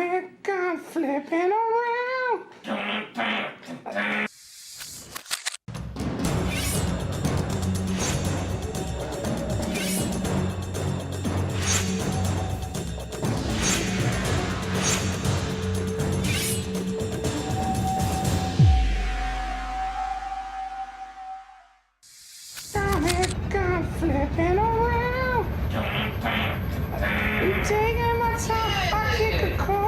Comic Con flipping around. Comic Con flipping around. You taking my top, I kick a car.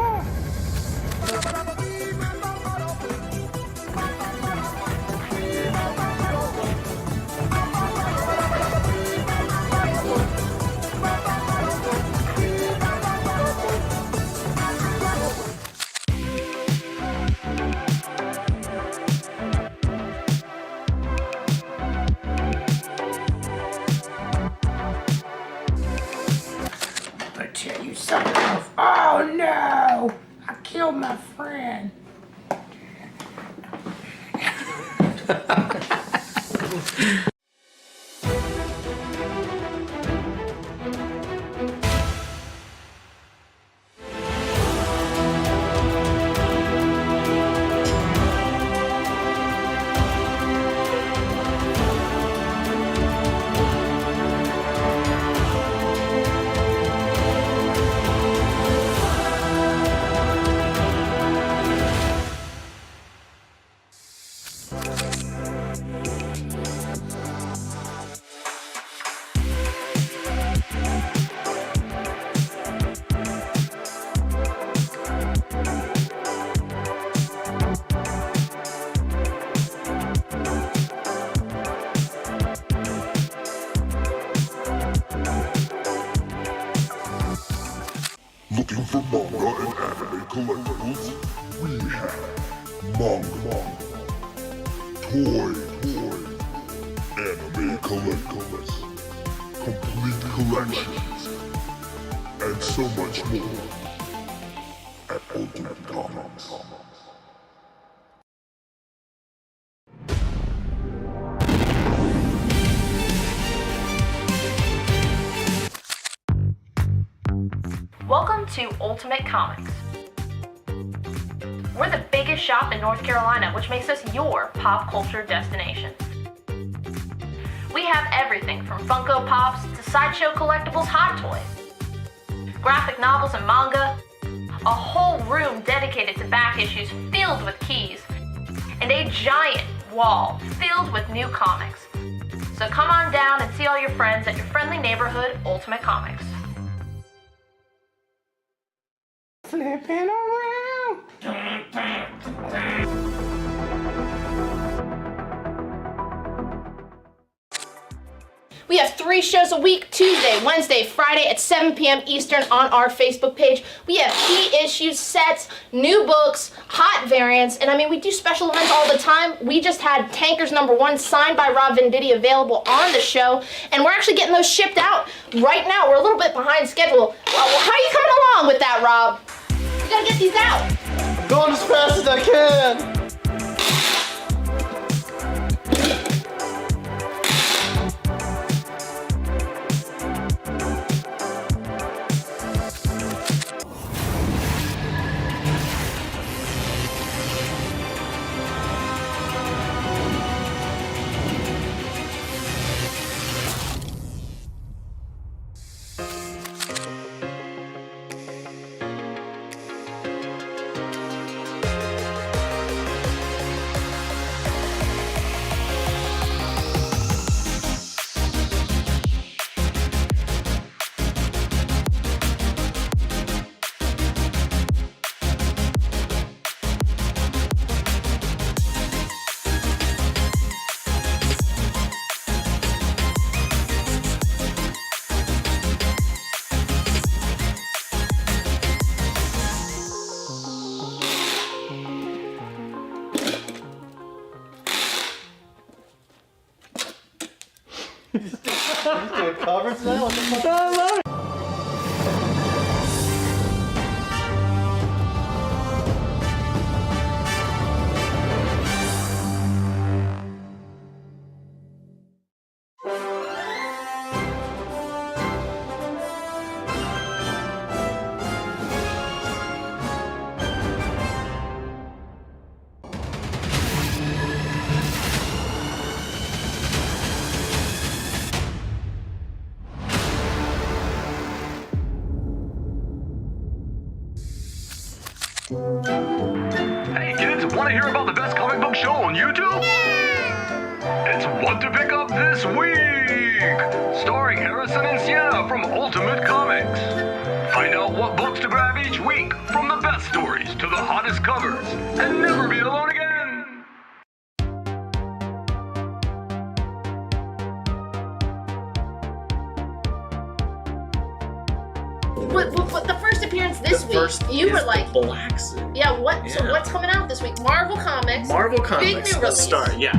I tell you something. Oh no! I killed my friend. Looking for manga and anime collectibles? We have manga, toy, anime collectibles, complete collections, and so much more at Ultimate Comics. Welcome to Ultimate Comics. We're the biggest shop in North Carolina, which makes us your pop culture destination. We have everything from Funko Pops to sideshow collectibles, Hot Toys, graphic novels and manga, a whole room dedicated to back issues filled with keys, and a giant wall filled with new comics. So come on down and see all your friends at your friendly neighborhood Ultimate Comics. Flipping around. We have 3 shows a week, Tuesday, Wednesday, Friday at 7 p.m. Eastern on our Facebook page. We have key issues, sets, new books, hot variants, and I mean, we do special events all the time. We just had Tankers #1 signed by Rob Venditti available on the show, and we're actually getting those shipped out right now. We're a little bit behind schedule. How are you coming along with that, Rob? You gotta get these out. I'm going as fast as I can. He's doing covers now? What the fuck? I love it. Hey kids, want to hear about the best comic book show on YouTube? It's What to Pick Up This Week! Starring Harrison and Sienna from Ultimate Comics. Find out what books to grab each week, from the best stories to the hottest covers, and never be alone again! What the first appearance this week, you were like, Black Suit. yeah, what? So what's coming out this week? Marvel Comics. Marvel Comics. Big new Let's release. start, yeah.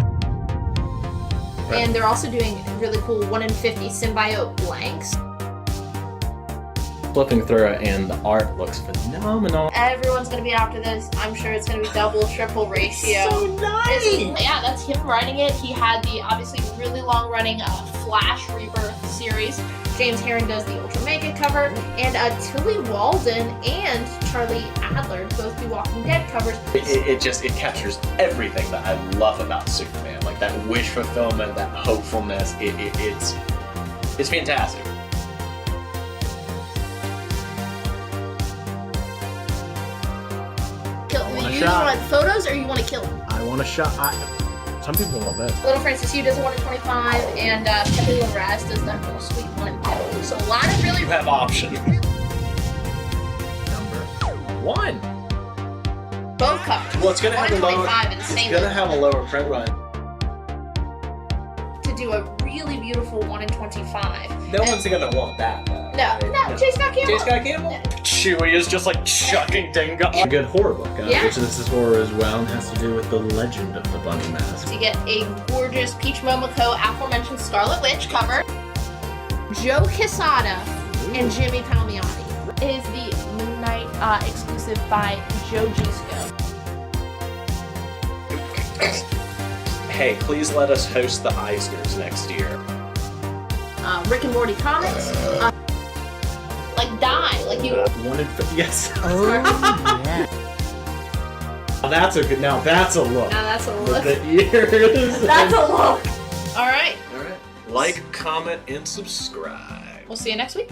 And they're also doing really cool 1 in 50 symbiote blanks. Flipping through it, and the art looks phenomenal. Everyone's gonna be after this. I'm sure it's gonna be double, triple ratio. So nice! Yeah, that's him writing it. He had the obviously really long running Flash Rebirth series. James Herron does the Ultra Mega cover, and Tilly Walden and Charlie Adler both do Walking Dead covers. It captures everything that I love about Superman, like that wish fulfillment, that hopefulness. It's fantastic. You want photos or you want to kill him? I want a shot. Some people want this. Little Francis Yu does a 1 in 25, and Pepe Larraz does that little sweet 1 in 50. So a lot of really. You have options. Number 1. Both covers. Well, it's gonna have a lower. 1 in 25 in the same. It's gonna have a lower print run. To do a really beautiful 1 in 25. No one's gonna want that, though. No, J. Scott Campbell. J. Scott Campbell? Chewie is just like chucking Dingo. A good horror book, Yeah. which this is horror as well, and has to do with the legend of the bunny mask. You get a gorgeous Peach Momoko aforementioned Scarlet Witch cover. Joe Quesada and Jimmy Palmiotti. It is the Moon Knight exclusive by Joe Gisco. Hey, please let us host the Eisners next year. Rick and Morty comics. Like Die, like you. 1 in 50. Yes. Oh, yeah. That's a good. Now that's a look. Now that's a With look. the ears. That's a look. All right. Like, comment, and subscribe. We'll see you next week.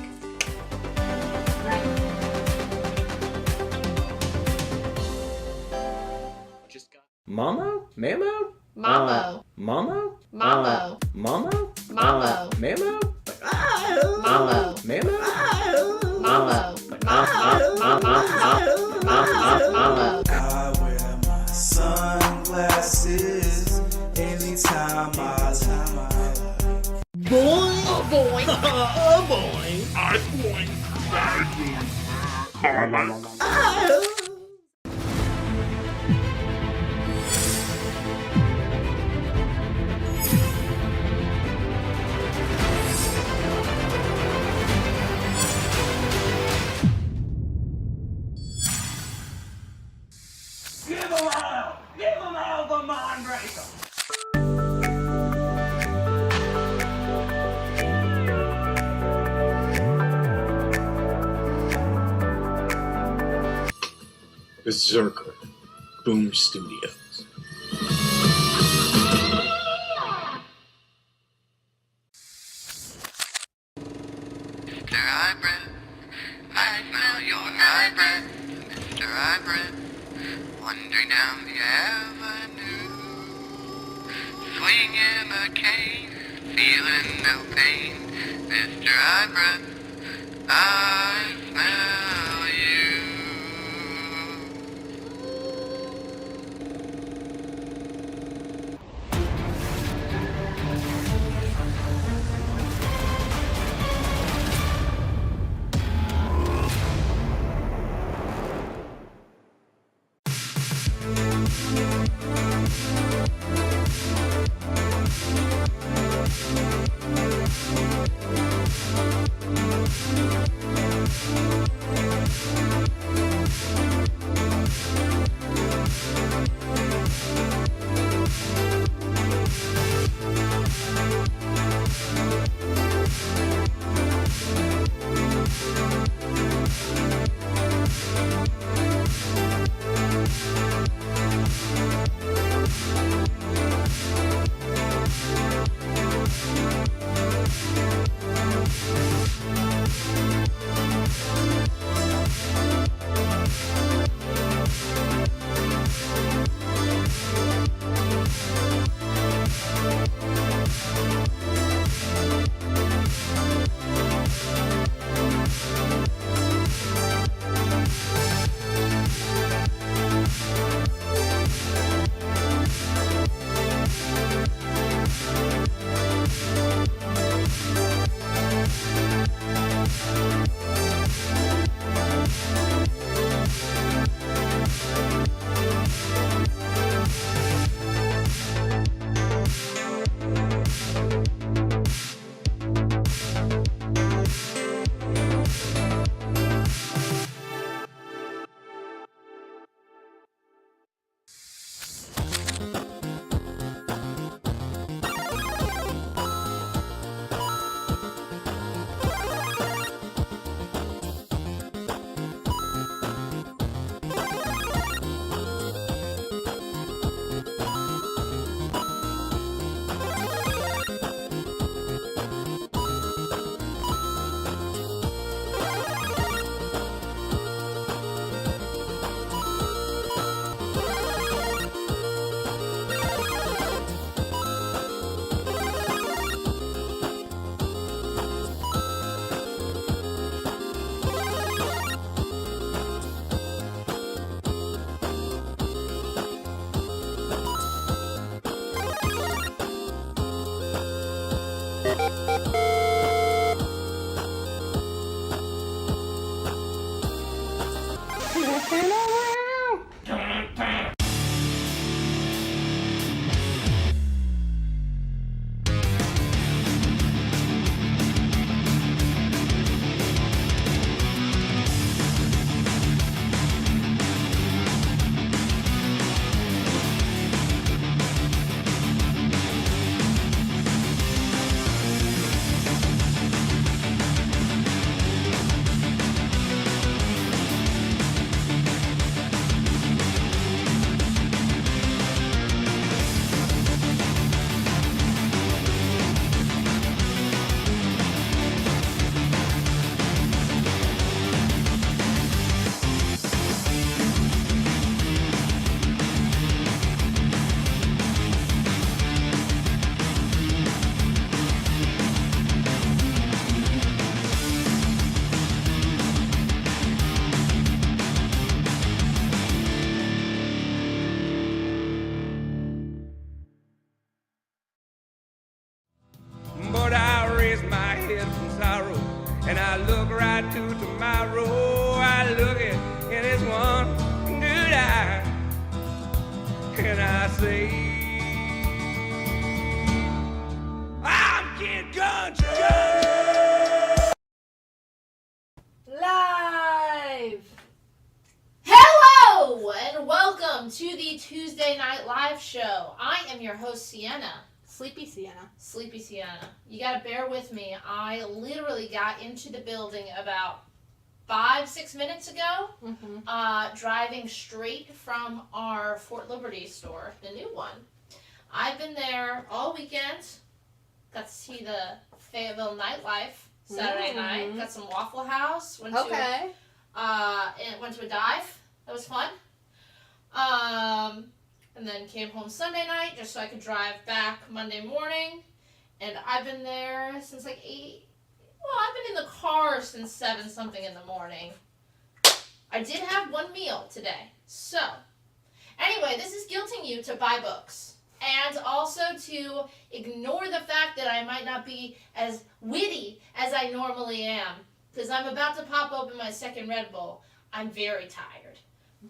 Just got. Mamo? Mamo? Mamo. Mamo? Mamo. Mamo? Mamo. Mamo? Mamo. Mamo? Mamo. Mamo. I wear my sunglasses anytime I Boy. Give him all the Mindbreaker! Berserker, Boom Studios. Mr. Hybrid, I smell your hybrid. Mr. Hybrid, wandering down the avenue, swinging a cane, feeling no pain. Mr. Hybrid, I smell you. I say, I'm Kid Country. Live! Hello and welcome to the Tuesday Night Live show. I am your host, Sienna. Sleepy Sienna. Sleepy Sienna. You gotta bear with me. I literally got into the building about 5-6 minutes ago, driving straight from our Fort Liberty store, the new one. I've been there all weekend. Got to see the Fayetteville nightlife Saturday night. Got some Waffle House. Went to a dive. That was fun. And then came home Sunday night just so I could drive back Monday morning. And I've been there since like 8. Well, I've been in the car since 7 something in the morning. I did have one meal today. So, anyway, this is guilting you to buy books. And also to ignore the fact that I might not be as witty as I normally am. Because I'm about to pop open my second Red Bull. I'm very tired.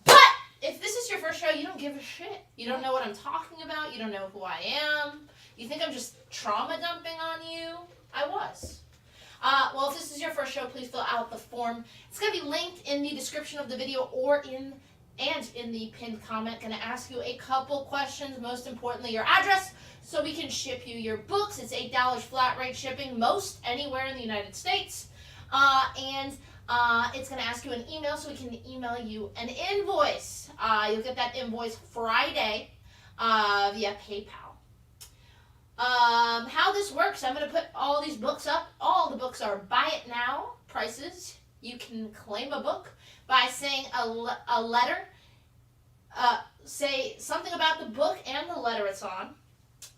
But if this is your first show, you don't give a shit. You don't know what I'm talking about. You don't know who I am. You think I'm just trauma dumping on you? I was. Well, if this is your first show, please fill out the form. It's going to be linked in the description of the video or in the pinned comment. Going to ask you a couple questions. Most importantly, your address so we can ship you your books. It's $8 flat rate shipping, most anywhere in the United States. And it's going to ask you an email so we can email you an invoice. You'll get that invoice Friday via PayPal. How this works, I'm going to put all these books up. All the books are buy it now prices. You can claim a book by saying a letter. Say something about the book and the letter it's on.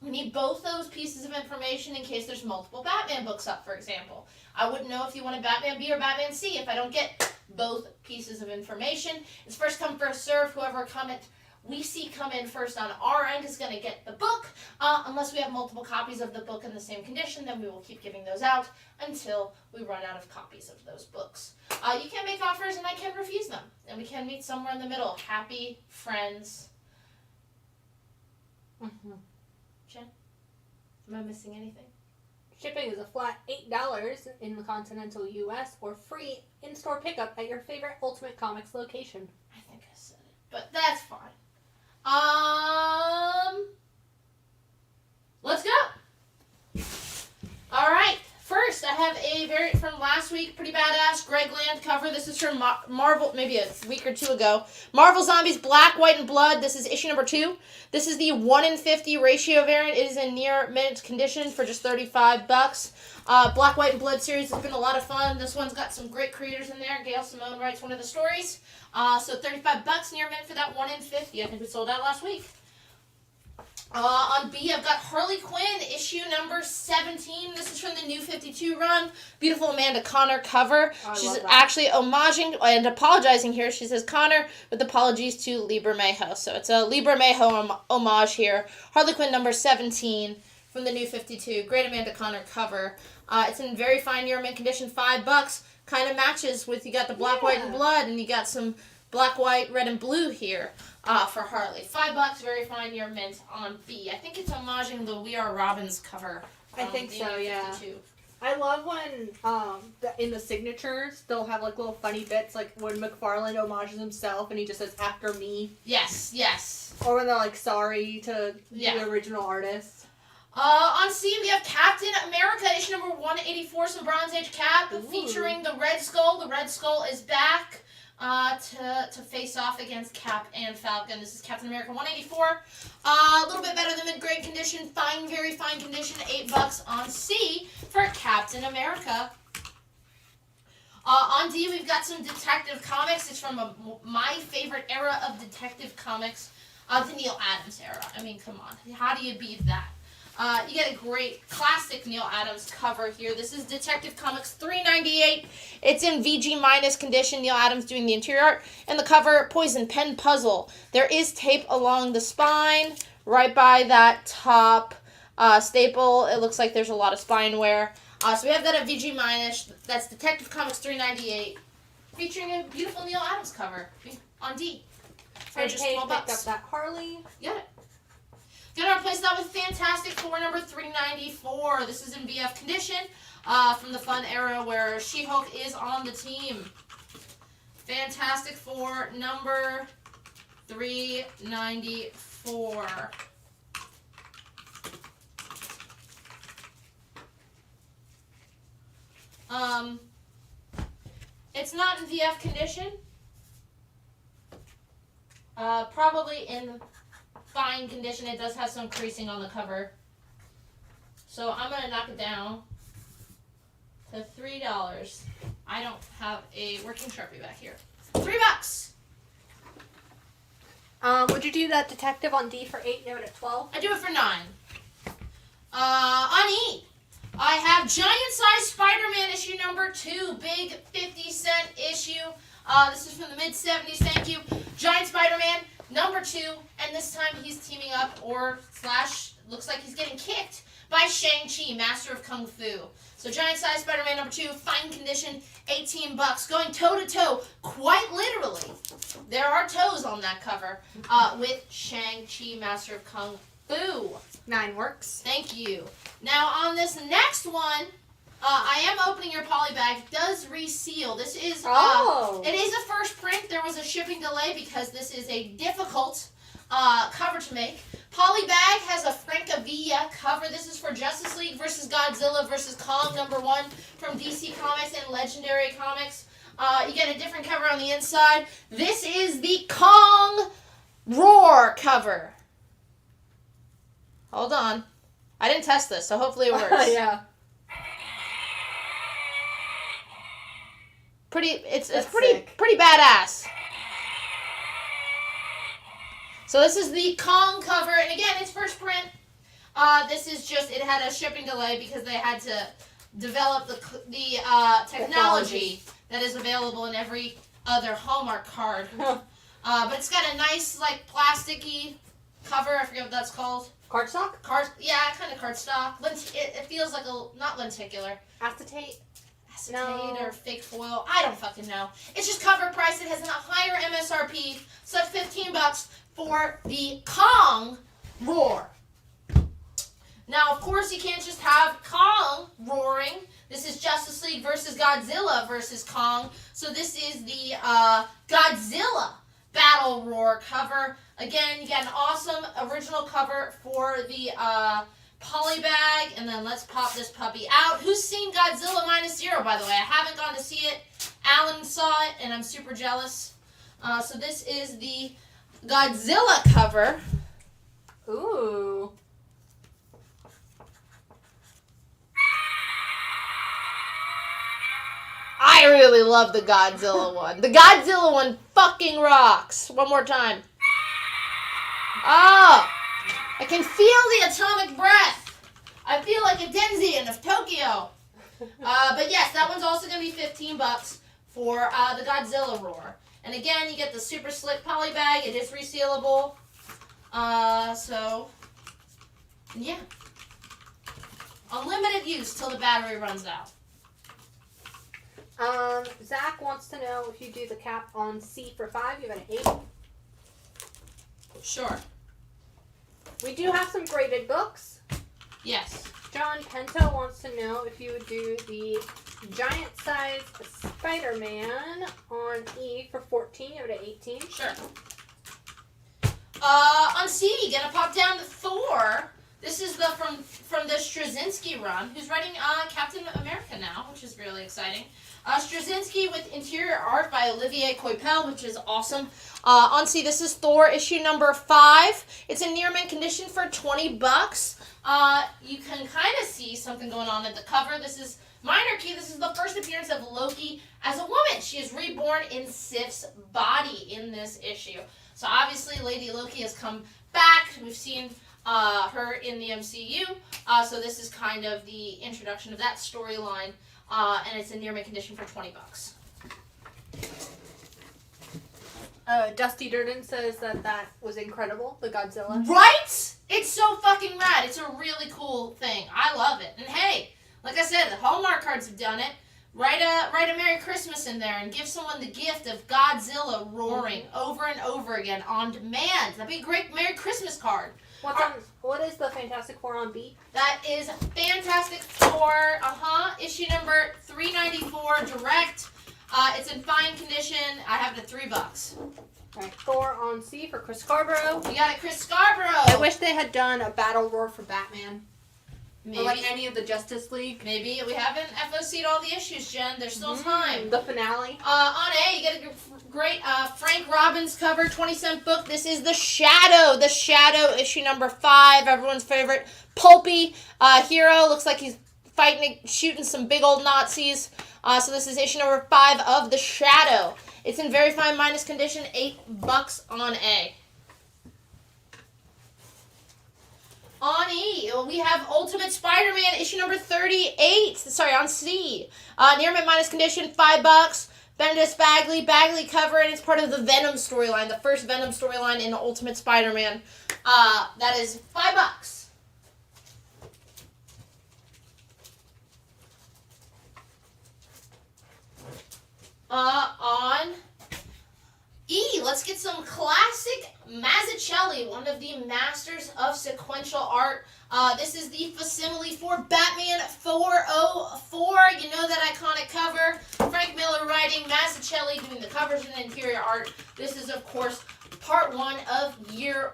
We need both those pieces of information in case there's multiple Batman books up, for example. I wouldn't know if you wanted Batman B or Batman C if I don't get both pieces of information. It's first come, first serve. Whoever comment we see come in first on our end is going to get the book. Unless we have multiple copies of the book in the same condition, then we will keep giving those out until we run out of copies of those books. You can make offers and I can refuse them. And we can meet somewhere in the middle. Happy friends. Jen, am I missing anything? Shipping is a flat $8 in the continental U.S. or free in-store pickup at your favorite Ultimate Comics location. I think I said it, but that's fine. Let's go. All right. First, I have a variant from last week, pretty badass Greg Land cover. This is from Marvel, maybe a week or 2 ago. Marvel Zombies Black, White, and Blood. This is issue number 2. This is the 1-in-50 ratio variant. It is in near mint condition for just $35. Black, White, and Blood series has been a lot of fun. This one's got some great creators in there. Gail Simone writes one of the stories. So $35 near mint for that 1-in-50. I think we sold out last week. On B, I've got Harley Quinn, issue number 17. This is from the New 52 run. Beautiful Amanda Connor cover. She's actually homaging and apologizing here. She says, Connor, with apologies to Libra Mayho. So it's a Libra Mayho homage here. Harley Quinn number 17 from the New 52. Great Amanda Connor cover. It's in very fine near mint condition, $5. Kind of matches with, you got the Black, White, and Blood, and you got some Black, White, Red, and Blue here. For Harley. $5, very fine near mint on B. I think it's homaging the We Are Robins cover. I think so, yeah. I love when in the signatures they'll have like little funny bits, like when McFarlane homages himself and he just says "after me." Yes, yes. Or when they're like sorry to the original artist. On C we have Captain America issue number 184, some Bronze Age Cap featuring the Red Skull. The Red Skull is back. To face off against Cap and Falcon. This is Captain America 184. A little bit better than mid-grade condition. Fine, very fine condition. $8 on C for Captain America. On D, we've got some Detective Comics. It's from my favorite era of Detective Comics, the Neil Adams era. I mean, come on. How do you beat that? You get a great classic Neil Adams cover here. This is Detective Comics 398. It's in VG- condition. Neil Adams doing the interior art. And the cover, Poison Pen Puzzle. There is tape along the spine, right by that top staple. It looks like there's a lot of spine wear. So we have that at VG-. That's Detective Comics 398. Featuring a beautiful Neil Adams cover on D. For just $12. Picked up that Harley. Got it. Gonna replace that with Fantastic Four number 394. This is in VF condition from the fun era where She-Hulk is on the team. Fantastic Four number 394. It's not in VF condition. Probably in fine condition. It does have some creasing on the cover. So I'm going to knock it down to $3. I don't have a working Sharpie back here. $3. Would you do that detective on D for 8, note at 12? I do it for 9. On E, I have Giant Size Spider-Man issue number 2, big 50-cent issue. This is from the mid-70s, thank you. Giant Spider-Man number 2, and this time he's teaming up, looks like he's getting kicked by Shang-Chi, Master of Kung Fu. So Giant Size Spider-Man number 2, fine condition, $18, going toe-to-toe, quite literally. There are toes on that cover with Shang-Chi, Master of Kung Fu. 9 works. Thank you. Now on this next one, I am opening your poly bag. It does reseal. This is it is a first print. There was a shipping delay because this is a difficult cover to make. Poly bag has a Francavilla cover. This is for Justice League versus Godzilla versus Kong number 1 from DC Comics and Legendary Comics. You get a different cover on the inside. This is the Kong Roar cover. Hold on. I didn't test this, so hopefully it works. Yeah. It's That's pretty sick. pretty badass. So this is the Kong cover, and again, it's first print. This is just, it had a shipping delay because they had to develop the technology that is available in every other Hallmark card. But it's got a nice, like, plasticky cover. I forget what that's called. Cardstock? Yeah, kind of cardstock. It feels like not lenticular. Acetate? Acetate or fake foil. I don't fucking know. It's just cover price. It has a higher MSRP, so it's $15 for the Kong Roar. Now, of course, you can't just have Kong roaring. This is Justice League versus Godzilla versus Kong. So this is the Godzilla Battle Roar cover. Again, you get an awesome original cover for the poly bag. And then let's pop this puppy out. Who's seen Godzilla -0, by the way? I haven't gone to see it. Alan saw it, and I'm super jealous. So this is the Godzilla cover. Ooh. I really love the Godzilla one. The Godzilla one fucking rocks. One more time. Oh, I can feel the atomic breath. I feel like a Denzian of Tokyo. But yes, that one's also going to be $15 for the Godzilla Roar. And again, you get the super slick poly bag. It is resealable. Yeah. Unlimited use till the battery runs out. Zach wants to know if you do the cap on C for 5, you have an 8. Sure. We do have some graded books. Yes. John Pento wants to know if you would do the giant size Spider-Man on E for 14, you have an 18. Sure. On C, gonna pop down to Thor. This is from the Straczynski run, who's writing Captain America now, which is really exciting. Straczynski with interior art by Olivier Coipel, which is awesome. On C, this is Thor issue number 5. It's in near mint condition for $20. You can kind of see something going on at the cover. This is minor key. This is the first appearance of Loki as a woman. She is reborn in Sif's body in this issue. So obviously, Lady Loki has come back. We've seen her in the MCU. So this is kind of the introduction of that storyline. And it's in near mint condition for $20. Dusty Durden says that was incredible, the Godzilla. Right? It's so fucking rad. It's a really cool thing. I love it. And hey, like I said, the Hallmark cards have done it. Write a Merry Christmas in there and give someone the gift of Godzilla roaring over and over again on demand. That'd be a great Merry Christmas card. What is the Fantastic Four on B? That is Fantastic Four, issue number 394, direct. It's in fine condition. I have it at $3. Alright, Thor on C for Chris Scarborough. We got it, Chris Scarborough. I wish they had done a battle roar for Batman. Maybe. Or like any of the Justice League. Maybe. We haven't FOC'd all the issues, Jen. There's still time. The finale. On A, you get a great Frank Robbins cover, 20-cent book. This is The Shadow. The Shadow, issue number 5. Everyone's favorite pulpy hero. Looks like he's shooting some big old Nazis. So this is issue number 5 of The Shadow. It's in very fine minus condition, $8 on A. On E, we have Ultimate Spider-Man, issue number 38. Sorry, on C. Near mint minus condition, $5. Bendis Bagley cover, and it's part of the Venom storyline, the first Venom storyline in Ultimate Spider-Man. That is $5. On E, let's get some classic Mazzucchelli, one of the masters of sequential art. This is the facsimile for Batman 404. You know that iconic cover. Frank Miller writing, Mazzucchelli doing the covers and interior art. This is, of course, part 1 of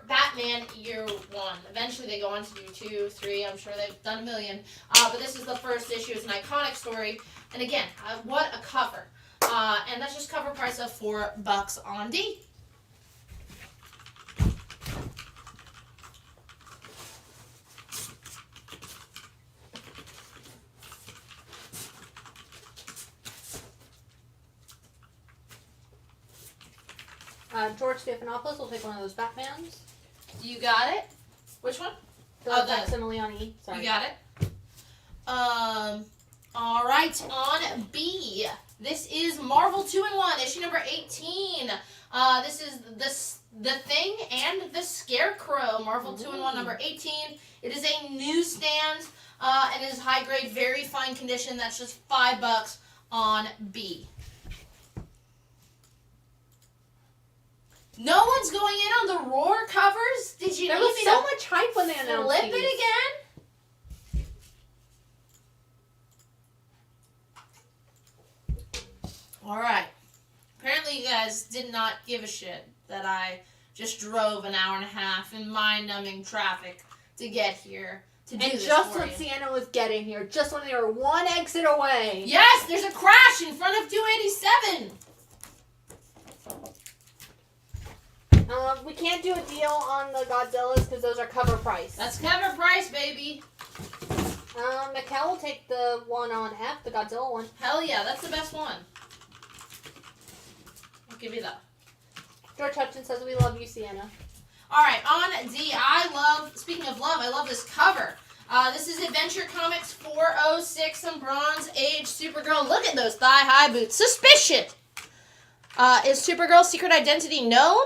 Batman Year 1. Eventually they go on to do 2, 3. I'm sure they've done a million. But this is the first issue. It's an iconic story. And again, what a cover. And that's just cover price of $4 on D. George Stephanopoulos will take one of those Batmans. You got it? Which one? The facsimile on E. Sorry. You got it? All right, on B. This is Marvel 2-in-1, issue number 18. This is the Thing and the Scarecrow, Marvel 2-in-1 number 18. It is a newsstand, and it is high grade, very fine condition. That's just $5 on B. No one's going in on the Roar covers? Did you There need was me so to much hype when they announced flip these. it again? Alright. Apparently you guys did not give a shit that I just drove an hour and a half in mind-numbing traffic to get here to do And this just for when you. Sienna was getting here, just when they were one exit away. Yes, there's a crash in front of 287. We can't do a deal on the Godzillas because those are cover price. That's cover price, baby. Mikkel will take the one on F, the Godzilla one. Hell yeah, that's the best one. I'll give you that. George Hutchins says we love you, Sienna. Alright, on D, speaking of love, I love this cover. This is Adventure Comics 406, some Bronze Age Supergirl. Look at those thigh-high boots. Suspicion! Is Supergirl's secret identity known?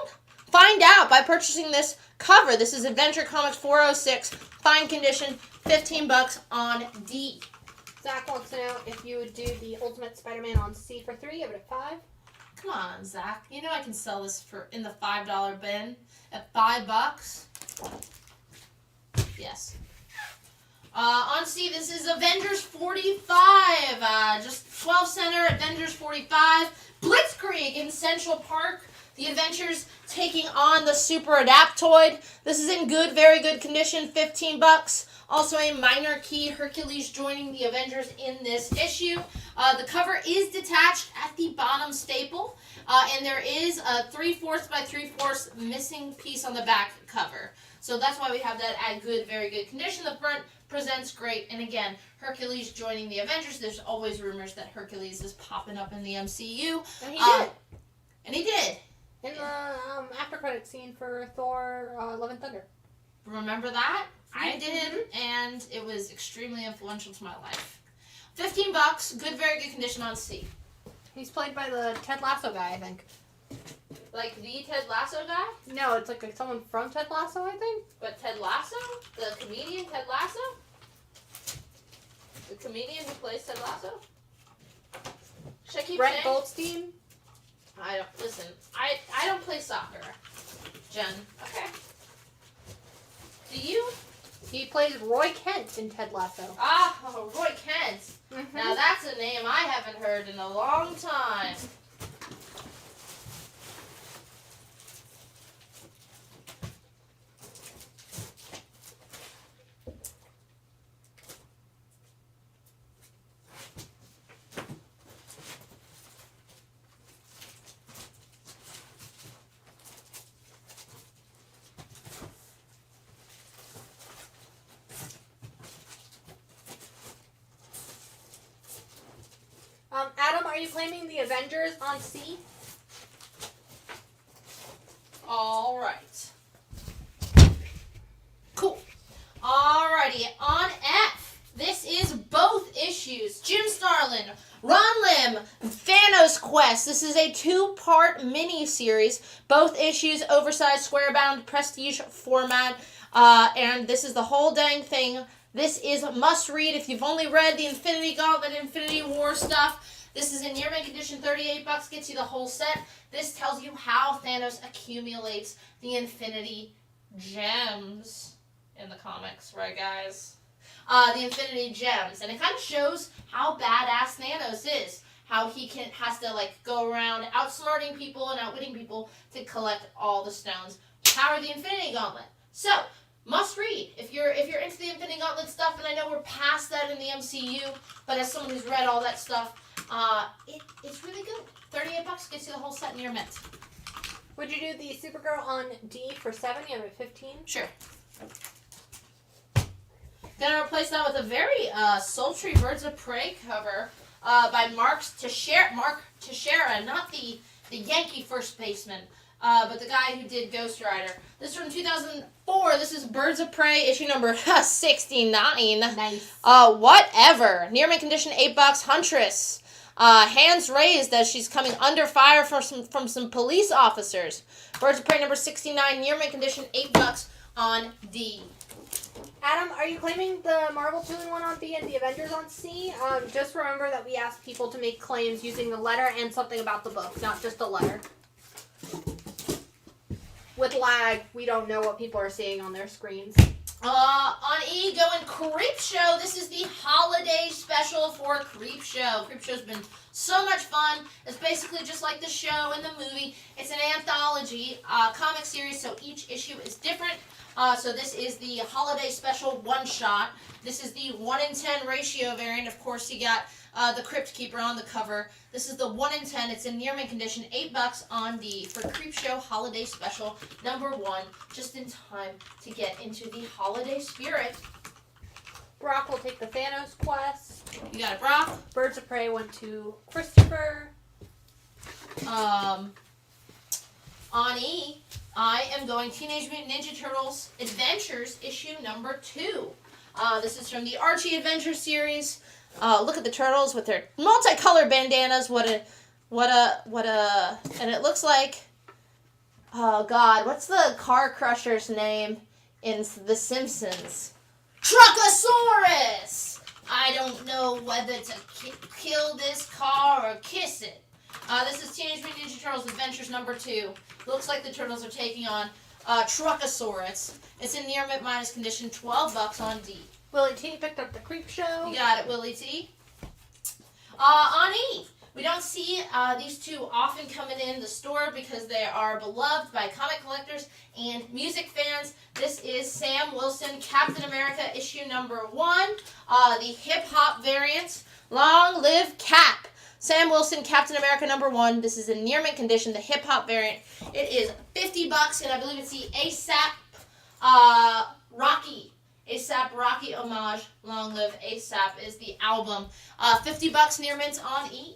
Find out by purchasing this cover. This is Adventure Comics 406, fine condition, $15 on D. Zach wants to know if you would do the Ultimate Spider-Man on C for 3, give it a 5. Come on, Zach. You know I can sell this in the $5 bin at $5. Yes. On C, this is Avengers 45. Just 12 center, Avengers 45. Blitzkrieg in Central Park. The Avengers taking on the Super Adaptoid. This is in good, very good condition, $15. Also a minor key, Hercules joining the Avengers in this issue. The cover is detached at the bottom staple, and there is a 3/4 by 3/4 missing piece on the back cover. So that's why we have that at good, very good condition. The front presents great, and again, Hercules joining the Avengers. There's always rumors that Hercules is popping up in the MCU. And he did. And he did. In the after credit scene for Thor: Love and Thunder. Remember that? I did, and it was extremely influential to my life. $15, good, very good condition on C. He's played by the Ted Lasso guy, I think. Like the Ted Lasso guy? No, it's like someone from Ted Lasso, I think. But Ted Lasso? The comedian Ted Lasso? The comedian who plays Ted Lasso? Should I keep Brett saying? Goldstein. I don't listen. I don't play soccer, Jen. Okay. Do you? He plays Roy Kent in Ted Lasso. Ah, Roy Kent. Mm-hmm. Now that's a name I haven't heard in a long time. Adam, are you claiming the Avengers on C? All right. Cool. Alrighty, on F. This is both issues. Jim Starlin, Ron Lim, Thanos Quest. This is a 2-part mini-series. Both issues, oversized, square-bound, prestige format. And this is the whole dang thing. This is must-read if you've only read the Infinity Gauntlet, Infinity War stuff. This is in Year Mint Condition, $38, gets you the whole set. This tells you how Thanos accumulates the Infinity Gems in the comics, right, guys? The Infinity Gems, and it kind of shows how badass Thanos is. How he has to like go around outsmarting people and outwitting people to collect all the stones to power the Infinity Gauntlet. So, must read if you're into the Infinity Gauntlet stuff, and I know we're past that in the MCU, but as someone who's read all that stuff, it's really good. $38 gets you the whole set in your mint. Would you do the Supergirl on D for 7? You have it 15? Sure. Gonna replace that with a very sultry Birds of Prey cover by Mark Teixeira, not the Yankee first baseman, but the guy who did Ghost Rider. This is from 2004. This is Birds of Prey, issue number 69. Nice. Whatever. Near mint condition, $8. Huntress. Hands raised as she's coming under fire from some police officers. Birds of Prey number 69. Near mint condition, $8 on D. Adam, are you claiming the Marvel 2-in-1 on B and the Avengers on C? Just remember that we asked people to make claims using the letter and something about the book, not just the letter. With lag, we don't know what people are seeing on their screens. On E, going Creepshow. This is the holiday special for Creepshow. Creepshow's been so much fun. It's basically just like the show and the movie. It's an anthology comic series, so each issue is different. So this is the holiday special one-shot. This is the 1-in-10 ratio variant. Of course, you got the Crypt Keeper on the cover. This is the 1-in-10. It's in near mint condition. $8 on D for Creepshow Holiday Special number 1. Just in time to get into the holiday spirit. Brock will take the Thanos quest. You got it, Brock. Birds of Prey went to Christopher. On E, I am going Teenage Mutant Ninja Turtles Adventures issue number 2. This is from the Archie Adventure series. Look at the turtles with their multicolored bandanas. What a, and it looks like, oh God, what's the car crusher's name in The Simpsons? Truckosaurus! I don't know whether to kill this car or kiss it. This is Teenage Mutant Ninja Turtles Adventures number 2. Looks like the turtles are taking on Truckosaurus. It's in near mint minus condition, $12 on D. Willie T picked up the Creepshow. You got it, Willie T. On E, we don't see these two often coming in the store because they are beloved by comic collectors and music fans. This is Sam Wilson, Captain America, issue number 1. The hip-hop variant. Long live Cap. Sam Wilson, Captain America number 1. This is in near mint condition, the hip-hop variant. It is $50, and I believe it's the A$AP Rocky. A$AP Rocky homage. Long live A$AP is the album. $50 near mint on E.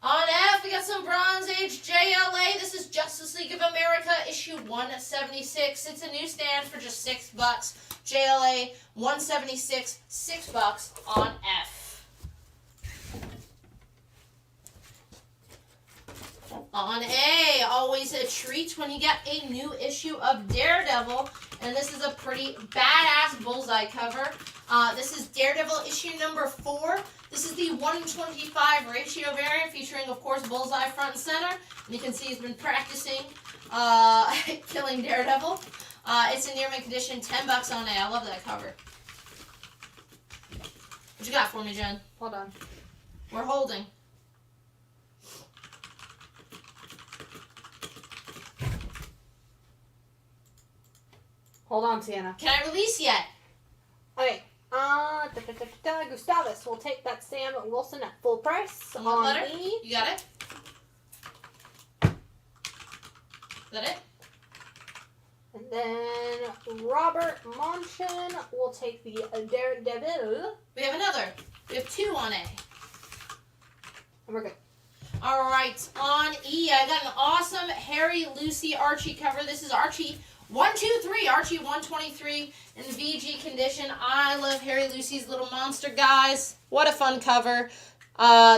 On F, we got some Bronze Age JLA. This is Justice League of America, issue 176. It's a newsstand for just $6. JLA 176, $6 on F. On A, always a treat when you get a new issue of Daredevil. And this is a pretty badass bullseye cover. This is Daredevil issue number 4. This is the 1:25 ratio variant featuring, of course, Bullseye front and center. And you can see he's been practicing killing Daredevil. It's in near mint condition, $10 on A. I love that cover. What you got for me, Jen? Hold on. We're holding. Hold on, Sienna. Can I release yet? Okay. Gustavus will take that Sam Wilson at full price. What On letter? E. You got it? Is that it? And then Robert Monchen will take the Daredevil. We have another. We have 2 on A. And we're good. All right, on E, I got an awesome Harry Lucy Archie cover. This is Archie 123, Archie 123 in the VG condition. I love Harry Lucy's little monster guys. What a fun cover.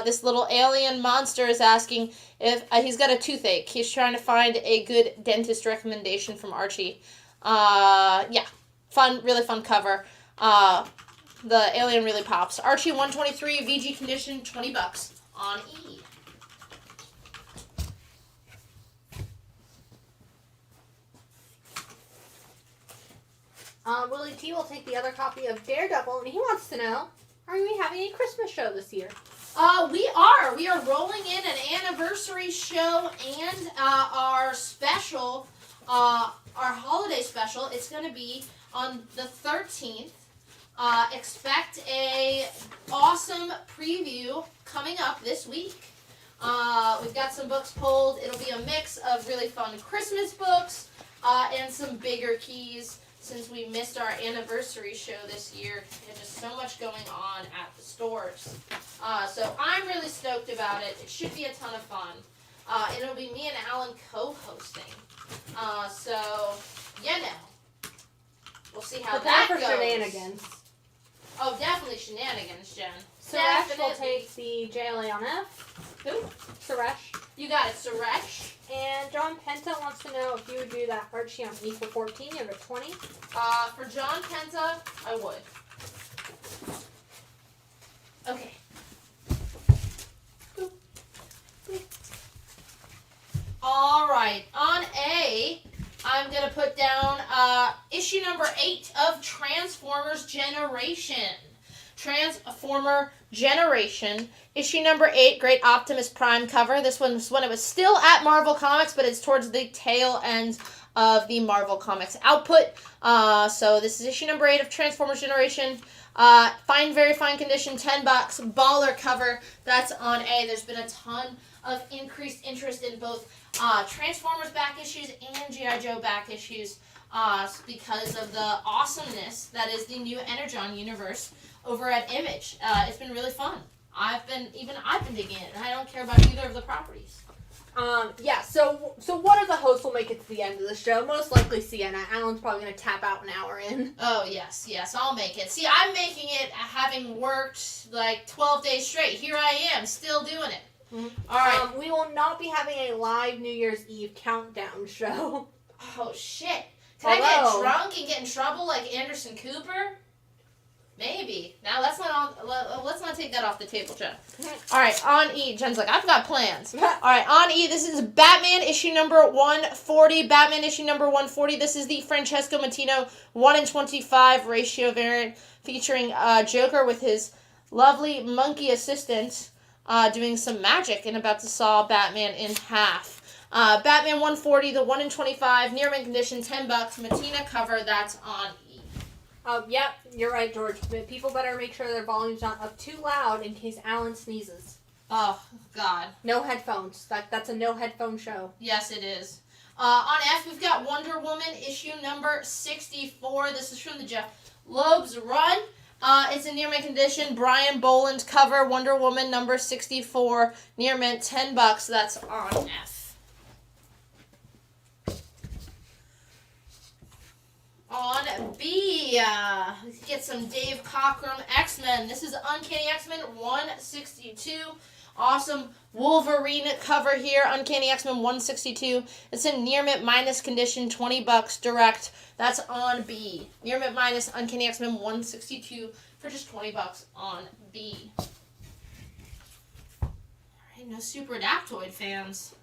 This little alien monster is asking if he's got a toothache. He's trying to find a good dentist recommendation from Archie. Yeah, fun, really fun cover. The alien really pops. Archie 123, VG condition, $20 on E. Willie T will take the other copy of Daredevil, and he wants to know, are we having a Christmas show this year? We are. We are rolling in an anniversary show and our special, our holiday special. It's going to be on the 13th. Expect a awesome preview coming up this week. We've got some books pulled. It'll be a mix of really fun Christmas books and some bigger keys. Since we missed our anniversary show this year, there's just so much going on at the stores. So I'm really stoked about it. It should be a ton of fun. And it'll be me and Alan co-hosting. So, you know, we'll see how that goes. Shenanigans. Oh, definitely shenanigans, Jen. Suresh will Definitely. take the JLA on F. Who? Suresh. You got it, Suresh. And John Penta wants to know if you would do that Archie on E for 14, you have a 20. For John Penta, I would. Okay. All right. On A, I'm going to put down issue number 8 of Transformers Generation. Transformer Generation, issue number 8, Great Optimus Prime cover. This one's when it was still at Marvel Comics, but it's towards the tail end of the Marvel Comics output. So this is issue number 8 of Transformers Generation. Fine, very fine condition, $10. Baller cover. That's on A. There's been a ton of increased interest in both Transformers back issues and G.I. Joe back issues because of the awesomeness that is the new Energon universe over at Image. It's been really fun. I've been digging it, and I don't care about either of the properties. Yeah, so one of the hosts will make it to the end of the show. Most likely Sienna. Alan's probably going to tap out an hour in. Oh, yes, I'll make it. See, I'm making it having worked like 12 days straight. Here I am, still doing it. Mm-hmm. All right. We will not be having a live New Year's Eve countdown show. Oh, shit. Can I get drunk and get in trouble like Anderson Cooper? Maybe. Now, let's not take that off the table, Jen. All right, on E. Jen's like, I've got plans. All right, on E, this is Batman issue number 140. Batman issue number 140. This is the Francesco Mattino 1:25 ratio variant featuring Joker with his lovely monkey assistant doing some magic and about to saw Batman in half. Batman 140, the 1:25, near mint condition, $10. Mattina cover, that's on E. Yep, you're right, George. But people better make sure their volume's not up too loud in case Alan sneezes. Oh, God. No headphones. That's a no headphone show. Yes, it is. On F, we've got Wonder Woman issue number 64. This is from the Jeff Loeb's run. It's in near mint condition. Brian Boland cover. Wonder Woman number 64. Near mint, $10. That's on F. On B, get some Dave Cockrum X-Men. This is Uncanny X-Men 162. awesome Wolverine cover here, Uncanny X-Men 162. It's in near mint minus condition, $20 direct. That's on B. Near mint minus Uncanny X-Men 162 for just $20 on B. Alright, no Super Adaptoid fans.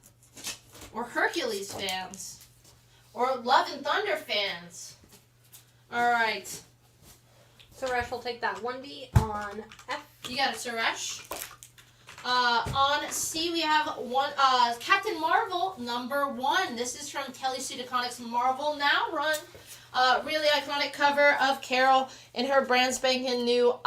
Or Hercules fans. Or Love and Thunder fans. Alright. Suresh will take that 1B on F. You got it, Suresh. On C, we have one Captain Marvel #1. This is from Kelly Sue DeConnick's Marvel Now run. Really iconic cover of Carol in her brand spanking new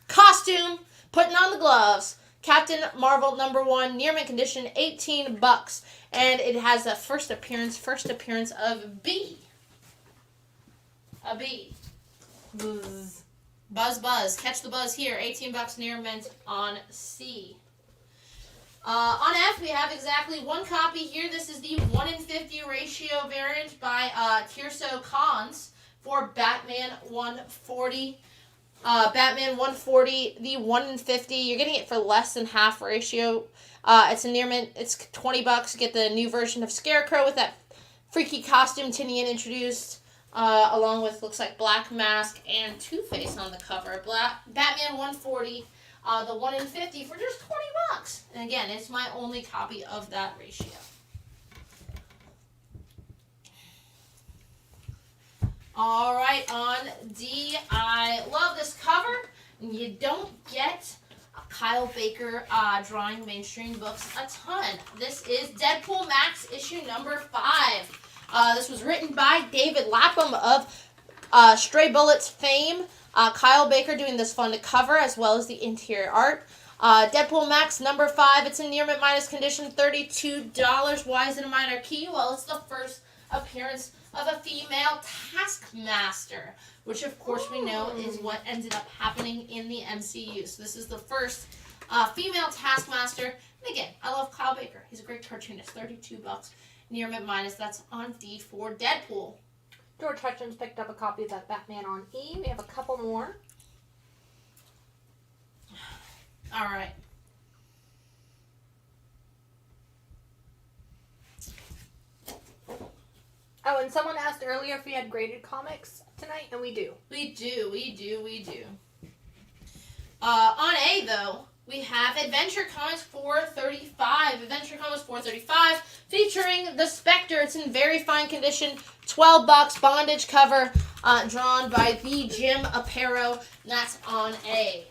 costume, putting on the gloves. Captain Marvel #1, near mint condition, $18, and it has a first appearance of B. A B. Buzz. Buzz. Catch the buzz here. $18 near mint on C. On F, we have exactly one copy here. This is the 1-in-50 ratio variant by Tirso Cons for Batman 140. Batman 140, the 1-in-50. You're getting it for less than half ratio. It's a near mint. It's $20. You get the new version of Scarecrow with that freaky costume Tinian introduced. Along with, looks like, Black Mask and Two-Face on the cover. Batman 140, the 1-in-50 for just $20. And again, it's my only copy of that ratio. Alright, on D, I love this cover. You don't get Kyle Baker drawing mainstream books a ton. This is Deadpool Max issue #5. This was written by David Lapham of Stray Bullets fame. Kyle Baker doing this fun cover as well as the interior art. Deadpool Max #5. It's in near mint minus condition, $32. Why is it a minor key? Well, it's the first appearance of a female Taskmaster, which of course we know is what ended up happening in the MCU. So this is the first female Taskmaster. And again, I love Kyle Baker. He's a great cartoonist. $32. Near mint minus, that's on D for Deadpool. George Hutchins picked up a copy of that Batman on E. We have a couple more. Alright. Oh, and someone asked earlier if we had graded comics tonight, and we do. We do. On A, though, we have Adventure Comics 435. Adventure Comics 435 featuring the Spectre. It's in very fine condition. $12 bondage cover drawn by the Jim Aparo. And that's on A.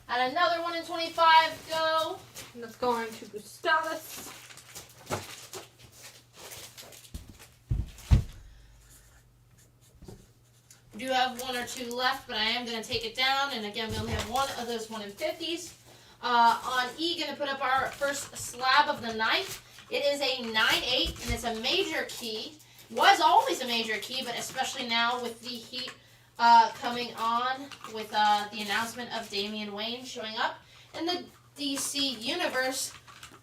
And another 1-in-25 go. And that's going to Gustavus. We do have one or two left, but I am going to take it down. And again, we only have one of those 1-in-50s. On E, going to put up our first slab of the night. It is a 9/8, and it's a major key. Was always a major key, but especially now with the heat coming on with the announcement of Damian Wayne showing up in the DC Universe.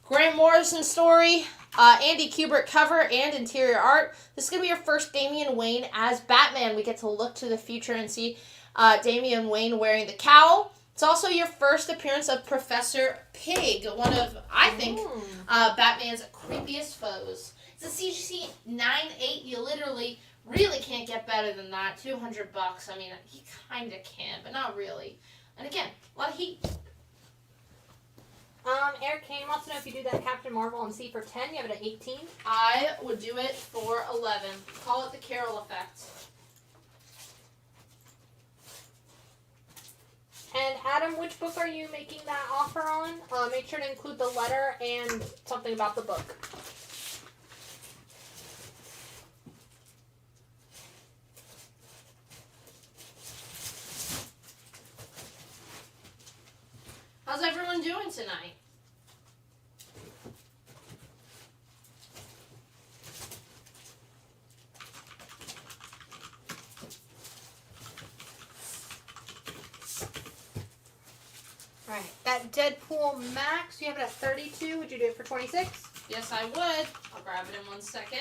Grant Morrison story, Andy Kubert cover and interior art. This is going to be your first Damian Wayne as Batman. We get to look to the future and see Damian Wayne wearing the cowl. It's also your first appearance of Professor Pig, one of, I think, Batman's creepiest foes. It's a CGC 9/8. You literally really can't get better than that. $200. I mean, he kind of can, but not really. And again, a lot of heat. Eric Kane wants to know if you do that Captain Marvel on C for 10. You have it at 18. I would do it for 11. Call it the Carol effect. And Adam, which book are you making that offer on? Make sure to include the letter and something about the book. How's everyone doing tonight? Alright, that Deadpool Max, you have it at 32. Would you do it for 26? Yes, I would. I'll grab it in 1 second.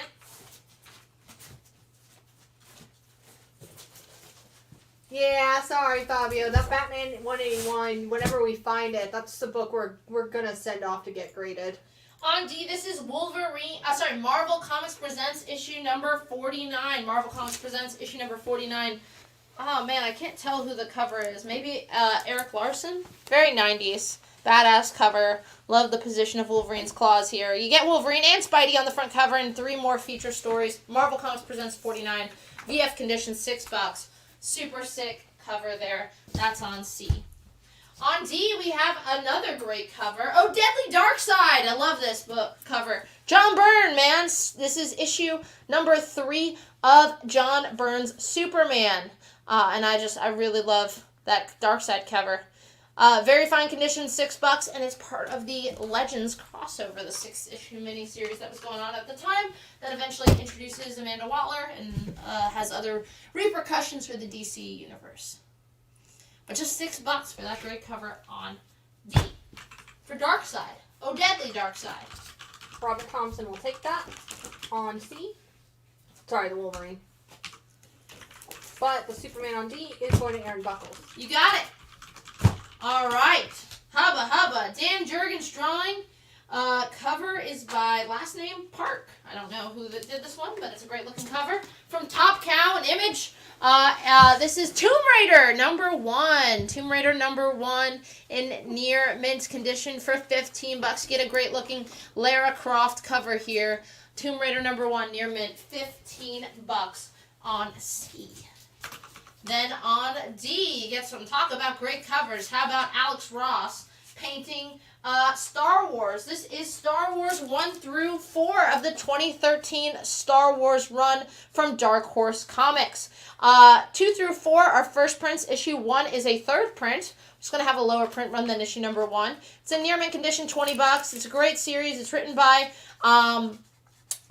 Yeah, sorry, Fabio. That Batman 181, whenever we find it, that's the book we're gonna send off to get graded. On D, this is Marvel Comics Presents issue number 49. Marvel Comics Presents issue number 49. Oh man, I can't tell who the cover is. Maybe Eric Larson? Very 90s. Badass cover. Love the position of Wolverine's claws here. You get Wolverine and Spidey on the front cover and 3 more feature stories. Marvel Comics Presents 49. VF condition $6. Super sick cover there. That's on C. On D, we have another great cover. Oh, Deadly Darkseid! I love this book cover. John Byrne, man. This is issue number 3 of John Byrne's Superman. And I really love that Darkseid cover. Very fine condition, $6, and it's part of the Legends crossover, the 6-issue miniseries that was going on at the time, that eventually introduces Amanda Waller and has other repercussions for the DC universe. But just $6 for that great cover on D. For Darkseid. Oh, Deadly Darkseid. Robert Thompson will take that on C. Sorry, the Wolverine. But the Superman on D is going to Aaron Buckles. You got it. All right. Hubba Hubba. Dan Jurgens drawing. Cover is by last name Park. I don't know who did this one, but it's a great looking cover. From Top Cow, an image. This is Tomb Raider #1. Tomb Raider #1 in near mint condition for $15. You get a great looking Lara Croft cover here. Tomb Raider #1 near mint, $15 on C. Then on D, you get some talk about great covers. How about Alex Ross painting Star Wars? This is Star Wars 1 through 4 of the 2013 Star Wars run from Dark Horse Comics. 2 through 4 are first prints. Issue 1 is a third print. It's going to have a lower print run than issue number 1. It's in near mint condition, $20. It's a great series. It's written by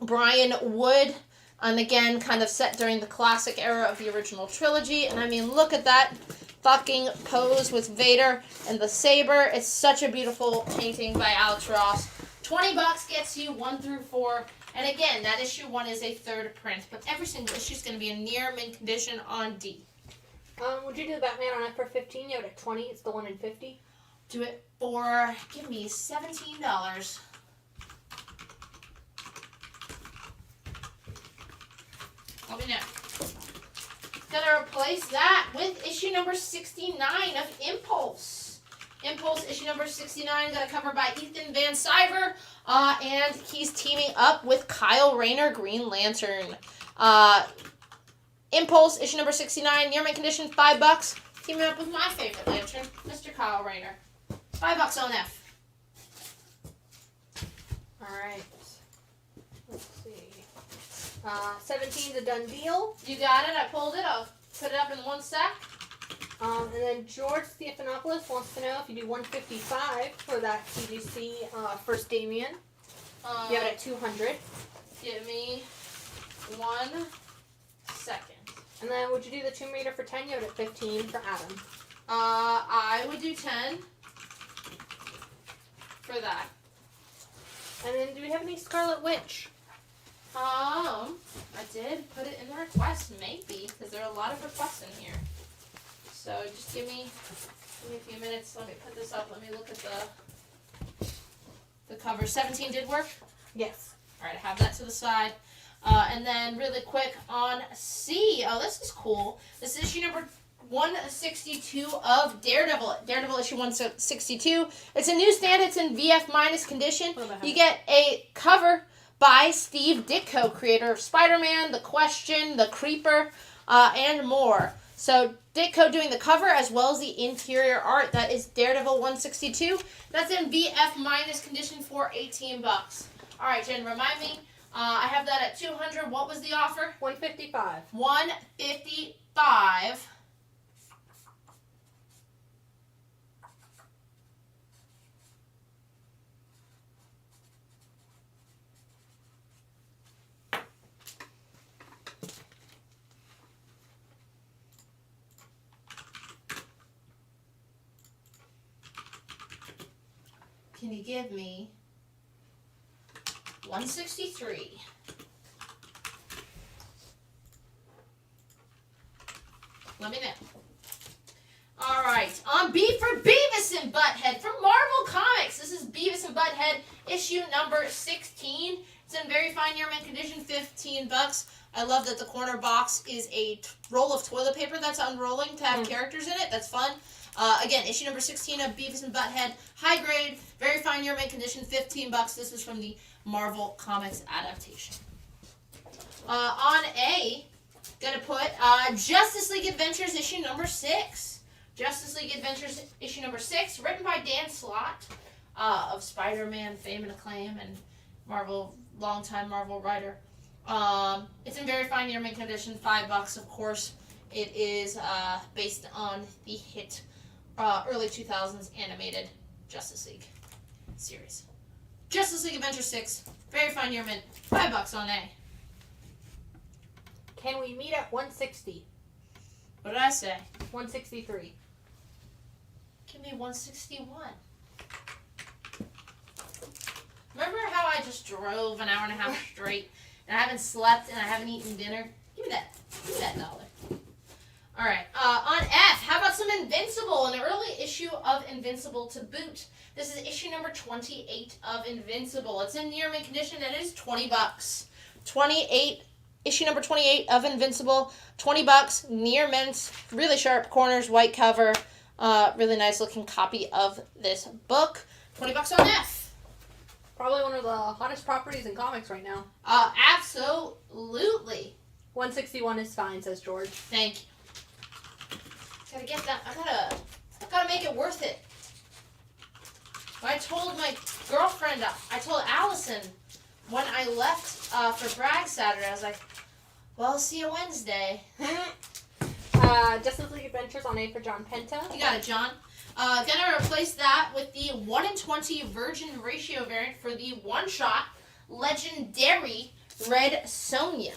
Brian Wood. And again, kind of set during the classic era of the original trilogy. And I mean, look at that fucking pose with Vader and the saber. It's such a beautiful painting by Alex Ross. $20 gets you 1 through 4. And again, that issue 1 is a third print. But every single issue is going to be in near mint condition on D. Would you do the Batman on F for 15? You have it at 20. It's the one in 50. Do it for, give me $17. Let me know. Gonna replace that with issue number 69 of Impulse. Impulse issue number 69 got a cover by Ethan Van Sciver, and he's teaming up with Kyle Rayner, Green Lantern. Impulse issue number 69, near mint condition, $5. Teaming up with my favorite Lantern, Mr. Kyle Rayner. $5 on F. All right. Let's see. 17's a done deal. You got it. I pulled it. I'll put it up in one stack. And then George Stephanopoulos wants to know if you do 155 for that TGC First Damien. You have it at 200. Give me 1 second. And then would you do the Tomb Raider for 10? You have it at 15 for Adam. I would do 10 for that. And then do we have any Scarlet Witch? I did put it in the request, maybe, because there are a lot of requests in here. So just give me a few minutes. Let me put this up. Let me look at the cover. 17 did work? Yes. All right, I have that to the side. And then really quick on C. Oh, this is cool. This is issue number 162 of Daredevil. Daredevil issue 162. It's a newsstand. It's in VF- condition. You get a cover by Steve Ditko, creator of Spider-Man, The Question, The Creeper, and more. So Ditko doing the cover as well as the interior art. That is Daredevil 162. That's in VF- condition for $18. All right, Jen, remind me. I have that at 200. What was the offer? 155. 155. Can you give me 163? Let me know. All right, on B for Beavis and Butthead from Marvel Comics. This is Beavis and Butthead issue number 16. It's in very fine year mint condition, $15. I love that the corner box is a roll of toilet paper that's unrolling to have characters in it. That's fun. Again, issue number 16 of Beavis and Butthead, high grade, very fine year mint condition, $15. This is from the Marvel Comics adaptation. On A, gonna put Justice League Adventures issue number 6. Justice League Adventures issue number 6, written by Dan Slott of Spider-Man fame and acclaim and Marvel, longtime Marvel writer. It's in very fine year mint condition, $5, of course. It is based on the hit early 2000s animated Justice League series. Justice League Adventure 6, very fine year mint, $5 on A. Can we meet at 160? What did I say? 163. Give me 161. Remember how I just drove an hour and a half straight and I haven't slept and I haven't eaten dinner? Give me that dollar. All right. On F, how about some Invincible? An early issue of Invincible to boot. This is issue number 28 of Invincible. It's in near mint condition and it is $20. 28. Issue number 28 of Invincible, $20, near mint, really sharp corners, white cover, really nice looking copy of this book. $20 on F. Probably one of the hottest properties in comics right now. Absolutely. 161 is fine, says George. Thank you. Gotta get that. I gotta make it worth it. I told my girlfriend, I told Allison when I left for Bragg Saturday, I was like, well, I'll see you Wednesday. Justice League Adventures on A for John Penta. You got it, John. Gonna replace that with the 1 in 20 Virgin ratio variant for the one-shot Legendary Red Sonja.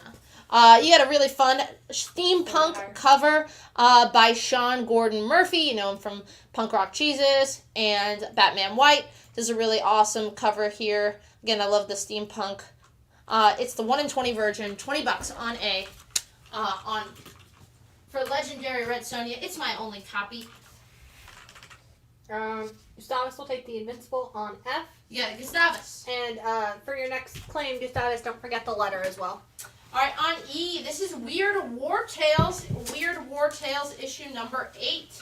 You got a really fun steampunk cover by Sean Gordon Murphy. You know him from Punk Rock Jesus and Batman White. This is a really awesome cover here. Again, I love the steampunk. It's the 1 in 20 Virgin, $20 on A. For Legendary Red Sonja, it's my only copy. Gustavus will take the Invincible on F. Yeah, Gustavus. And for your next claim, Gustavus, don't forget the letter as well. All right, on E, this is Weird War Tales. Weird War Tales issue number 8.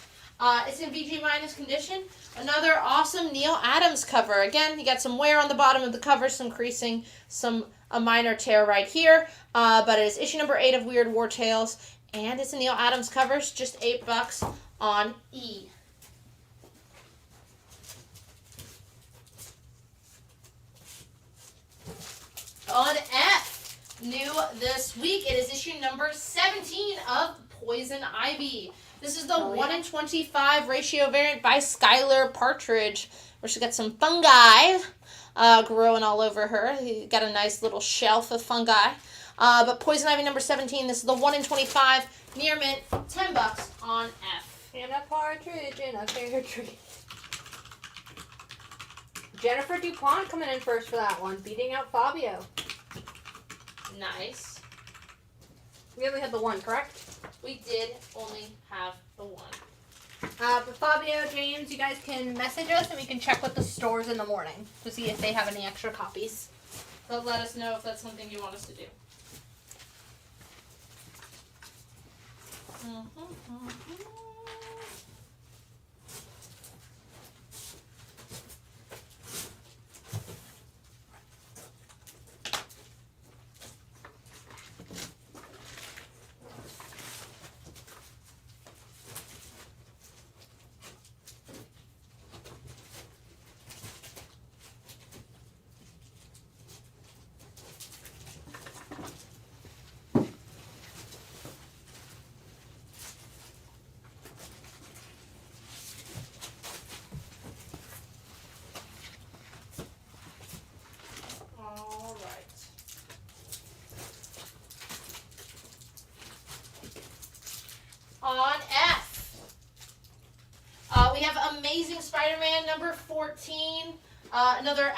It's in VG minus condition. Another awesome Neil Adams cover. Again, you got some wear on the bottom of the cover, some creasing, a minor tear right here. But it is issue number 8 of Weird War Tales, and it's a Neil Adams covers, just $8 on E. On F, new this week, it is issue number 17 of Poison Ivy. This is the 1 in 25 ratio variant by Skylar Partridge, where she's got some fungi growing all over her. You got a nice little shelf of fungi. But Poison Ivy number 17, this is the 1 in 25 near mint, $10 on F. And a partridge in a pear tree. Jennifer DuPont coming in first for that one, beating out Fabio. Nice. We only had the one, correct? We did only have the one. But Fabio, James, you guys can message us and we can check with the stores in the morning to see if they have any extra copies. They'll let us know if that's something you want us to do. On F, we have Amazing Spider-Man number 14. Another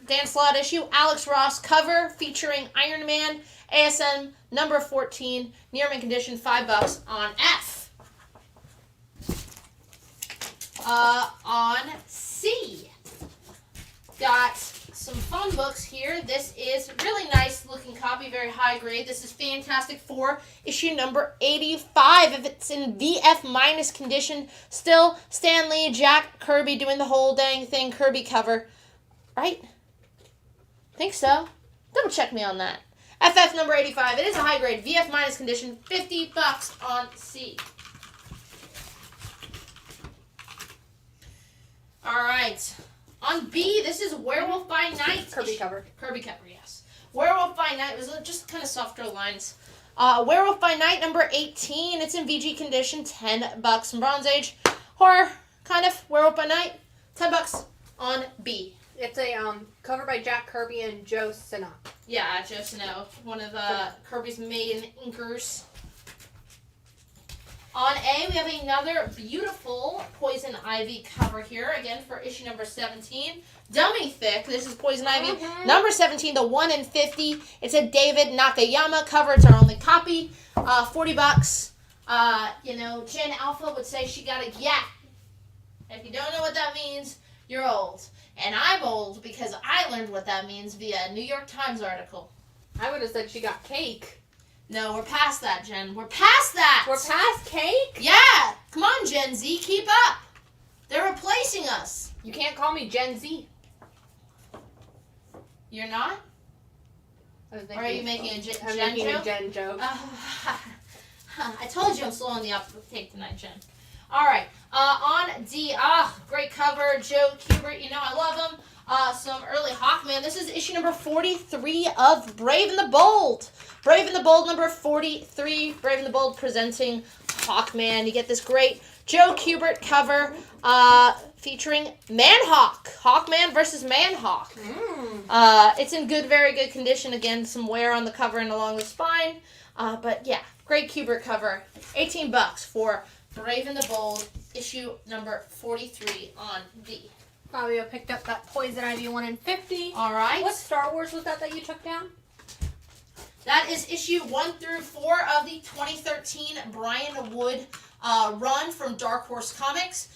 Dan Slott issue. Alex Ross cover featuring Iron Man. ASM number 14. Near mint condition, $5 on F. On C, got some fun books here. This is really nice looking copy, very high grade. This is Fantastic Four, issue number 85. If it's in VF minus condition, still Stan Lee, Jack Kirby doing the whole dang thing, Kirby cover, right? Think so. Double check me on that. FF number 85. It is a high grade, VF minus condition, $50 on C. All right. On B, this is Werewolf by Night. Kirby cover. Kirby cover, yes. Werewolf by Night was just kind of softer lines. Werewolf by Night, number 18. It's in VG condition, $10 from Bronze Age. Horror, kind of. Werewolf by Night, $10 on B. It's a cover by Jack Kirby and Joe Sinnott. Yeah, Joe Sinnott, one of Kirby's main inkers. On A, we have another beautiful Poison Ivy cover here, again for issue number 17. Dummy thick, this is Poison Ivy. Number 17, the 1 in 50. It's a David Nakayama cover. It's our only copy. $40. Jen Alpha would say she got a yak. If you don't know what that means, you're old. And I'm old because I learned what that means via a New York Times article. I would have said she got cake. No, we're past that, Jen. We're past that. We're past cake? Yeah. Come on, Gen Z. Keep up. They're replacing us. You can't call me Gen Z. You're not? Or are you making a Gen joke? A Gen joke. I told you I'm slow on the uptake tonight, Jen. All right. On D. Great cover. Joe Kubert. You know I love him. Some early Hawkman. This is issue number 43 of Brave and the Bold. Brave and the Bold, number 43. Brave and the Bold presenting Hawkman. You get this great Joe Kubert cover featuring Manhawk. Hawkman versus Manhawk. It's in very good condition. Again, some wear on the cover and along the spine. But yeah, great Kubert cover. $18 for Brave and the Bold, issue number 43 on D. Fabio picked up that Poison Ivy 1 in 50. All right. What Star Wars was that you took down? That is issue 1 through 4 of the 2013 Brian Wood run from Dark Horse Comics.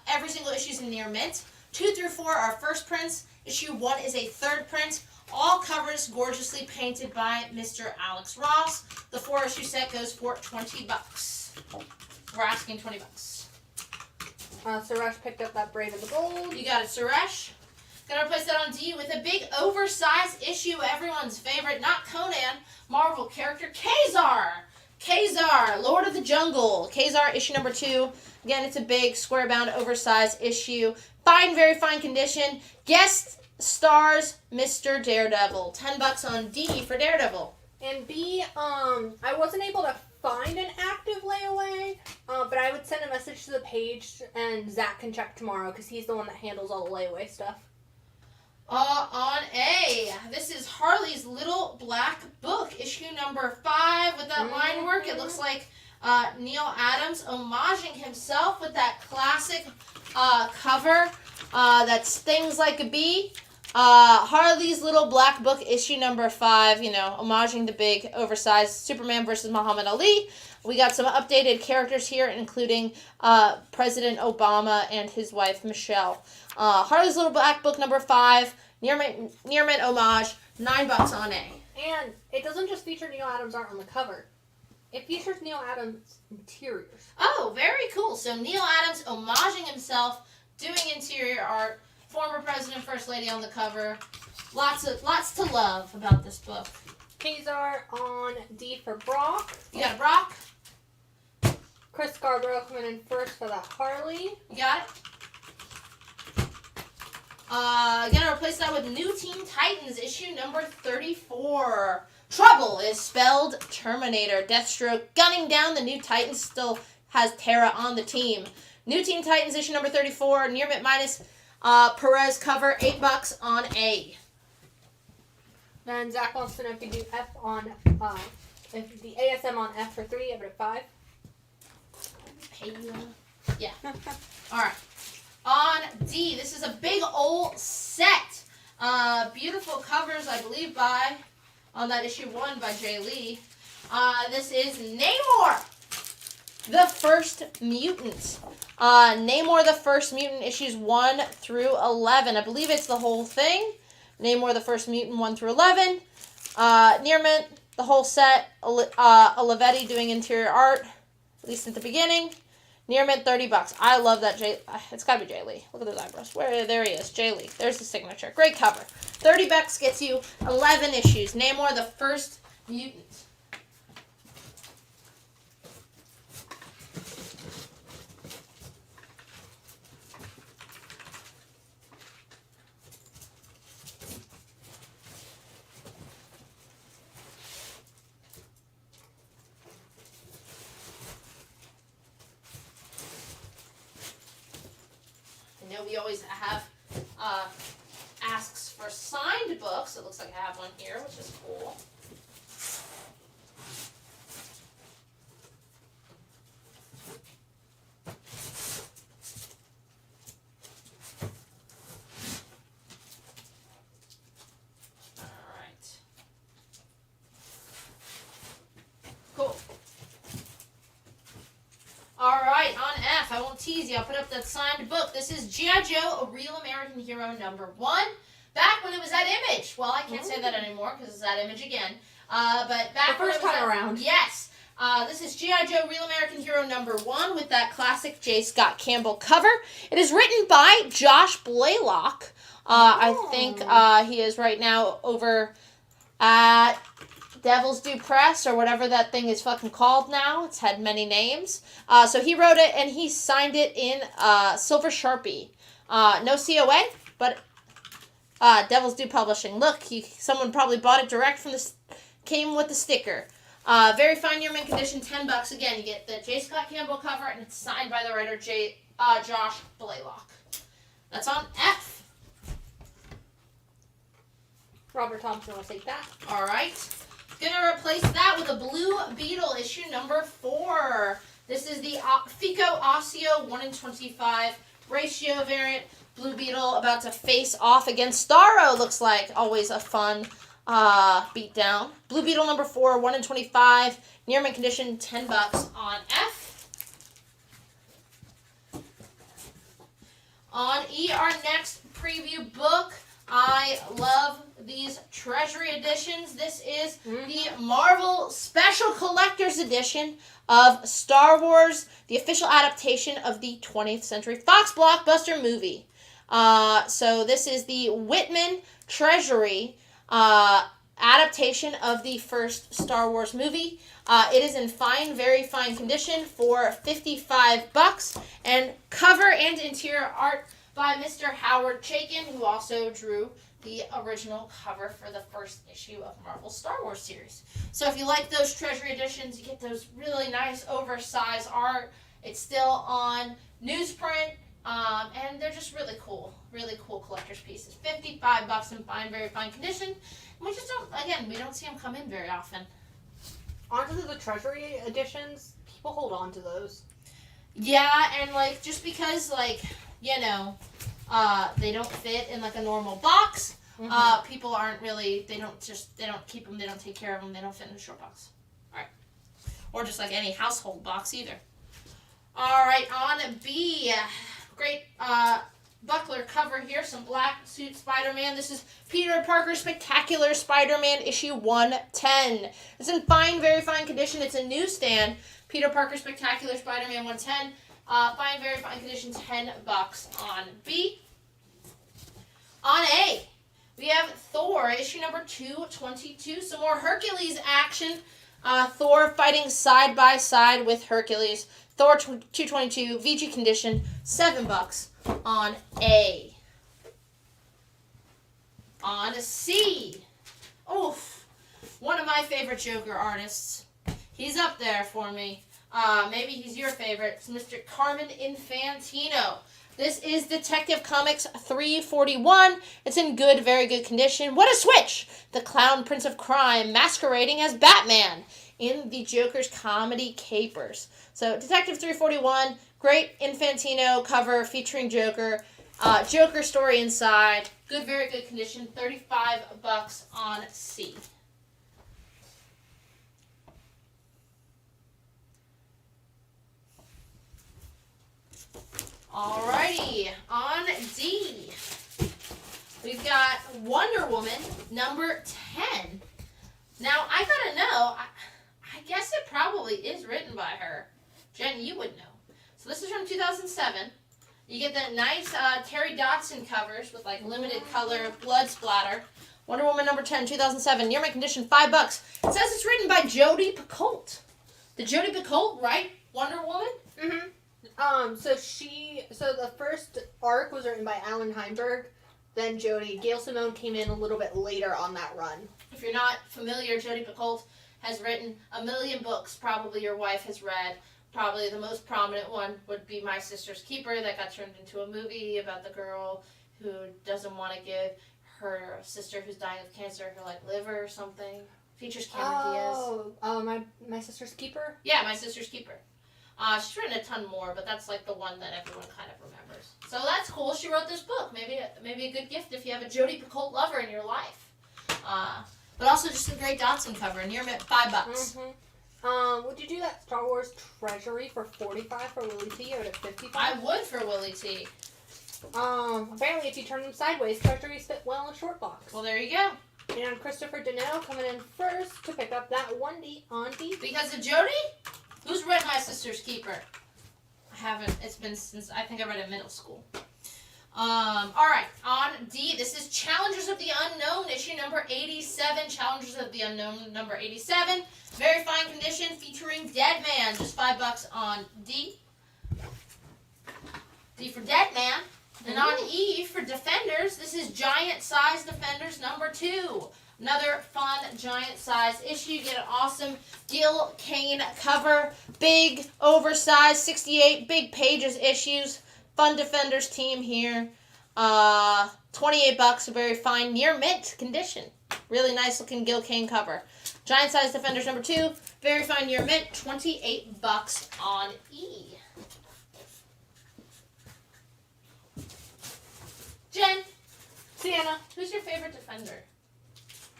Every single issue is in near mint. 2 through 4 are first prints. Issue 1 is a third print. All covers gorgeously painted by Mr. Alex Ross. The 4-issue set goes for $20. We're asking $20. Suresh picked up that Brave and the Bold. You got it, Suresh. Gonna replace that on D with a big oversized issue, everyone's favorite, not Conan, Marvel character, Kazar. Kazar, Lord of the Jungle. Kazar, issue number 2. Again, it's a big, square-bound, oversized issue. Fine, very fine condition. Guest stars Mr. Daredevil. $10 on D for Daredevil. And B, I wasn't able to find an active layaway, but I would send a message to the page, and Zach can check tomorrow, because he's the one that handles all the layaway stuff. On A, this is Harley's Little Black Book, issue number 5 with that line work. It looks like Neil Adams homaging himself with that classic cover that's Things Like a Bee. Harley's Little Black Book, issue number 5, homaging the big, oversized Superman versus Muhammad Ali. We got some updated characters here, including President Obama and his wife, Michelle. Harley's Little Black Book, number 5, near mint homage, $9 on A. And it doesn't just feature Neil Adams' art on the cover. It features Neil Adams' interiors. Oh, very cool. So Neil Adams homaging himself, doing interior art. Former President, First Lady on the cover. Lots to love about this book. Kazar on D for Brock. You got a Brock? Chris Scarborough coming in first for that Harley. You got it? Gonna replace that with New Teen Titans, issue number 34. Trouble is spelled Terminator. Deathstroke gunning down the New Titans, still has Terra on the team. New Teen Titans, issue number 34, near mint minus. Perez cover, $8 on A. Then Zach wants to know if you do F on, if the ASM on F for 3, give it a 5. Yeah. Alright. On D, this is a big old set. Beautiful covers, I believe, on that issue 1 by Jay Lee. This is Namor. The First Mutant. Namor the First Mutant, issues 1 through 11. I believe it's the whole thing. Namor the First Mutant, 1 through 11. Near mint, the whole set. Olivetti doing interior art, at least at the beginning. Near mint, $30. I love that it's gotta be Jay Lee. Look at those eyebrows. There he is, Jay Lee. There's the signature. Great cover. $30 gets you 11 issues. Namor the First Mutant. I know we always have asks for signed books. It looks like I have one here, which is cool. Alright. Cool. Alright, on F, I won't tease you, I'll put up that signed book. This is G.I. Joe, A Real American Hero #1. Back when it was at Image. Well, I can't say that anymore because it's at Image again. But back the first time around. Yes. This is G.I. Joe, Real American Hero #1 with that classic J. Scott Campbell cover. It is written by Josh Blaylock. I think he is right now over at Devil's Due Press, or whatever that thing is fucking called now. It's had many names. So he wrote it, and he signed it in Silver Sharpie. No COA, but Devil's Due Publishing. Look, someone probably bought it direct from came with the sticker. Very fine year mint condition, $10. Again, you get the J. Scott Campbell cover, and it's signed by the writer Josh Blaylock. That's on F. Robert Thompson will take that. All right. Gonna replace that with a Blue Beetle issue #4. This is the Fico Osseo 1-in-25 ratio variant. Blue Beetle about to face off against Starro, looks like. Always a fun beatdown. Blue Beetle #4, 1-in-25. Near mint condition, $10 on F. On E, our next preview book. I love these Treasury editions. This is the Marvel Special Collector's Edition of Star Wars, the official adaptation of the 20th Century Fox blockbuster movie. So this is the Whitman Treasury adaptation of the first Star Wars movie. It is in fine, very fine condition for $55, and cover and interior art by Mr. Howard Chaykin, who also drew the original cover for the first issue of Marvel's Star Wars series. So if you like those Treasury editions, you get those really nice oversized art. It's still on newsprint, and they're just really cool collector's pieces. $55 in fine, very fine condition. And we just don't, again, we don't see them come in very often. Onto the Treasury editions, people hold on to those. Yeah, and like, just because, like, you know, they don't fit in like a normal box. People aren't really, they don't keep them, they don't take care of them, they don't fit in a short box. Alright. Or just like any household box either. Alright, on B. Great buckler cover here, some black suit Spider-Man. This is Peter Parker Spectacular Spider-Man issue 110. It's in fine, very fine condition. It's a newsstand. Peter Parker Spectacular Spider-Man 110. Fine, very fine condition, $10 on B. On A, we have Thor, issue #222. Some more Hercules action. Thor fighting side by side with Hercules. Thor 222, VG condition, $7 on A. On C. Oof. One of my favorite Joker artists. He's up there for me. Maybe he's your favorite. It's Mr. Carmen Infantino. This is Detective Comics 341. It's in good, very good condition. What a switch! The clown prince of crime masquerading as Batman in the Joker's comedy capers. So Detective 341, great Infantino cover featuring Joker. Joker story inside. Good, very good condition. $35 on C. Alrighty, on D. We've got Wonder Woman, number 10. Now, I gotta know, I guess it probably is written by her. Jen, you would know. So this is from 2007. You get the nice Terry Dodson covers with like limited color blood splatter. Wonder Woman number 10, 2007. Near mint condition, $5. It says it's written by Jodi Picoult. Did Jodi Picoult write Wonder Woman? Mm-hmm. So the first arc was written by Alan Heinberg. Then Jodi. Gail Simone came in a little bit later on that run. If you're not familiar, Jodi Picoult has written a million books. Probably your wife has read. Probably the most prominent one would be My Sister's Keeper, that got turned into a movie about the girl who doesn't want to give her sister who's dying of cancer her like liver or something. Features Cameron Diaz. My Sister's Keeper? Yeah, My Sister's Keeper. She's written a ton more, but that's like the one that everyone kind of remembers. So that's cool. She wrote this book. Maybe a good gift if you have a Jodi Picoult lover in your life. But also just a great Dodson cover. Near mint, $5. Mm-hmm. Would you do that Star Wars Treasury for $45 for Willie T or to $55? I would for Willie T. Apparently if you turn them sideways, Treasuries fit well in a short box. Well, there you go. And Christopher Danell coming in first to pick up that 1D on D. Because of Jodi? Who's read My Sister's Keeper? I haven't. It's been since I think I read it in middle school. Alright, on D, this is Challengers of the Unknown, issue number 87. Challengers of the Unknown, number 87. Very fine condition, featuring Dead Man. Just $5 on D. D for Dead Man. And on E for Defenders, this is Giant Size Defenders number 2. Another fun giant size issue. You get an awesome Gil Kane cover. Big, oversized, 68 big pages issues. Fun Defenders team here. $28, a very fine near mint condition. Really nice looking Gil Kane cover. Giant size Defenders number 2. Very fine near mint. $28 on E. Jen. Sienna. Who's your favorite Defender?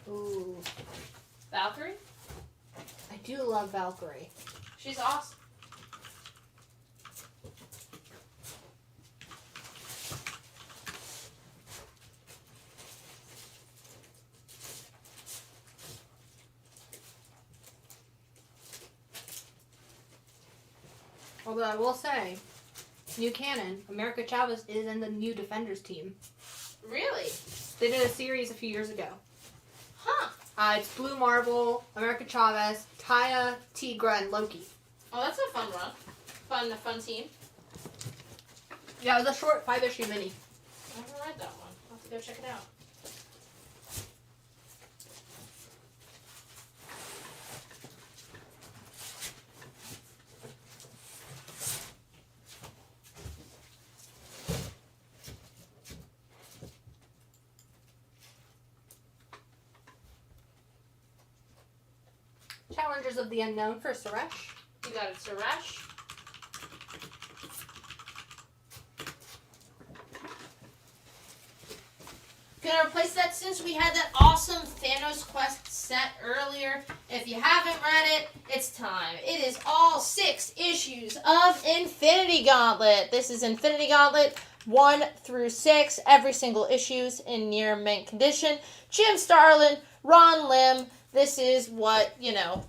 Ooh. Valkyrie? I do love Valkyrie. She's awesome. Although I will say, new canon, America Chavez is in the new Defenders team. Really? They did a series a few years ago. Huh. It's Blue Marvel, America Chavez, Taya, Tigra, and Loki. Oh, that's a fun run. Fun team. Yeah, it was a short 5-issue mini. I haven't read that one. I'll have to go check it out. Challengers of the Unknown for Suresh. You got it, Suresh. Gonna replace that since we had that awesome Thanos Quest set earlier. If you haven't read it, it's time. It is all 6 issues of Infinity Gauntlet. This is Infinity Gauntlet 1 through 6. Every single issue's in near mint condition. Jim Starlin, Ron Lim. This is what,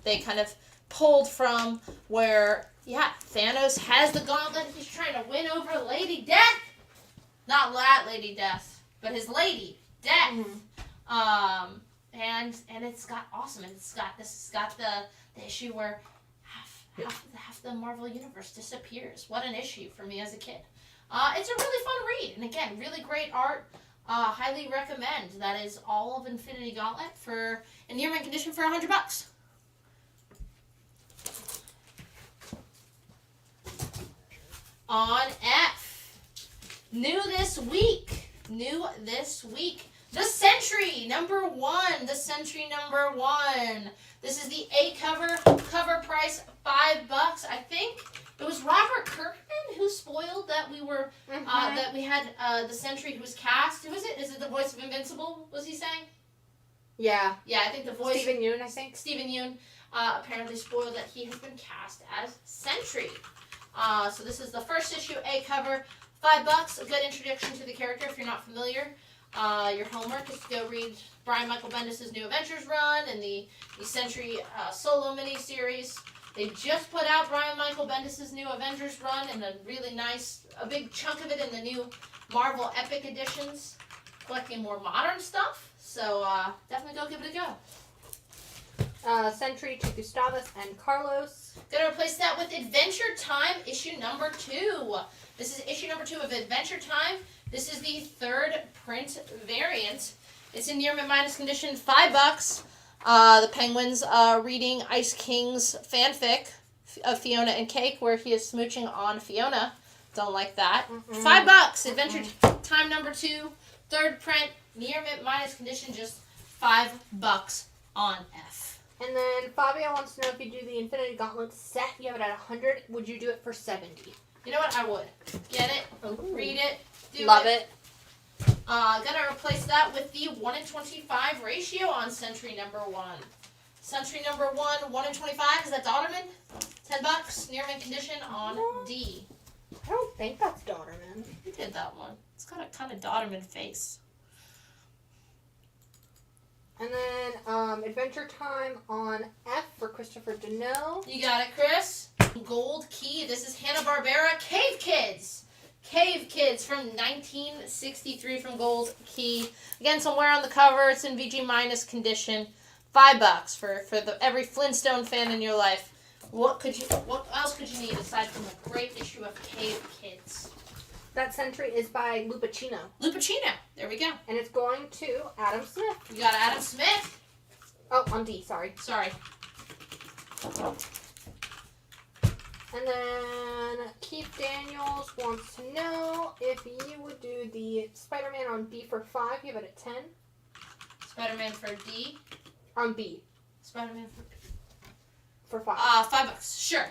they kind of pulled from where, Thanos has the gauntlet. He's trying to win over Lady Death. Not that Lady Death, but his Lady Death. Mm-hmm. And it's got awesome. And this has got the issue where half the Marvel Universe disappears. What an issue for me as a kid. It's a really fun read. And again, really great art. Highly recommend. That is all of Infinity Gauntlet in near mint condition for $100. On F. New this week. The Sentry number 1. The Sentry number 1. This is the A cover. Cover price $5. I think it was Robert Kirkman who spoiled that we were that we had the Sentry who was cast. Who is it? Is it the voice of Invincible? Was he saying? Yeah. Yeah, I think the voice. Stephen Yeun, I think. Stephen Yeun apparently spoiled that he has been cast as Sentry. So this is the first issue A cover. $5, a good introduction to the character if you're not familiar. Your homework is to go read Brian Michael Bendis' New Adventures run and the Century solo miniseries. They just put out Brian Michael Bendis' New Avengers run and a really nice, a big chunk of it in the new Marvel Epic editions, collecting more modern stuff. So definitely go give it a go. Century to Gustavus and Carlos. Gonna replace that with Adventure Time issue number 2. This is issue number 2 of Adventure Time. This is the 3rd print variant. It's in near mint minus condition, $5. The Penguins reading Ice King's fanfic of Fiona and Cake, where he is smooching on Fiona. Don't like that. $5. Adventure Time number 2, 3rd print, near mint minus condition, just $5 on F. And then Fabio wants to know if you do the Infinity Gauntlet set, you have it at 100, would you do it for 70? You know what? I would. Get it, read it, do Love it. Gonna replace that with the 1-in-25 ratio on Century number 1. Century number 1, 1-in-25, is that Dodderman? $10, near mint condition on D. I don't think that's Dodderman. Who did that one? It's got a kind of Dodderman face. And then Adventure Time on F for Christopher Deneau. You got it, Chris. Gold Key. This is Hanna-Barbera Cave Kids. Cave Kids from 1963 from Gold Key. Again, somewhere on the cover, it's in VG minus condition. $5 for every Flintstone fan in your life. What else could you need aside from a great issue of Cave Kids? That Century is by Lupacino. Lupacino. There we go. And it's going to Adam Smith. You got Adam Smith. Oh, on D, sorry. Sorry. And then Keith Daniels wants to know if you would do the Spider-Man on B for 5. You have it at 10. Spider-Man for D. On B. Spider-Man for 5. $5. Sure.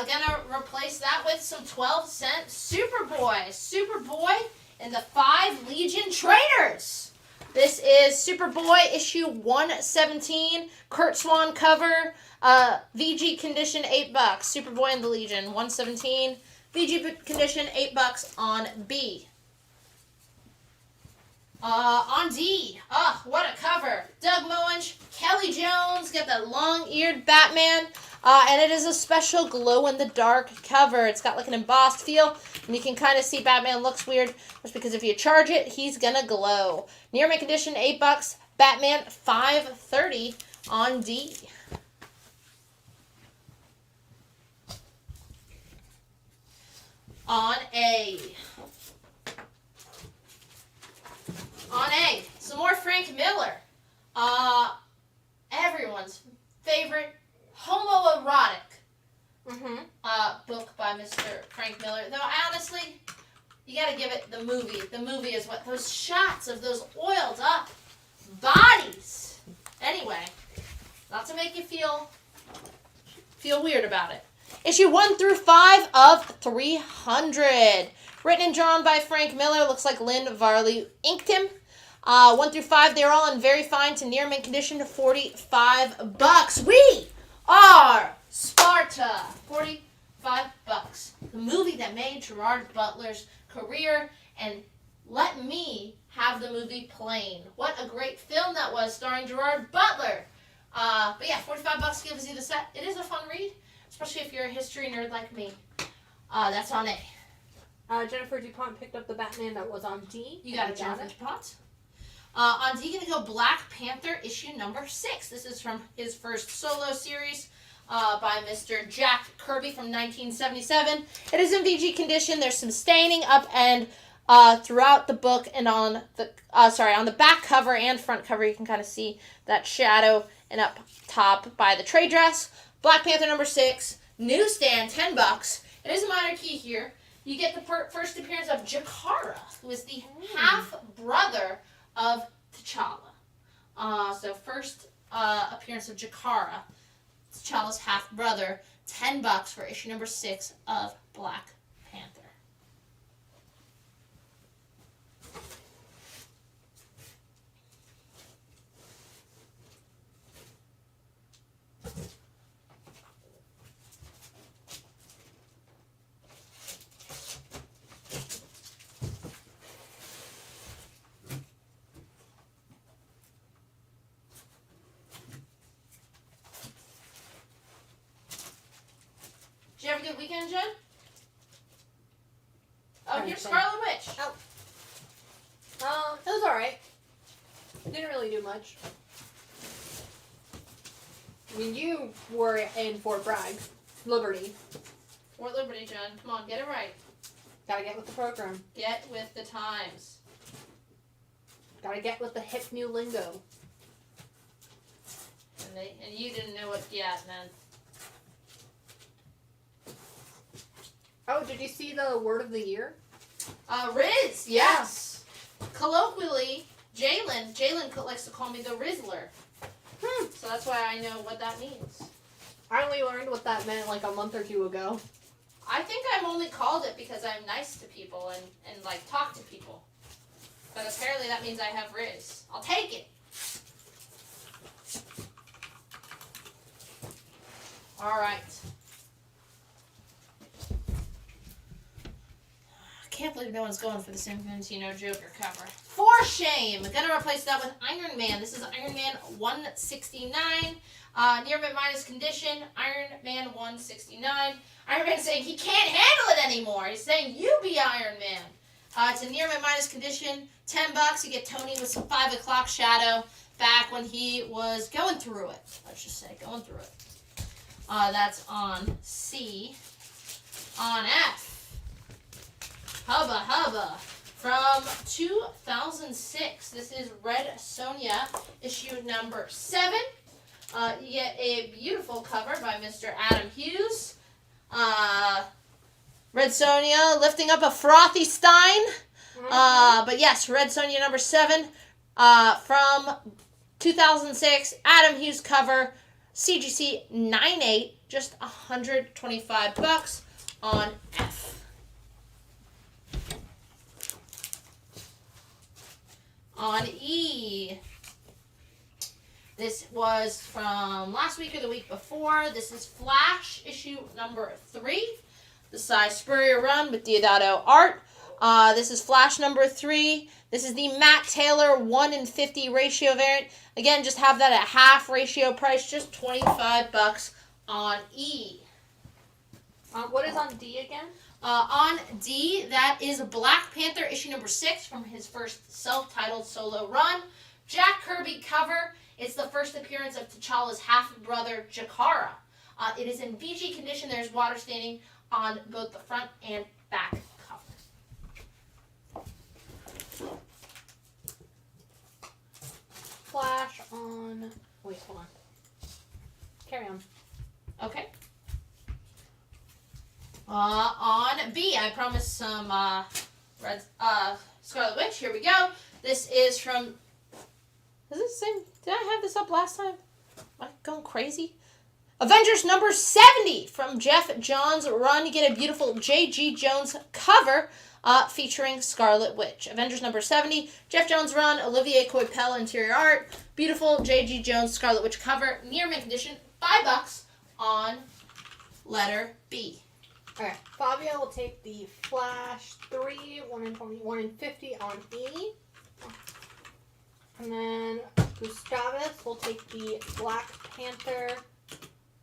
Gonna replace that with some 12-cent Superboy. Superboy and the 5 Legion Traitors. This is Superboy issue 117, Kurt Swan cover, VG condition $8. Superboy and the Legion 117, VG condition $8 on B. On D, what a cover. Doug Moench, Kelly Jones, got that long-eared Batman, and it is a special glow-in-the-dark cover. It's got like an embossed feel, and you can kind of see Batman looks weird, just because if you charge it, he's gonna glow. Near mint condition, $8, Batman, $5.30 on D. On A. On A, some more Frank Miller. Everyone's favorite homoerotic book by Mr. Frank Miller. Though honestly, you gotta give it the movie. The movie is what those shots of those oiled up bodies. Anyway, not to make you feel weird about it. Issue 1 through 5 of 300. Written and drawn by Frank Miller. Looks like Lynn Varley inked him. 1 through 5, they're all in very fine to near mint condition to $45. We are Sparta. $45. The movie that made Gerard Butler's career, and let me have the movie Plane. What a great film that was, starring Gerard Butler. But yeah, $45 gives you the set. It is a fun read, especially if you're a history nerd like me. That's on A. Jennifer DuPont picked up the Batman that was on D. You got it, Jennifer DuPont. On D, gonna go Black Panther issue number 6. This is from his first solo series by Mr. Jack Kirby from 1977. It is in VG condition. There's some staining up and throughout the book, and on the back cover and front cover, you can kind of see that shadow, and up top by the trade dress. Black Panther number 6, newsstand, $10. It is a minor key here. You get the first appearance of Jakara, who is the half-brother of T'Challa. So first appearance of Jakara, T'Challa's half-brother, $10 for issue number 6 of Black Panther. a good weekend, Jen? Oh, here's Understand. Scarlet Witch. It was alright. Didn't really do much. I mean, you were in Fort Bragg. Liberty. Fort Liberty, Jen. Come on, get it right. Gotta get with the program. Get with the times. Gotta get with the hip new lingo. And you didn't know what get meant. Oh, did you see the word of the year? Riz, yes. Colloquially, Jalen likes to call me the Rizzler. So that's why I know what that means. I only learned what that meant like a month or two ago. I think I've only called it because I'm nice to people and like talk to people. But apparently that means I have Riz. I'll take it. All right. I can't believe no one's going for the Infantino Joker cover. For shame! Gonna replace that with Iron Man. This is Iron Man 169. Near minus condition. Iron Man 169. Iron Man saying he can't handle it anymore. He's saying you be Iron Man. It's a near minus condition. $10. You get Tony with some 5 o'clock shadow back when he was going through it. Let's just say going through it. That's on C. On F. Hubba Hubba. From 2006. This is Red Sonja, issue number 7. You get a beautiful cover by Mr. Adam Hughes. Red Sonja lifting up a frothy stein. But yes, Red Sonja number 7 from 2006. Adam Hughes cover. CGC 98, just $125 on F. On E, this was from last week or the week before. This is Flash, issue number 3. The Cy Spurrier run with Diodato art. This is Flash number 3. This is the Matt Taylor 1:50 ratio variant. Again, just have that at half ratio price, just $25 on E. What is on D again? On D, that is Black Panther issue number 6 from his first self-titled solo run. Jack Kirby cover. It's the first appearance of T'Challa's half-brother, Jakara. It is in VG condition. There's water staining on both the front and back cover. Flash on... Wait, hold on. Carry on. Okay. On B, I promised some Scarlet Witch. Here we go. This is from... Is this the same? Did I have this up last time? Am I going crazy? Avengers number 70 from Jeff Johns' run. You get a beautiful J.G. Jones cover featuring Scarlet Witch. Avengers number 70, Jeff Johns' run, Olivier Coipel interior art. Beautiful J.G. Jones Scarlet Witch cover. Near mint condition, $5 on letter B. Okay, Fabio will take the Flash 3, 1 in 20, 1 in 50 on E. And then Gustavus will take the Black Panther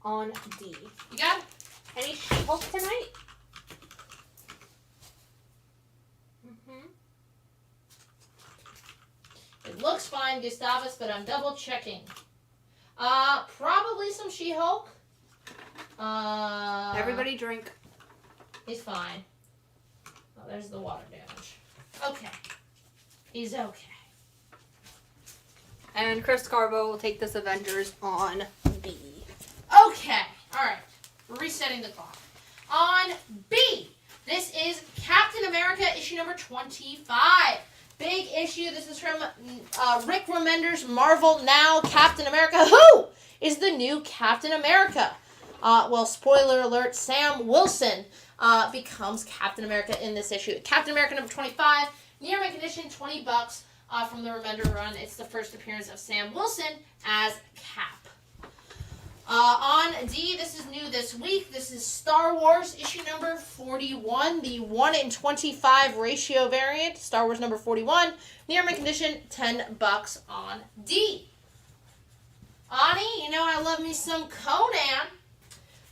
on D. You got it? Any She-Hulk tonight? It looks fine, Gustavus, but I'm double checking. Probably some She-Hulk. Everybody drink. He's fine. Oh, there's the water damage. Okay. He's okay. And Chris Carbo will take this Avengers on B. Okay. Alright. We're resetting the clock. On B, this is Captain America issue number 25. Big issue. This is from Rick Remender's Marvel Now Captain America. Who is the new Captain America? Well, spoiler alert, Sam Wilson becomes Captain America in this issue. Captain America number 25, near mint condition, $20 from the Remender run. It's the first appearance of Sam Wilson as Cap. On D, this is new this week. This is Star Wars issue number 41, the 1 in 25 ratio variant. Star Wars number 41, near mint condition, $10 on D. Ani, you know I love me some Conan.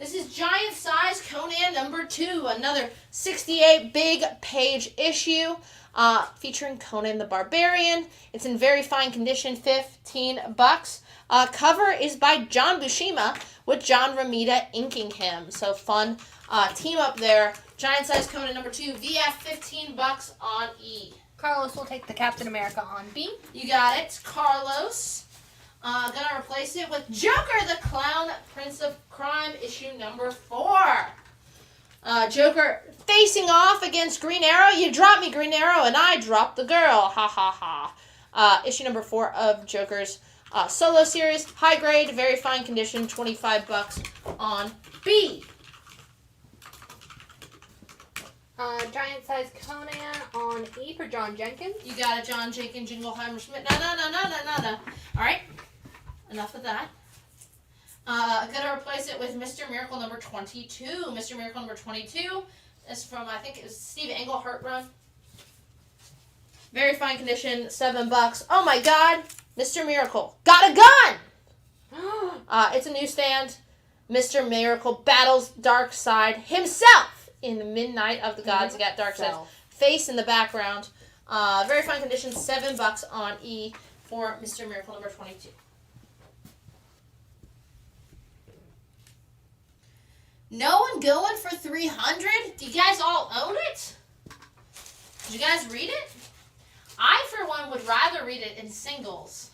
This is Giant Size Conan number 2, another 68 big page issue featuring Conan the Barbarian. It's in very fine condition, $15. Cover is by John Buscema with John Romita inking him. So fun team up there. Giant Size Conan number 2, VF, $15 on E. Carlos will take the Captain America on B. You got it, Carlos. Gonna replace it with Joker, the Clown Prince of Crime, issue number 4. Joker facing off against Green Arrow. You dropped me, Green Arrow, and I dropped the girl. Ha ha ha. Issue number 4 of Joker's solo series. High grade, very fine condition, $25 on B. Giant Size Conan on E for John Jenkins. You got it, John Jenkins, Jingleheimer Schmidt. No. Alright. Enough of that. Gonna replace it with Mr. Miracle number 22. Mr. Miracle number 22 is from, I think it was Steve Englehart run. Very fine condition, $7. Oh my god! Mr. Miracle got a gun! It's a newsstand. Mr. Miracle battles Darkseid himself in the Midnight of the Gods. You got Darkseid's face in the background. Very fine condition, $7 on E for Mr. Miracle number 22. No one going for 300? Do you guys all own it? Did you guys read it? I, for one, would rather read it in singles.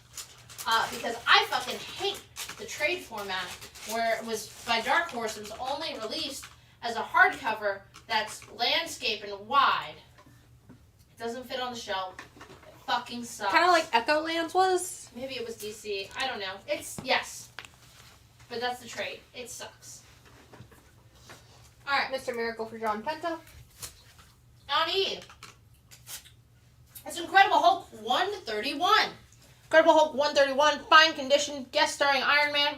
Because I fucking hate the trade format where it was by Dark Horse. It was only released as a hardcover that's landscape and wide. It doesn't fit on the shelf. It fucking sucks. Kind of like Echo Lands was. Maybe it was DC. I don't know. Yes. But that's the trade. It sucks. Alright. Mr. Miracle for John Penta. On E. It's Incredible Hulk 131. Incredible Hulk 131, fine condition, guest starring Iron Man.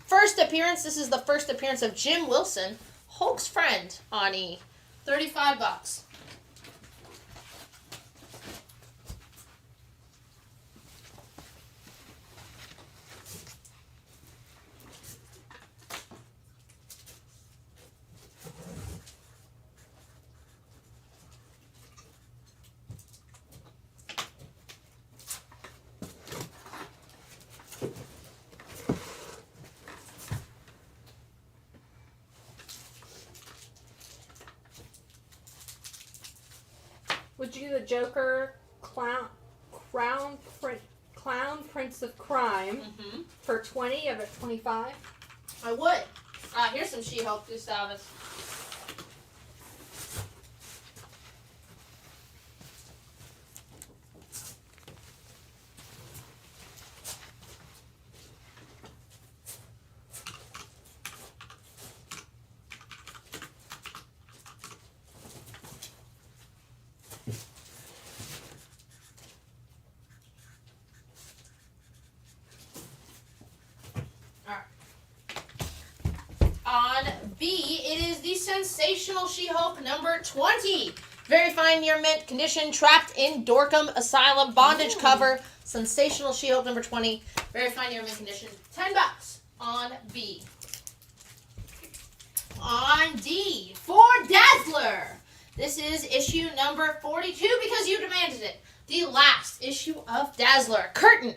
First appearance, this is the first appearance of Jim Wilson, Hulk's friend, on E. $35. Would you do the Joker Clown Prince of Crime for 20 of it 25? I would. Here's some She-Hulk, Gustavus. On B, it is the Sensational She-Hulk number 20. Very fine near mint condition, trapped in Dorkham Asylum bondage cover. Sensational She-Hulk number 20. Very fine near mint condition, $10 on B. On D, for Dazzler. This is issue number 42 because you demanded it. The last issue of Dazzler. Curtain.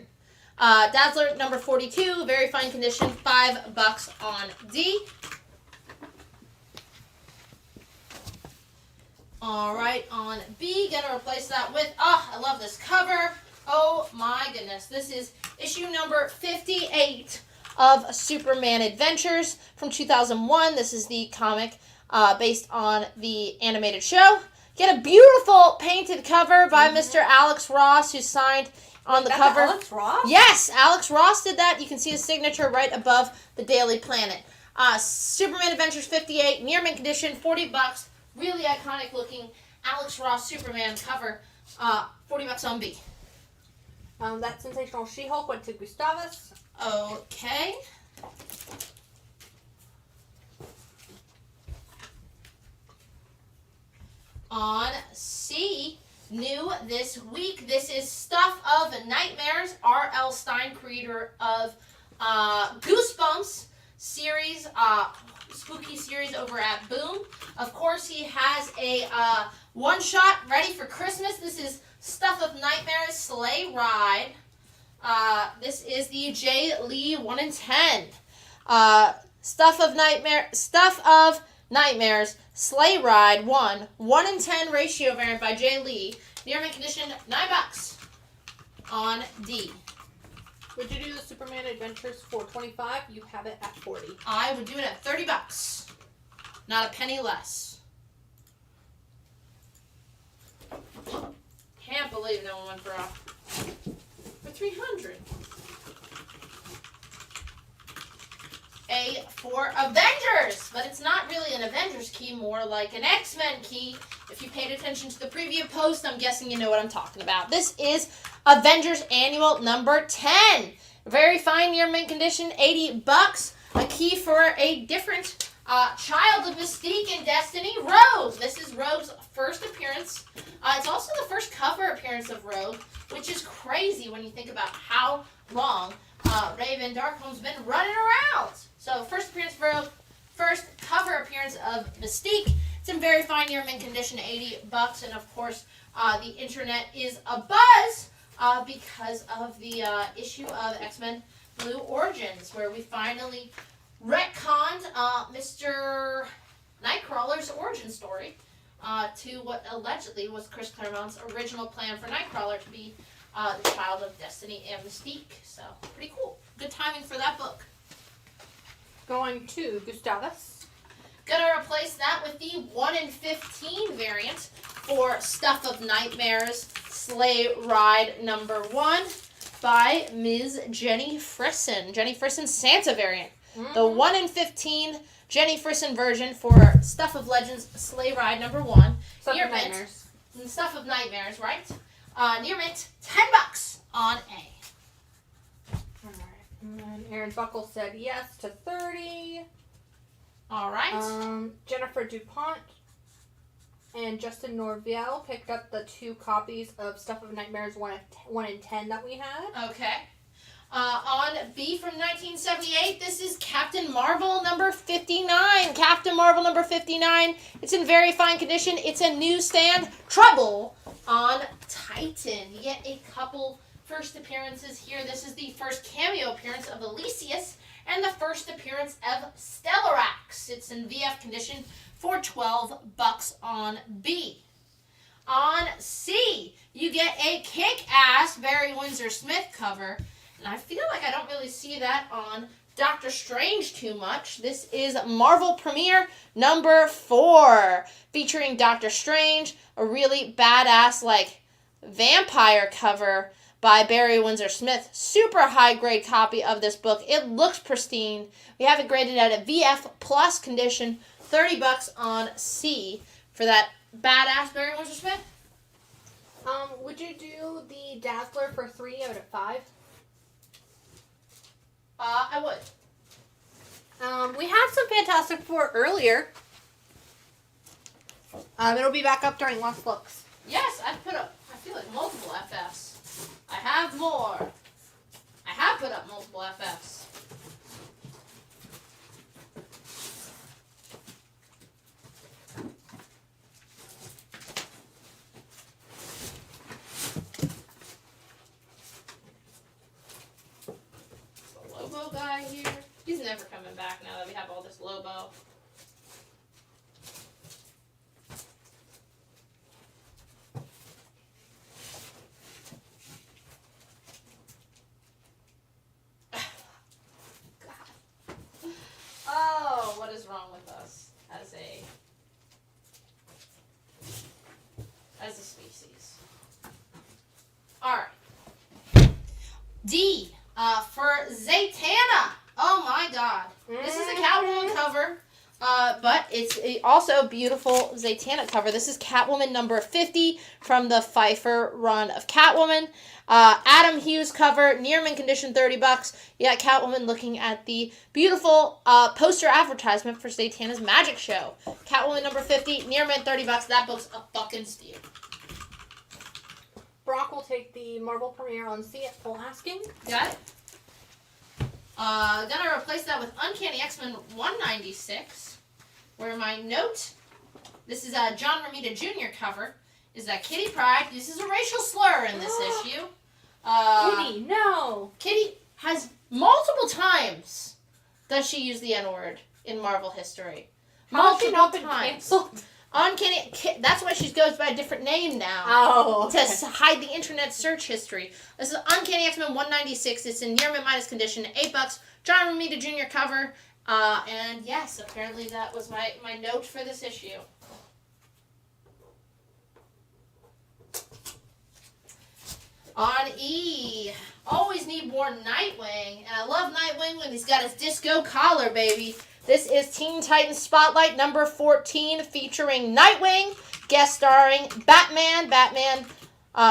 Dazzler number 42, very fine condition, $5 on D. Alright, on B, gonna replace that with, I love this cover. Oh my goodness, this is issue number 58 of Superman Adventures from 2001. This is the comic based on the animated show. Get a beautiful painted cover by Mr. Alex Ross, who signed on the cover. Alex Ross? Yes, Alex Ross did that. You can see his signature right above the Daily Planet. Superman Adventures 58, near mint condition, $40. Really iconic looking Alex Ross Superman cover. $40 on B. That Sensational She-Hulk went to Gustavus. Okay. On C, new this week, this is Stuff of Nightmares, R.L. Stein, creator of Goosebumps series. series, spooky series over at Boom. Of course, he has a one-shot ready for Christmas. This is Stuff of Nightmares Sleigh Ride. This is the J. Lee 1 in 10. Stuff of Nightmares Sleigh Ride 1 in 10 ratio variant by J. Lee. Near mint condition, $9 on D. Would you do the Superman Adventures for $25? You have it at $40. I would do it at $30. Not a penny less. Can't believe no one went for $300. A for Avengers, but it's not really an Avengers key, more like an X-Men key. If you paid attention to the previous post, I'm guessing you know what I'm talking about. This is Avengers Annual number 10. Very fine near mint condition, $80. A key for a different child of Mystique and Destiny, Rogue. This is Rogue's first appearance. It's also the first cover appearance of Rogue, which is crazy when you think about how long Raven Darkhome's been running around. So first appearance of Rogue, first cover appearance of Mystique. It's in very fine near mint condition, $80. And of course, the internet is abuzz because of the issue of X-Men Blue Origins, where we finally retconned Mr. Nightcrawler's origin story to what allegedly was Chris Claremont's original plan for Nightcrawler to be the child of Destiny and Mystique. So, pretty cool. Good timing for that book. Going to Gustavus. Gonna replace that with the 1 in 15 variant for Stuff of Nightmares Sleigh Ride number 1 by Ms. Jenny Frisson. Jenny Frisson's Santa variant. The 1 in 15 Jenny Frisson version for Stuff of Legends Sleigh Ride number 1. Stuff of Nightmares. Stuff of Nightmares, right? Near mint, $10 on A. Alright. And then Aaron Buckle said yes to 30. Alright. Jennifer DuPont and Justin Norvell picked up the 2 copies of Stuff of Nightmares 1 in 10 that we had. Okay. On B from 1978, this is Captain Marvel number 59. Captain Marvel number 59. It's in very fine condition. It's a newsstand. Trouble on Titan. You get a couple first appearances here. This is the first cameo appearance of Elysius and the first appearance of Stellarax. It's in VF condition for $12 on B. On C, you get a kick-ass Barry Windsor Smith cover. And I feel like I don't really see that on Doctor Strange too much. This is Marvel Premiere number 4, featuring Doctor Strange, a really badass, like, vampire cover by Barry Windsor Smith. Super high-grade copy of this book. It looks pristine. We have it graded at a VF plus condition, $30 on C for that badass Barry Windsor Smith. Would you do the Dazzler for 3 out of 5? I would. We had some Fantastic Four earlier. It'll be back up during Lost Looks. Yes, I've put up, I feel like, multiple FFs. I have more. I have put up multiple FFs. Lobo guy here. He's never coming back now that we have all this Lobo. God. Oh, what is wrong with us as a species? Alright. D. For Zatanna. Oh my god. This is a Catwoman cover, but it's also a beautiful Zatanna cover. This is Catwoman number 50 from the Pfeiffer run of Catwoman. Adam Hughes cover, near mint condition, $30. You got Catwoman looking at the beautiful poster advertisement for Zatanna's magic show. Catwoman number 50, near mint, $30. That book's a fucking steal. Brock will take the Marvel Premiere on C at full asking. Got it? Gonna replace that with Uncanny X-Men 196, where my note, this is a John Romita Jr. cover, is that Kitty Pryde uses a racial slur in this issue. Kitty, no. Kitty has multiple times does she use the N-word in Marvel history. How has she not been times. canceled? Uncanny. That's why she goes by a different name now. Oh, okay. To hide the internet search history. This is Uncanny X-Men 196. It's in near minus condition, $8. John Romita Jr. cover. And yes, apparently that was my note for this issue. On E, always need more Nightwing. And I love Nightwing when he's got his disco collar, baby. This is Teen Titans Spotlight number 14, featuring Nightwing, guest starring Batman. Batman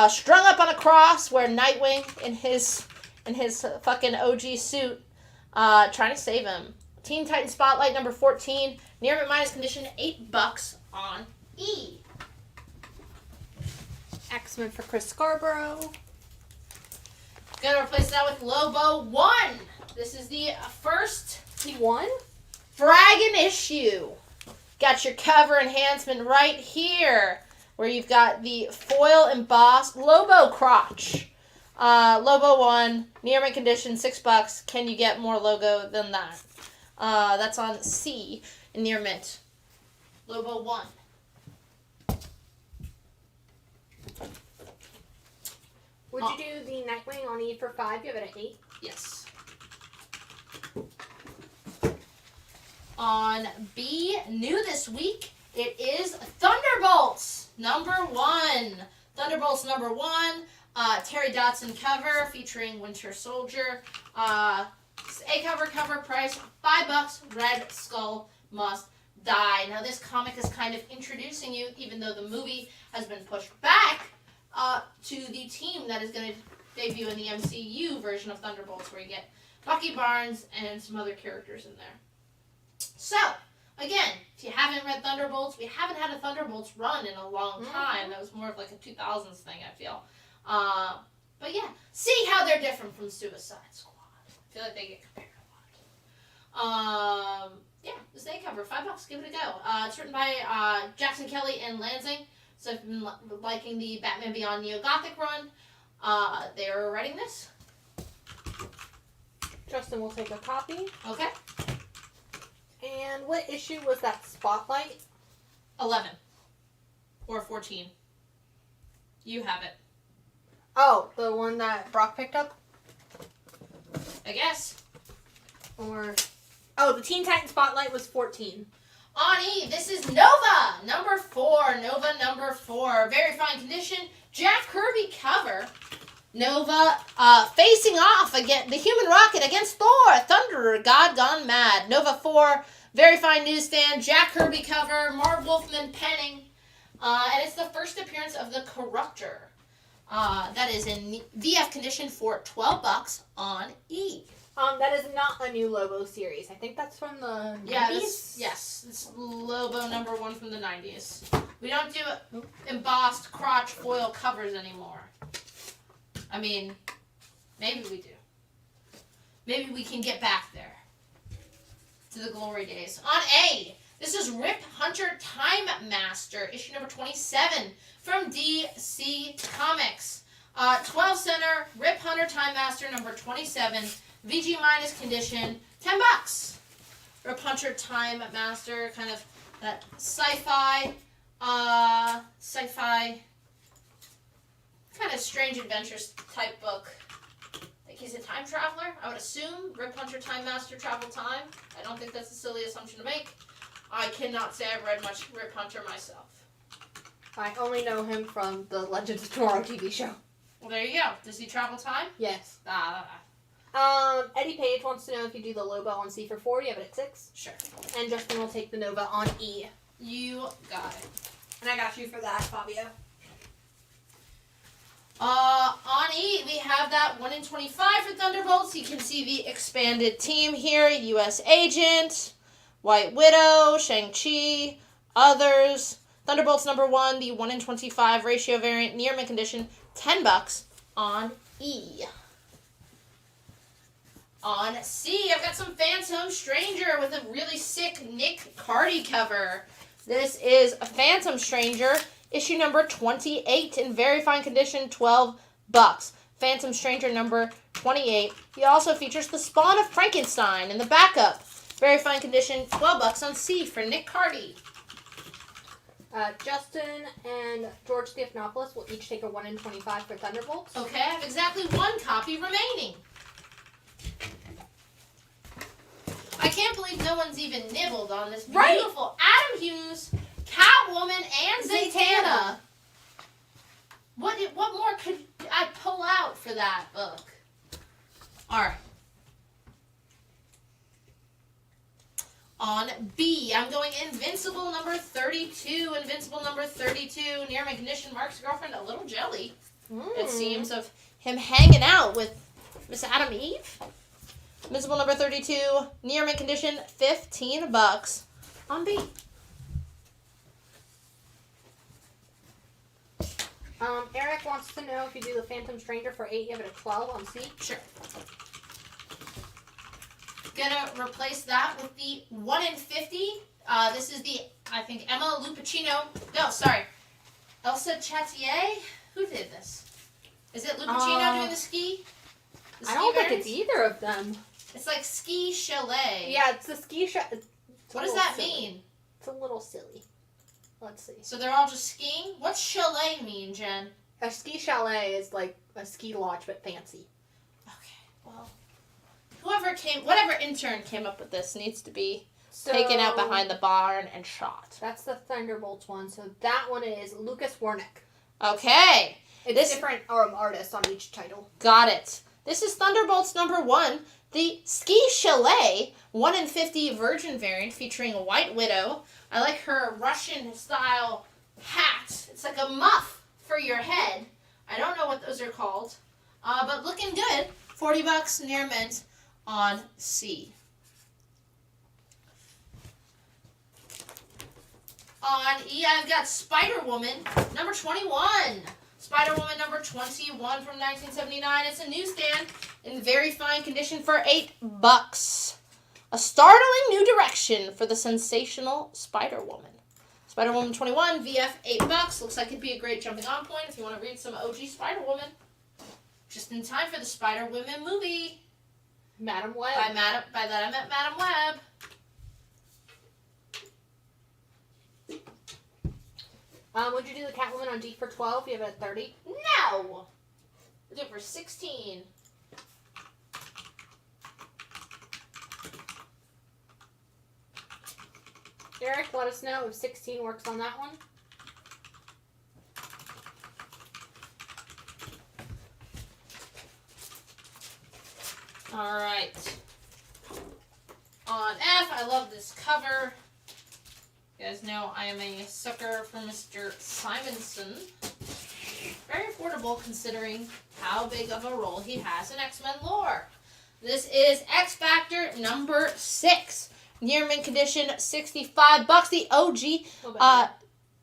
strung up on a cross, where Nightwing in his fucking OG suit, trying to save him. Teen Titans Spotlight number 14, near minus condition, $8 on E. X-Men for Chris Scarborough. Gonna replace that with Lobo 1. This is the first T1? Fraggin' issue. Got your cover enhancement right here, where you've got the foil embossed Lobo crotch. Lobo 1, near mint condition, $6. Can you get more logo than that? That's on C in near mint. Lobo 1. Would you do the Nightwing on E for 5? You have it at 8? Yes. On B, new this week, it is Thunderbolts number 1. Thunderbolts number 1, Terry Dotson cover featuring Winter Soldier. A cover price, $5. Red Skull must die. Now this comic is kind of introducing you, even though the movie has been pushed back, to the team that is going to debut in the MCU version of Thunderbolts, where you get Bucky Barnes and some other characters in there. So, again, if you haven't read Thunderbolts, we haven't had a Thunderbolts run in a long time. That was more of like a 2000s thing, I feel. But yeah, see how they're different from Suicide Squad. I feel like they get compared a lot. Yeah, the Snake cover, $5. Give it a go. It's written by Jackson Kelly and Lansing. So if you've been liking the Batman Beyond Neo-Gothic run, they're writing this. Justin will take a copy. Okay. And what issue was that Spotlight? 11. Or 14. You have it. Oh, the one that Brock picked up? I guess. Or... Oh, the Teen Titans Spotlight was 14. On E, this is Nova, number 4. Nova, number 4. Very fine condition. Jack Kirby cover. Nova facing off against the Human Rocket against Thor, Thunderer, God Gone Mad. Nova 4, very fine newsstand. Jack Kirby cover. Marv Wolfman penning. And it's the first appearance of the Corruptor. That is in VF condition for $12 on E. That is not a new Lobo series. I think that's from the 90s? Yes, it's Lobo number 1 from the 90s. We don't do embossed crotch foil covers anymore. I mean, maybe we do. Maybe we can get back there to the glory days. On A, this is Rip Hunter Time Master, issue number 27 from DC Comics. 12 center, Rip Hunter Time Master number 27. VG minus condition, $10. Rip Hunter Time Master, kind of that sci-fi, kind of strange adventures type book. Like he's a time traveler, I would assume. Rip Hunter Time Master, travel time. I don't think that's a silly assumption to make. I cannot say I've read much Rip Hunter myself. I only know him from the Legends of Tomorrow TV show. Well, there you go. Does he travel time? Yes. Eddie Page wants to know if you do the Lobo on C for 4. You have it at 6. Sure. And Justin will take the Nova on E. You got it. And I got you for that, Fabio. On E, we have that 1 in 25 for Thunderbolts. You can see the expanded team here. U.S. Agent, White Widow, Shang-Chi, others. Thunderbolts number 1, the 1 in 25 ratio variant, near mint condition, $10 on E. On C, I've got some Phantom Stranger with a really sick Nick Cardy cover. This is a Phantom Stranger, issue number 28 in very fine condition, $12. Phantom Stranger number 28. He also features the Spawn of Frankenstein in the backup. Very fine condition, $12 on C for Nick Cardy. Justin and George Stephanopoulos will each take a 1 in 25 for Thunderbolts. Okay, I have exactly one copy remaining. I can't believe no one's even nibbled on this beautiful Adam Hughes, Catwoman, and Zatanna. What more could I pull out for that book? Alright. On B, I'm going Invincible number 32. Invincible number 32. Near mint condition, Mark's girlfriend, a little jelly. It seems, of him hanging out with Miss Adam Eve. Invincible number 32. Near mint condition, $15 on B. Eric wants to know if you do the Phantom Stranger for 8, give it a 12 on C. Sure. Gonna replace that with the 1 in 50. This is the, I think, Emma Lupacino. No, sorry. Elsa Chatier? Who did this? Is it Lupacino doing the ski? I don't think it's either of them. It's like Ski Chalet. Yeah, it's the ski chalet. What does that mean? It's a little silly. Let's see. So they're all just skiing? What's chalet mean, Jen? A ski chalet is like a ski lodge, but fancy. Okay, well, whatever intern came up with this needs to be taken out behind the barn and shot. That's the Thunderbolts one. So that one is Lucas Wernick. Okay. It's different artists on each title. Got it. This is Thunderbolts number 1, the Ski Chalet 1 in 50 Virgin variant featuring a White Widow. I like her Russian-style hat. It's like a muff for your head. I don't know what those are called, but looking good. $40 near mint on C. On E, I've got Spider-Woman number 21. Spider-Woman number 21 from 1979. It's a newsstand in very fine condition for $8. A startling new direction for the sensational Spider-Woman. Spider-Woman 21, VF $8. Looks like it'd be a great jumping on point if you want to read some OG Spider-Woman. Just in time for the Spider-Woman movie. Madam Web. By that I meant Madam Web. Would you do the Catwoman on D for 12? You have it at 30? No! We'll do it for 16. Eric, let us know if 16 works on that one. Alright. On F, I love this cover. You guys know I am a sucker for Mr. Simonson. Very affordable considering how big of a role he has in X-Men lore. This is X Factor number 6. Near mint condition, $65. The OG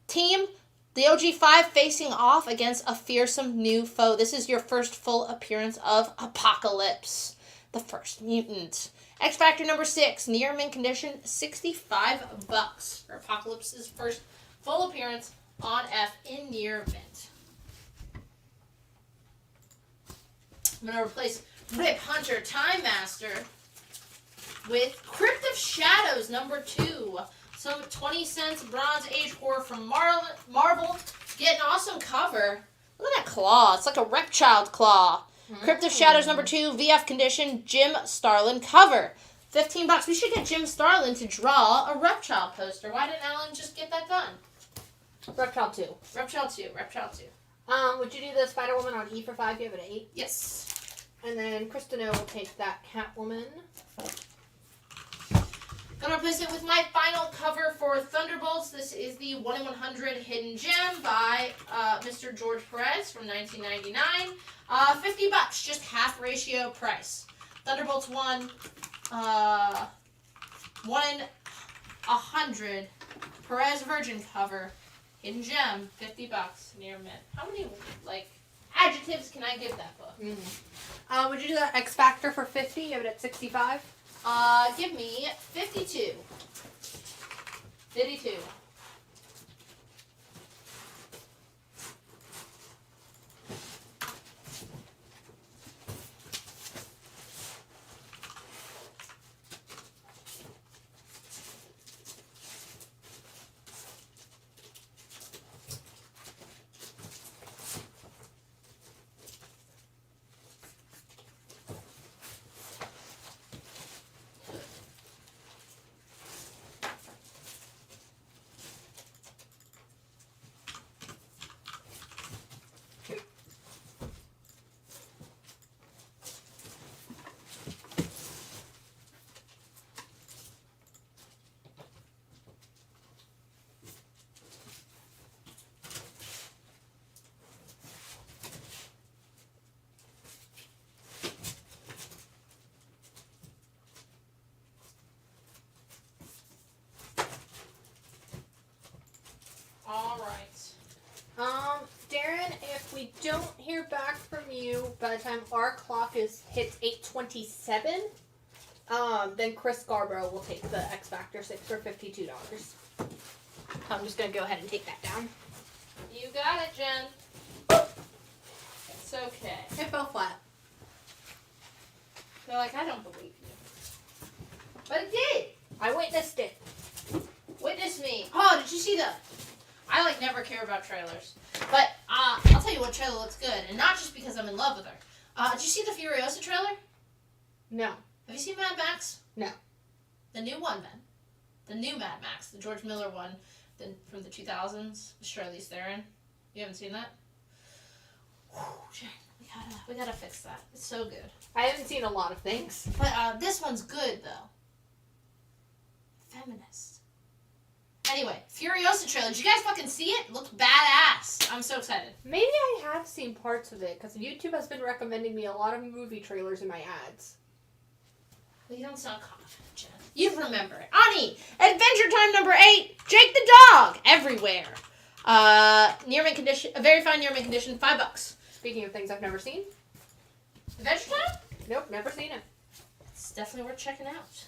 team, the OG 5 facing off against a fearsome new foe. This is your first full appearance of Apocalypse, the first mutant. X Factor number 6, near mint condition, $65 for Apocalypse's first full appearance on F in near mint. I'm going to replace Rip Hunter Time Master with Crypt of Shadows number 2. Some 20-cent Bronze Age horror from Marvel. Get an awesome cover. Look at that claw. It's like a reptile claw. Crypt of Shadows number 2, VF condition, Jim Starlin cover. $15. We should get Jim Starlin to draw a Reptile poster. Why didn't Alan just get that done? Reptile 2. Reptile 2. Reptile 2. Would you do the Spider-Woman on E for 5? You have it at 8? Yes. And then Christina will take that Catwoman. Gonna replace it with my final cover for Thunderbolts. This is the 1 in 100 Hidden Gem by Mr. George Perez from 1999. $50, just half ratio price. Thunderbolts 1, 1 in 100 Perez Virgin cover, Hidden Gem, $50 near mint. How many adjectives can I give that book? Would you do that X Factor for 50? Give it at 65? Give me 52. 52. Darren, if we don't hear back from you by the time our clock hits 8:27, then Chris Scarborough will take the X Factor 6 for $52. I'm just gonna go ahead and take that down. You got it, Jen. It's okay. It fell flat. They're like, I don't believe you. But it did. I witnessed it. Witness me. Oh, did you see the... I, never care about trailers. But, I'll tell you what trailer looks good. And not just because I'm in love with her. Did you see the Furiosa trailer? No. Have you seen Mad Max? No. The new one, then. The new Mad Max. The George Miller one. From the 2000s. With Charlize Theron. You haven't seen that? Whew, Jen, we gotta fix that. It's so good. I haven't seen a lot of things. But, this one's good, though. Feminist. Anyway, Furiosa trailer. Did you guys fucking see it? It looked badass. I'm so excited. Maybe I have seen parts of it, because YouTube has been recommending me a lot of movie trailers in my ads. Well, you don't sound confident, Jen. You remember it. Ani, Adventure Time number 8, Jake the Dog, everywhere. Nearman condition, a very fine Nearman condition, $5. Speaking of things I've never seen. Adventure Time? Nope, never seen it. It's definitely worth checking out.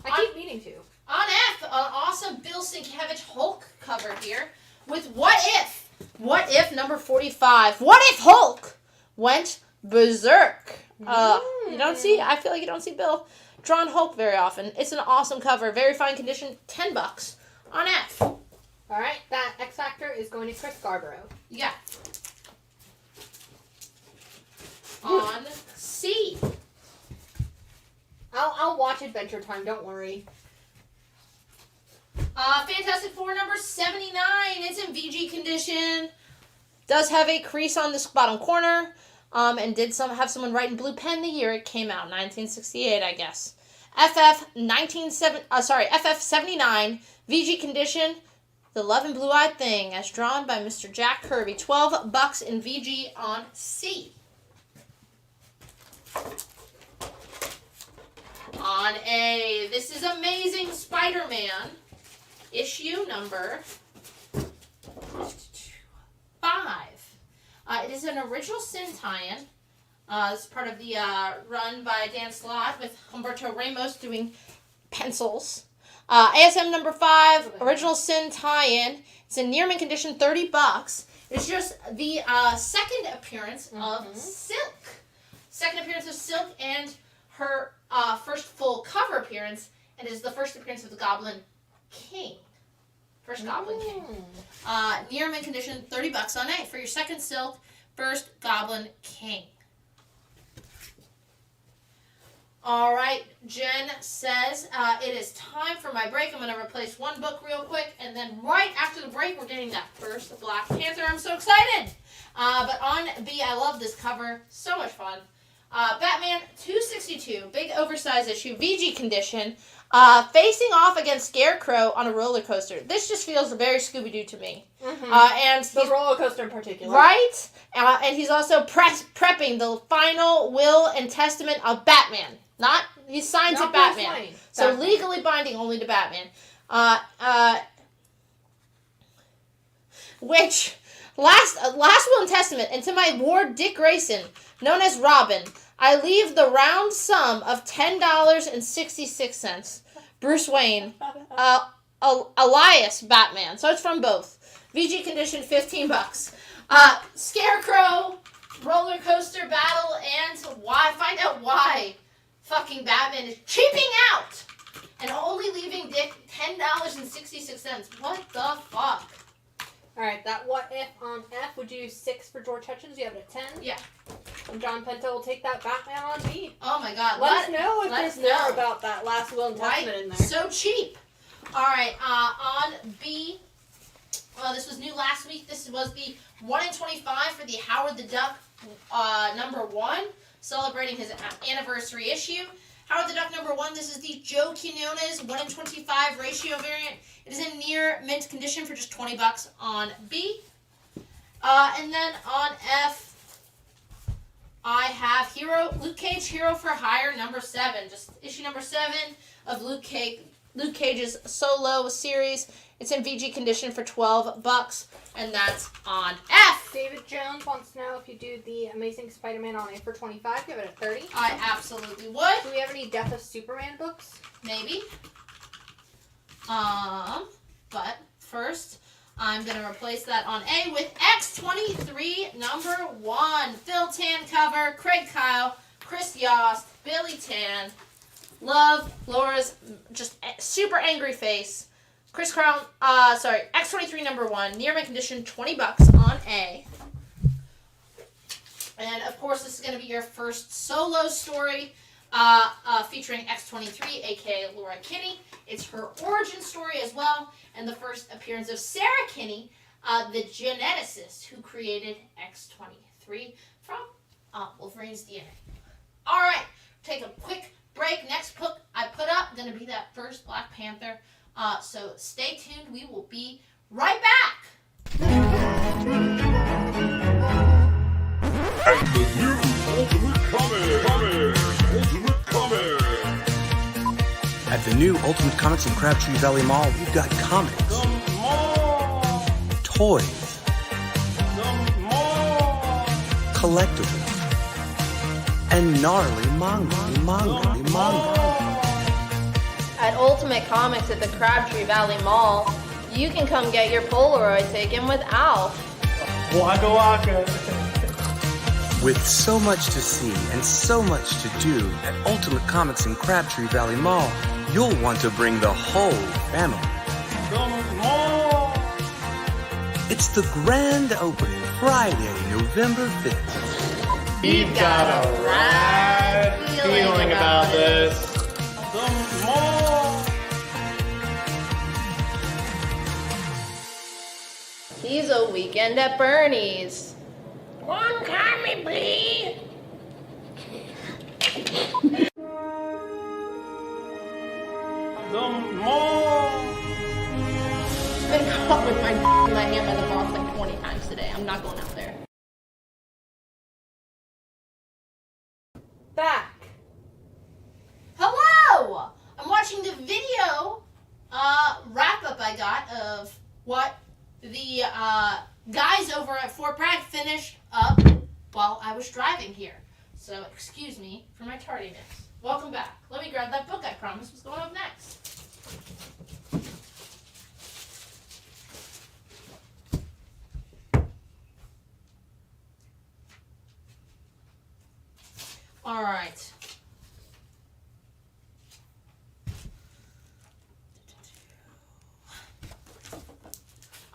I keep meaning to. On F, an awesome Bill Sienkiewicz Hulk cover here with What If? What If number 45. What if Hulk went berserk? You don't see, I feel like you don't see Bill drawn Hulk very often. It's an awesome cover. Very fine condition. $10 on F. Alright, that X Factor is going to Chris Scarborough. Yeah. On C. I'll watch Adventure Time, don't worry. Fantastic Four number 79. It's in VG condition. Does have a crease on this bottom corner. And did have someone write in blue pen the year it came out, 1968, I guess. FF 79, VG condition. The Love and Blue-Eyed Thing, as drawn by Mr. Jack Kirby. $12 in VG on C. On A, this is Amazing Spider-Man. Issue number 5. It is an original Sin tie-in. It's part of the run by Dan Slott with Humberto Ramos doing pencils. ASM number 5, original Sin tie-in. It's in Nearman condition, $30. It's just the second appearance of Silk. Second appearance of Silk and her first full cover appearance, and is the first appearance of the Goblin King. First Goblin King. Nearman condition, $30 on A for your second Silk, first Goblin King. All right, Jen says it is time for my break. I'm going to replace one book real quick, and then right after the break, we're getting that first Black Panther. I'm so excited. But on B, I love this cover. So much fun. Batman 262, big oversized issue, VG condition, facing off against Scarecrow on a roller coaster. This just feels very Scooby-Doo to me. And the roller coaster in particular. Right? And he's also prepping the final will and testament of Batman. He signs it Batman. So Batman. Legally binding only to Batman. Which, last will and testament, and to my ward Dick Grayson, known as Robin, I leave the round sum of $10.66. Bruce Wayne. Elias Batman. So it's from both. VG condition, $15. Scarecrow, roller coaster battle, and why? Find out why fucking Batman is cheaping out and only leaving Dick $10.66. What the fuck? Alright, that what if on F, would you do 6 for George Hutchins? You have it at 10? Yeah. And John Penta will take that Batman on B. Oh my god. Let us know if there's more about that last will and testament in there. So cheap. Alright, on B, this was new last week. This was the 1 in 25 for the Howard the Duck number 1, celebrating his anniversary issue. Howard the Duck number 1, this is the Joe Quinones 1 in 25 ratio variant. It is in near mint condition for just $20 on B. And then on F, I have Luke Cage Hero for Hire number 7. Just issue number 7 of Luke Cage's solo series. It's in VG condition for $12, and that's on F. David Jones wants to know if you do the Amazing Spider-Man on A for 25, give it a 30. I absolutely would. Do we have any Death of Superman books? Maybe. But first, I'm going to replace that on A with X23 number 1. Phil Tan cover, Craig Kyle, Chris Yost, Billy Tan. Love Laura's just super angry face. Chris Crown, X23 number 1, near mint condition, $20 on A. And of course, this is going to be your first solo story featuring X23, aka Laura Kinney. It's her origin story as well, and the first appearance of Sarah Kinney, the geneticist who created X23 from Wolverine's DNA. All right, take a quick break. Next book I put up going to be that first Black Panther. So stay tuned. We will be right back. And the new Ultimate Comics! At the new Ultimate Comics in Crabtree Valley Mall, we've got comics, toys, collectibles, and gnarly manga. At Ultimate Comics at the Crabtree Valley Mall, you can come get your Polaroid taken with Alf. Waka waka. With so much to see and so much to do at Ultimate Comics in Crabtree Valley Mall, you'll want to bring the whole family. It's the grand opening Friday, November 5th. We've got a rad feeling about this. He's a weekend at Bernie's. One commie, please. I've been caught with my hand by the boss like 20 times today. I'm not going out there. Back. Hello! I'm watching the video wrap-up I got of what the guys over at Fort Bragg finished up while I was driving here. So excuse me for my tardiness. Welcome back. Let me grab that book I promised was going up next. All right.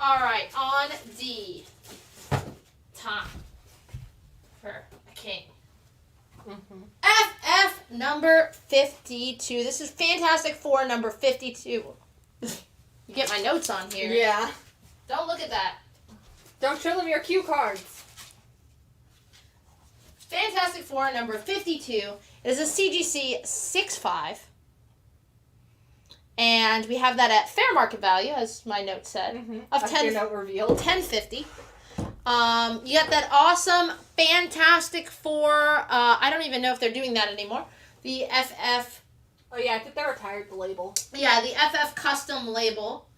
All right, on D. Time for a king. FF number 52. This is Fantastic Four number 52. You get my notes on here. Yeah. Don't look at that. Don't show them your cue cards. Fantastic Four number 52. It is a CGC 6.5. And we have that at fair market value, as my note said, of That's your note revealed. $10.50. You got that awesome Fantastic Four. I don't even know if they're doing that anymore. The FF. Oh yeah, I think they retired the label. Yeah, the FF custom label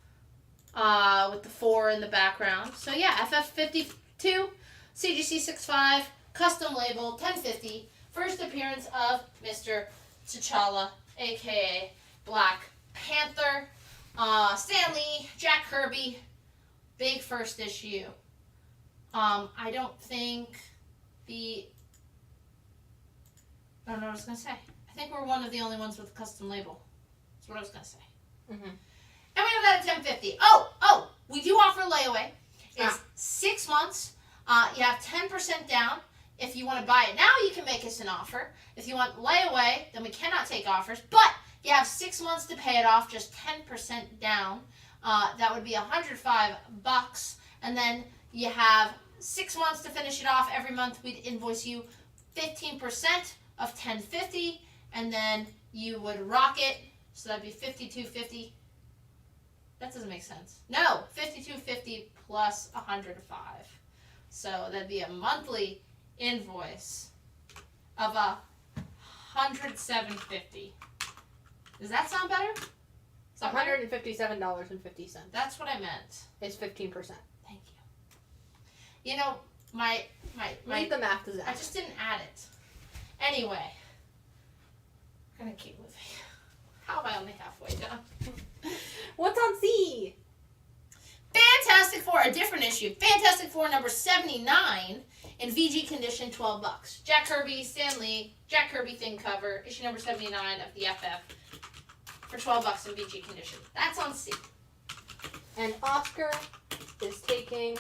with the 4 in the background. So yeah, FF 52, CGC 6.5, custom label, $10.50 first appearance of Mr. T'Challa, aka Black Panther. Stan Lee, Jack Kirby, big first issue. I don't think I don't know what I was going to say. I think we're one of the only ones with a custom label. That's what I was going to say. Mm-hmm. And we have that at $10.50. Oh, we do offer layaway. It's 6 months. You have 10% down. If you want to buy it now, you can make us an offer. If you want layaway, then we cannot take offers. But you have 6 months to pay it off, just 10% down. That would be $105. And then you have 6 months to finish it off. Every month we'd invoice you 15% of $10.50, and then you would rock it. So that'd be $52.50. That doesn't make sense. No, $52.50 plus $105. So that'd be a monthly invoice of $107.50. Does that sound better? It's $157.50. That's what I meant. It's 15%. Thank you. You know, my Leave the math to Zach. I just didn't add it. Anyway, we're gonna keep moving. How am I only halfway done? What's on C? Fantastic Four, a different issue. Fantastic Four number 79 in VG condition, $12. Jack Kirby, Stan Lee, Jack Kirby thin cover, issue number 79 of the FF for $12 in VG condition. That's on C. And Oscar is taking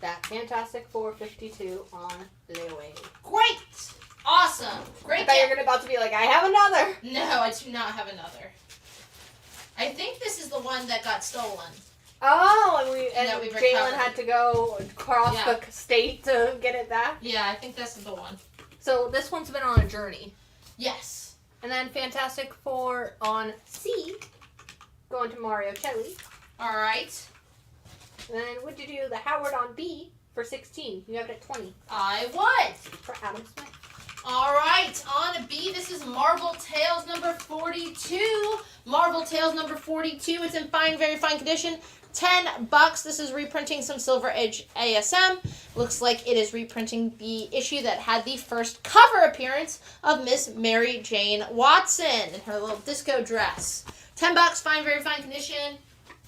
that Fantastic Four 52 on layaway. Great! Awesome! Great! I thought you were about to be like, I have another. No, I do not have another. I think this is the one that got stolen. Oh, and that we Jalen recovered. had to go across the state to get it back. Yeah, I think this is the one. So this one's been on a journey. Yes. And then Fantastic Four on C, going to Mario Celli. All right. And then would you do the Howard on B for 16? You have it at 20. I would. For Adam Smith. All right, on B, this is Marvel Tales number 42. Marvel Tales number 42. It's in fine, very fine condition. $10. This is reprinting some Silver Age ASM. Looks like it is reprinting the issue that had the first cover appearance of Miss Mary Jane Watson in her little disco dress. $10. Fine, very fine condition.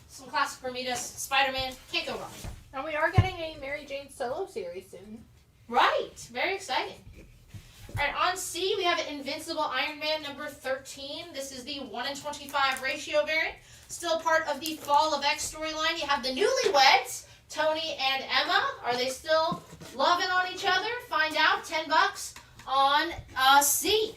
Some classic Bermudas. Spider-Man. Can't go wrong. And we are getting a Mary Jane solo series soon. Right. Very exciting. All right, on C, we have Invincible Iron Man number 13. This is the 1-in-25 ratio variant. Still part of the Fall of X storyline. You have the newlyweds, Tony and Emma. Are they still loving on each other? Find out. $10 on C.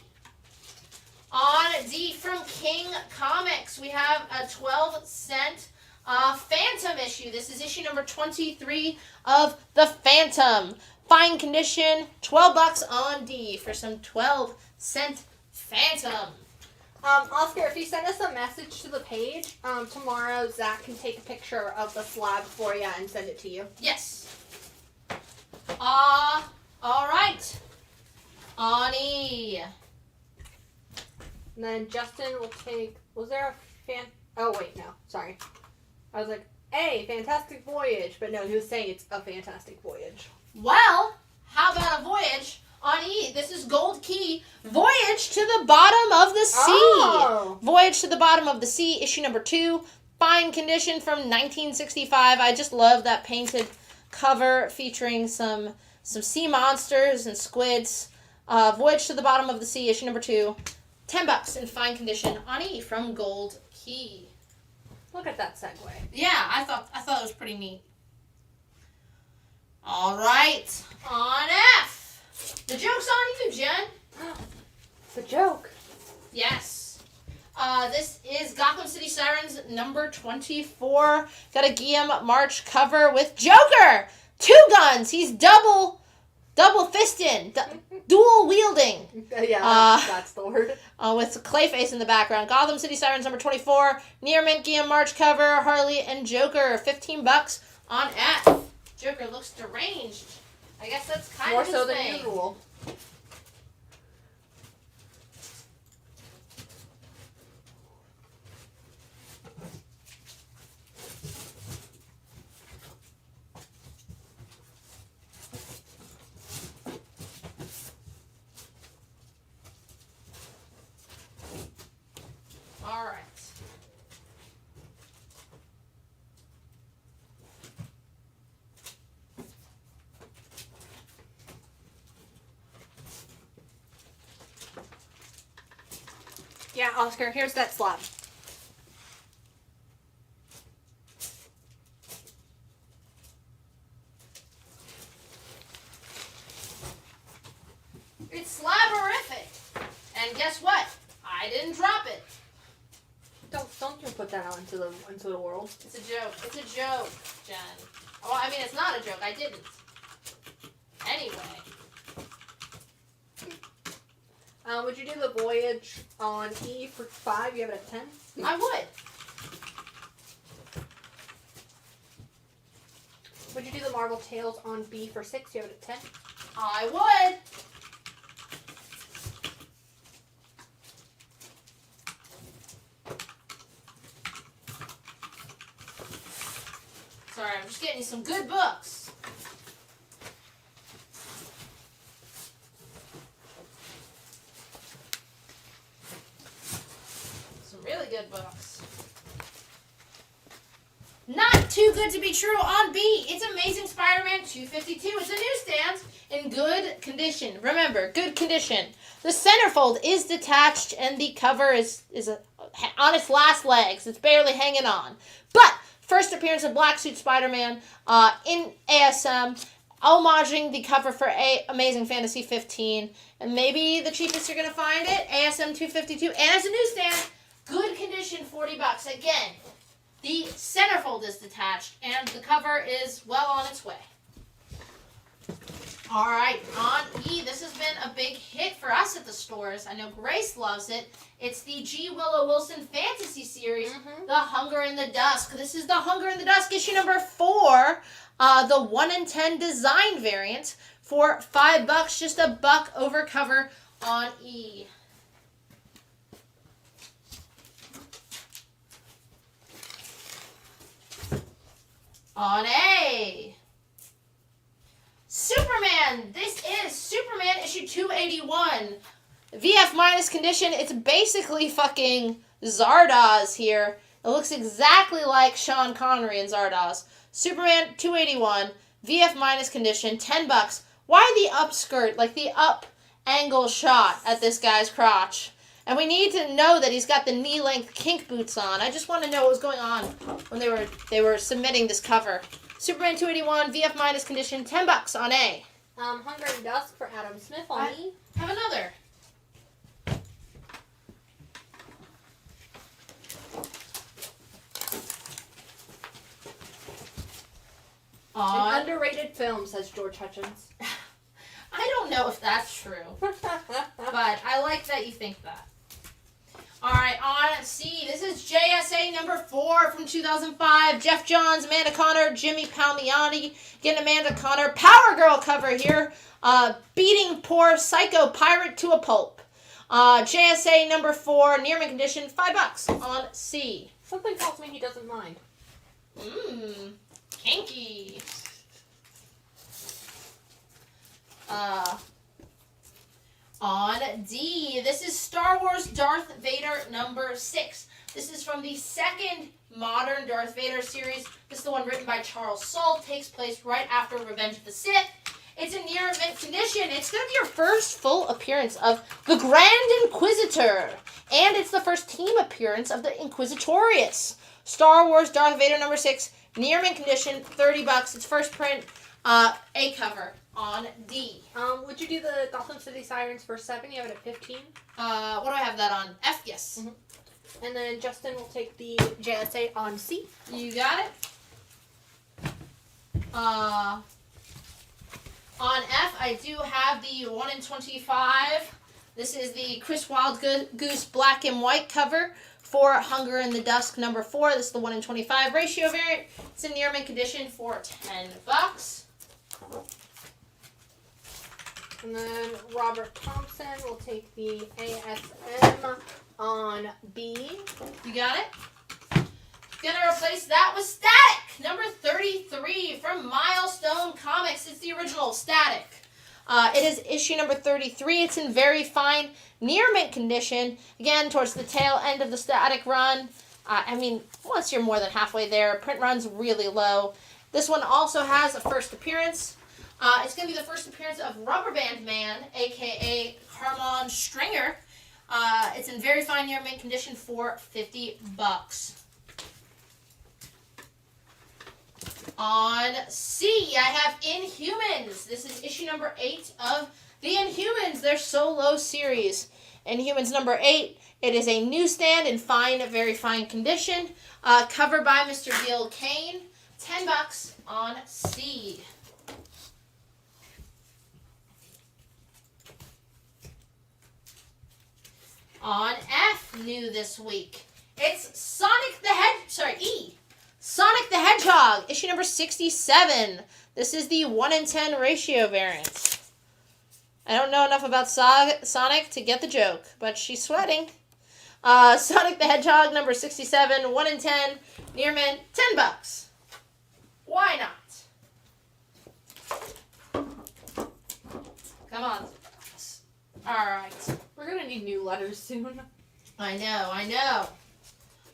On D from King Comics, we have a 12-cent Phantom issue. This is issue number 23 of The Phantom. Fine condition, $12 on D for some 12-cent Phantom. Oscar, if you send us a message to the page, tomorrow Zach can take a picture of the slab for you and send it to you. Yes. All right. On E. And then Justin will take, was there a oh wait, no, sorry. I was like, hey, Fantastic Voyage, but no, he was saying it's a Fantastic Voyage. Well, how about a voyage on E? This is Gold Key. Voyage to the Bottom of the Sea. Oh. Voyage to the Bottom of the Sea, issue number 2. Fine condition from 1965. I just love that painted cover featuring some sea monsters and squids. Voyage to the Bottom of the Sea, issue number 2. $10 in fine condition on E from Gold Key. Look at that segue. Yeah, I thought it was pretty neat. All right, on F. The joke's on you, Jen. The joke. Yes. This is Gotham City Sirens number 24. Got a Guillaume March cover with Joker. 2 guns. He's double fisting, dual wielding. Yeah, that's the word. With Clayface in the background. Gotham City Sirens number 24. Near mint Guillaume March cover. Harley and Joker. $15 on F. Joker looks deranged. I guess that's kind More of his so than thing. usual. Yeah, Oscar, here's that slab. It's slaberific. And guess what? I didn't drop it. Don't you put that out into the world. It's a joke. It's a joke, Jen. Well, I mean, it's not a joke. I didn't. Anyway. Would you do the voyage on E for 5? You have it at 10? I would. Would you do the Marvel Tales on B for 6? You have it at 10? I would. Sorry, I'm just getting you some good books. Some really good books. Not too good to be true on B. It's Amazing Spider-Man 252. It's a newsstand in good condition. Remember, good condition. The centerfold is detached and the cover is on its last legs. It's barely hanging on. But first appearance of Black Suit Spider-Man in ASM, homaging the cover for Amazing Fantasy 15. And maybe the cheapest you're going to find it, ASM 252. And as a newsstand, good condition, $40. Again, the centerfold is detached and the cover is well on its way. All right, on E, this has been a big hit for us at the stores. I know Grace loves it. It's the G. Willow Wilson Fantasy Series, The Hunger in the Dusk. This is The Hunger in the Dusk, issue number 4, the 1 in 10 design variant for $5, just a buck over cover on E. On A, Superman. This is Superman issue 281. VF minus condition. It's basically fucking Zardoz here. It looks exactly like Sean Connery in Zardoz. Superman 281. VF minus condition. $10. Why the upskirt? Like the up angle shot at this guy's crotch. And we need to know that he's got the knee-length kink boots on. I just want to know what was going on when they were submitting this cover. Superman 281, VF minus condition, $10 on A. Hunger and Dusk for Adam Smith on E. Have another. An underrated film, says George Hutchins. I don't know if that's true, but I like that you think that. All right, on C, this is JSA number 4 from 2005. Jeff Johns, Amanda Connor, Jimmy Palmiotti. Getting Amanda Connor. Power Girl cover here. Beating poor psycho pirate to a pulp. JSA number 4, Nearman condition, $5 on C. Something tells me he doesn't mind. Kinky. On D, this is Star Wars Darth Vader number 6. This is from the second modern Darth Vader series. This is the one written by Charles Soule. Takes place right after Revenge of the Sith. It's in near mint condition. It's going to be your first full appearance of the Grand Inquisitor. And it's the first team appearance of the Inquisitorius. Star Wars Darth Vader number 6, near mint condition, $30. It's first print, A cover on D. Would you do the Gotham City Sirens for 7? You have it at 15. What do I have that on? F, yes. And then Justin will take the JSA on C. You got it. On F, I do have the 1 in 25. This is the Chris Wildgoose black and white cover for Hunger in the Dusk number 4. This is the 1 in 25 ratio variant. It's in near mint condition for $10. And then Robert Thompson will take the ASM on B. You got it? Gonna replace that with Static, number 33 from Milestone Comics. It's the original Static. It is issue number 33. It's in very fine near mint condition. Again, towards the tail end of the Static run. I mean, once you're more than halfway there, print run's really low. This one also has a first appearance. It's going to be the first appearance of Rubber Band Man, a.k.a. Harmon Stringer. It's in very fine near mint condition for $50. On C, I have Inhumans. This is issue number 8 of the Inhumans, their solo series. Inhumans number 8. It is a newsstand in fine, very fine condition. Cover by Mr. Gil Kane. $10 on C. On F, new this week. It's E. Sonic the Hedgehog, issue number 67. This is the 1 in 10 ratio variant. I don't know enough about Sonic to get the joke, but she's sweating. Sonic the Hedgehog, number 67, 1 in 10, near mint, $10. Why not? Come on. Alright. We're gonna need new letters soon. I know.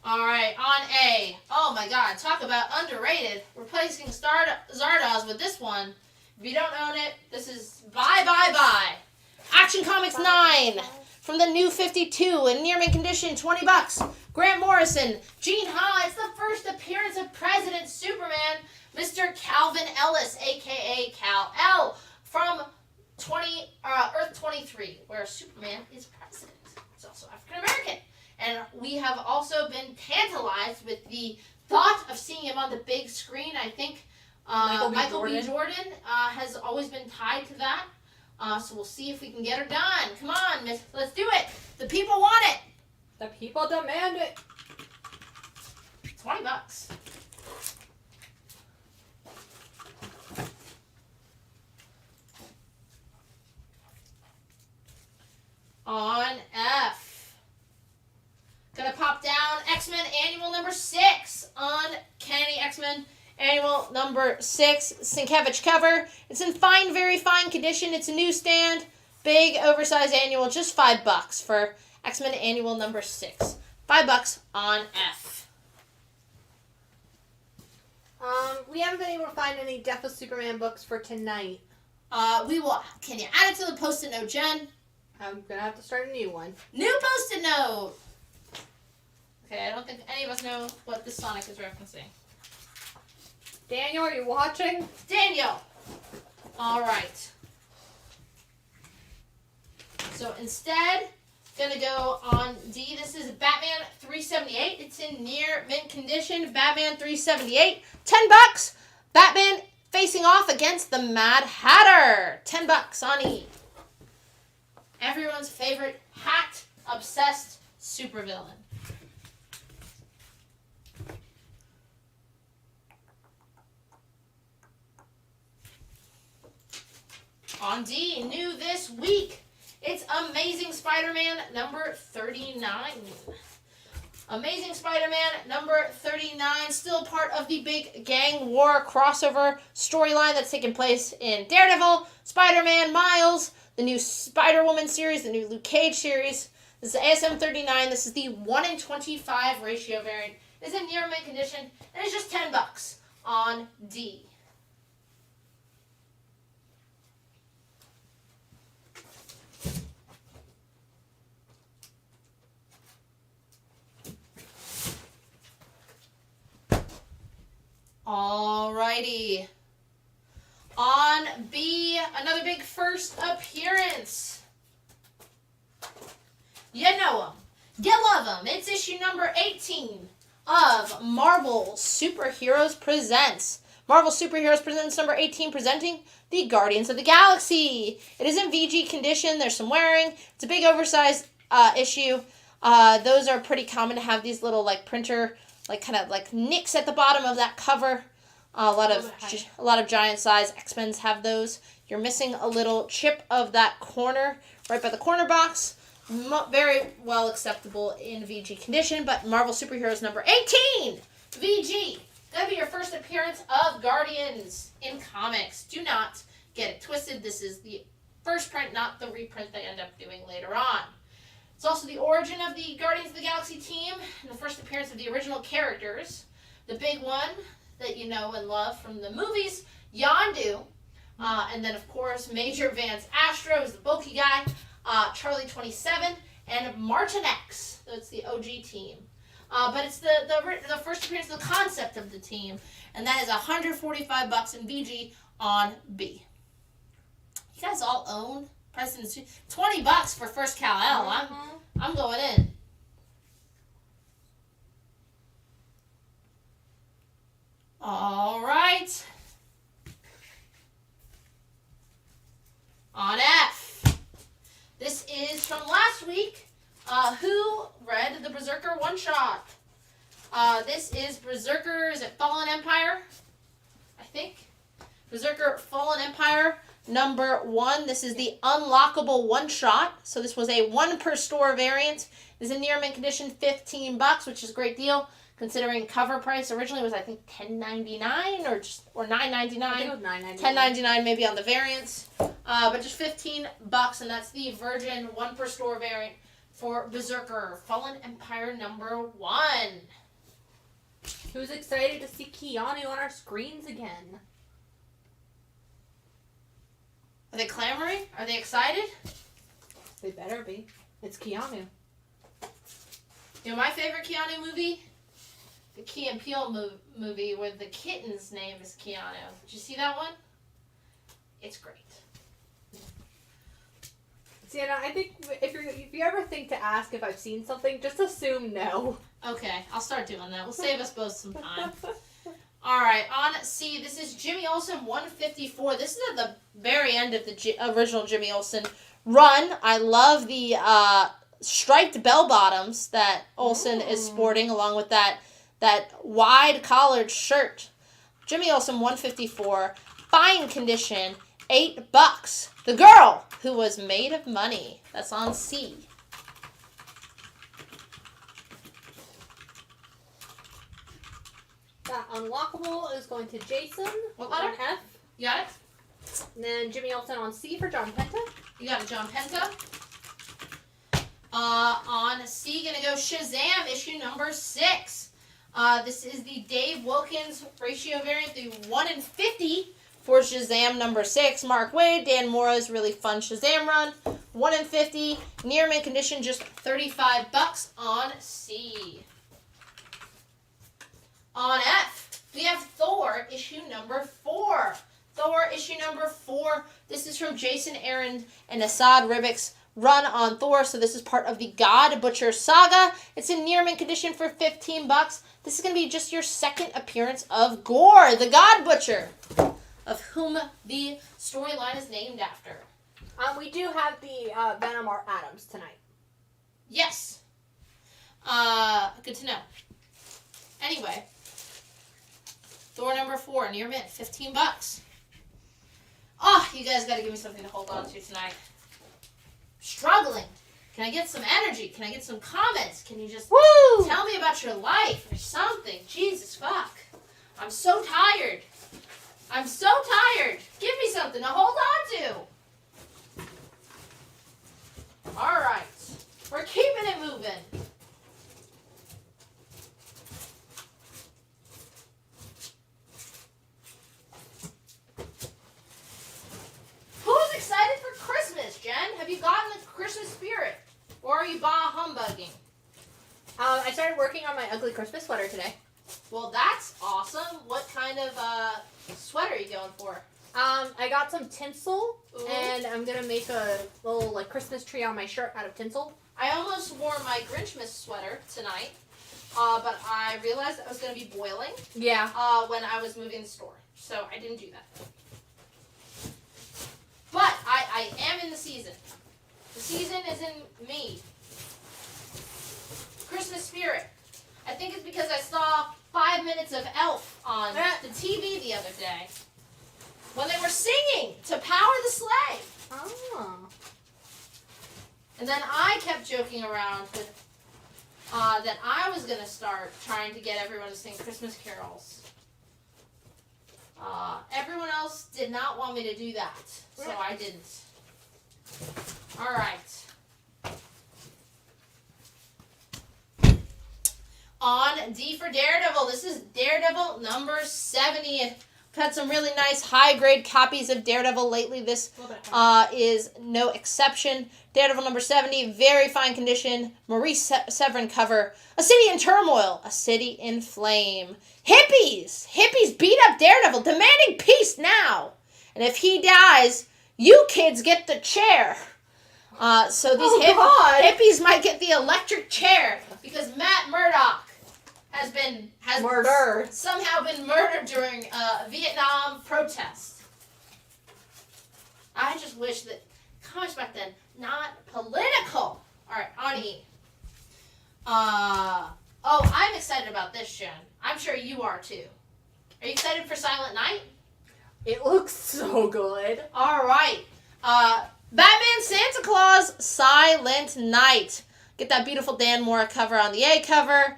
Alright, on A. Oh my god, talk about underrated. Replacing Zardoz with this one. If you don't own it, this is bye. Action Comics 9. From the new 52 in near mint condition, $20. Grant Morrison, Gene Ha. It's the first appearance of President Superman, Mr. Calvin Ellis, aka Kal-El, from Earth 23, where Superman is president. He's also African American. And we have also been tantalized with the thought of seeing him on the big screen. I think Michael B. Jordan has always been tied to that. So we'll see if we can get her done. Come on, miss. Let's do it. The people want it. The people demand it. $20. On F. Gonna pop down X-Men Annual number 6 on Kennedy X-Men Annual number 6 Sienkiewicz cover. It's in fine, very fine condition. It's a newsstand. Big, oversized annual. Just $5 for X-Men Annual number 6. $5 on F. We haven't been able to find any Death of Superman books for tonight. We will. Can you add it to the post-it note, Jen? I'm gonna have to start a new one. New post-it note! Okay, I don't think any of us know what this Sonic is referencing. Daniel, are you watching? Daniel! Alright. So instead, gonna go on D. This is Batman 378. It's in near mint condition. Batman 378. $10. Batman facing off against the Mad Hatter. $10 on E. Everyone's favorite hat-obsessed supervillain. On D, new this week, it's Amazing Spider-Man number 39. Amazing Spider-Man number 39, still part of the big gang war crossover storyline that's taking place in Daredevil, Spider-Man, Miles, the new Spider-Woman series, the new Luke Cage series. This is ASM 39. This is the 1 in 25 ratio variant. It's in near mint condition, and it's just $10 on D. Alrighty. On B, another big first appearance. You know him. You love him. It's issue number 18 of Marvel Superheroes Presents. Marvel Superheroes Presents number 18, presenting the Guardians of the Galaxy. It is in VG condition. There's some wearing. It's a big oversized issue. Those are pretty common to have these little like printer kind of nicks at the bottom of that cover. A lot of giant size X-Men's have those. You're missing a little chip of that corner right by the corner box. Very well acceptable in VG condition, but Marvel Superheroes number 18, VG. That'll be your first appearance of Guardians in comics. Do not get it twisted. This is the first print, not the reprint they end up doing later on. It's also the origin of the Guardians of the Galaxy team and the first appearance of the original characters. The big one that you know and love from the movies, Yondu. And then, of course, Major Vance Astro is the bulky guy. Charlie 27. and Martinex. So it's the OG team. But it's the first appearance of the concept of the team, and that is $145 in VG on B. You guys all own President's $20 for first Kal-El. I'm going in. All right. On F. This is from last week. Who read the Berserker one-shot? This is Berserker, is it Fallen Empire? I think. Berserker Fallen Empire number 1. This is the unlockable one-shot. So this was a 1 per store variant. This is in near mint condition, $15, which is a great deal considering cover price originally was I think $10.99 or $9.99. I think it was $9.99. $10.99 maybe on the variants, but just $15, and that's the Virgin 1 per store variant for Berserker Fallen Empire number 1. Who's excited to see Keanu on our screens again? Are they clamoring? Are they excited? They better be. It's Keanu. You know my favorite Keanu movie? The Key and Peele movie where the kitten's name is Keanu. Did you see that one? It's great. See, and I think if you ever think to ask if I've seen something, just assume no. Okay, I'll start doing that. We'll save us both some time. All right, on C, this is Jimmy Olsen 154. This is at the very end of the original Jimmy Olsen run. I love the striped bell bottoms that Olsen is sporting, along with that wide collared shirt. Jimmy Olsen 154, fine condition, $8. The girl who was made of money. That's on C. That unlockable is going to Jason. What on letter? F. You got it? And then Jimmy Olsen on C for John Penta. You got it, John Penta. On C, gonna go Shazam, issue number 6. This is the Dave Wilkins ratio variant, the 1 in 50 for Shazam number 6. Mark Waid, Dan Mora's really fun Shazam run. 1 in 50, near mint condition, just $35 on C. On F, we have Thor, issue number 4. Thor, issue number 4. This is from Jason Aaron and Assad Ribik's run on Thor. So this is part of the God Butcher saga. It's in near mint condition for $15. This is going to be just your second appearance of Gore, the God Butcher, of whom the storyline is named after. We do have the Venom Art Adams tonight. Yes. Good to know. Anyway, Thor number 4, near mint, $15. Oh, you guys got to give me something to hold on to tonight. Struggling. Can I get some energy? Can I get some comments? Can you just tell me about your life or something? Jesus fuck. I'm so tired. I'm so tired. Give me something to hold on to. All right. We're keeping it moving. Who's excited for Christmas, Jen? Have you gotten the Christmas spirit? Or are you bah humbugging? I started working on my ugly Christmas sweater today. Well, that's awesome. What kind of sweater are you going for? I got some tinsel, Ooh. and I'm gonna make a little Christmas tree on my shirt out of tinsel. I almost wore my Grinchmas sweater tonight, but I realized I was going to be boiling. Yeah. When I was moving the store, so I didn't do that. But I am in the season. The season is in me. Christmas spirit. I think it's because I saw 5 minutes of Elf on the TV the other day when they were singing to Power the Sleigh. Oh. And then I kept joking around with that I was going to start trying to get everyone to sing Christmas carols. Everyone else did not want me to do that, so I didn't. All right. On D for Daredevil, this is Daredevil number 70. We've had some really nice high-grade copies of Daredevil lately. This is no exception. Daredevil number 70, very fine condition. Maurice Severin cover. A city in turmoil. A city in flame. Hippies! Hippies beat up Daredevil, demanding peace now. And if he dies, you kids get the chair. So these hippies might get the electric chair because Matt Murdock has somehow been murdered during a Vietnam protest. I just wish that comics back then, not political. Alright, on E. I'm excited about this, Jen. I'm sure you are too. Are you excited for Silent Night? It looks so good. Alright. Batman Santa Claus Silent Night. Get that beautiful Dan Mora cover on the A cover.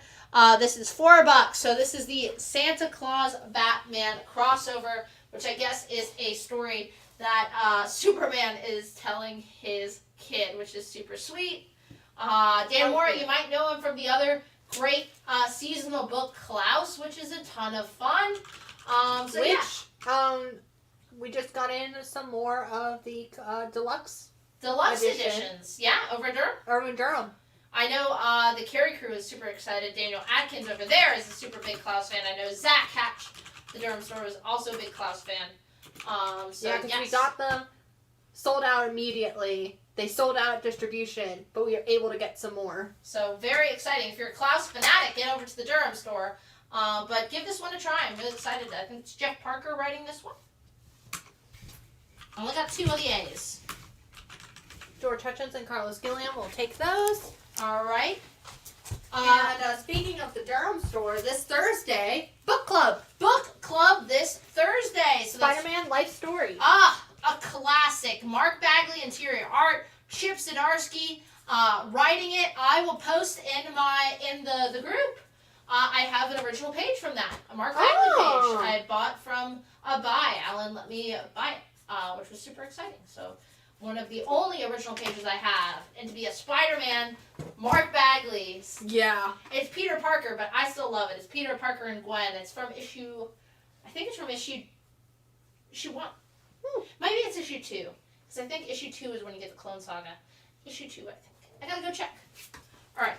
This is $4, so this is the Santa Claus Batman crossover, which I guess is a story that Superman is telling his kid, which is super sweet. Dan Mora, you might know him from the other great seasonal book, Klaus, which is a ton of fun. We just got in some more of the deluxe editions. Yeah, over in Durham. I know the Carey crew is super excited. Daniel Atkins over there is a super big Klaus fan. I know Zach Hatch, the Durham store, was also a big Klaus fan. We got them sold out immediately. They sold out at distribution, but we were able to get some more. So very exciting. If you're a Klaus fanatic, get over to the Durham store. But give this one a try. I'm really excited. I think it's Jeff Parker writing this one. I only got 2 of the A's. George Hutchins and Carlos Gilliam will take those. All right. And speaking of the Durham store, this Thursday, book club this Thursday. So Spider-Man Life Story. A classic. Mark Bagley interior art. Chip Zdarsky writing it. I will post in the group. I have an original page from that. A Mark Bagley page I bought from Buy. Alan let me buy it, which was super exciting. So one of the only original pages I have, and to be a Spider-Man, Mark Bagley. Yeah. It's Peter Parker, but I still love it. It's Peter Parker and Gwen. It's from issue 1. Maybe it's issue 2, because I think issue 2 is when you get the Clone Saga. Issue 2, I think. I gotta go check. All right.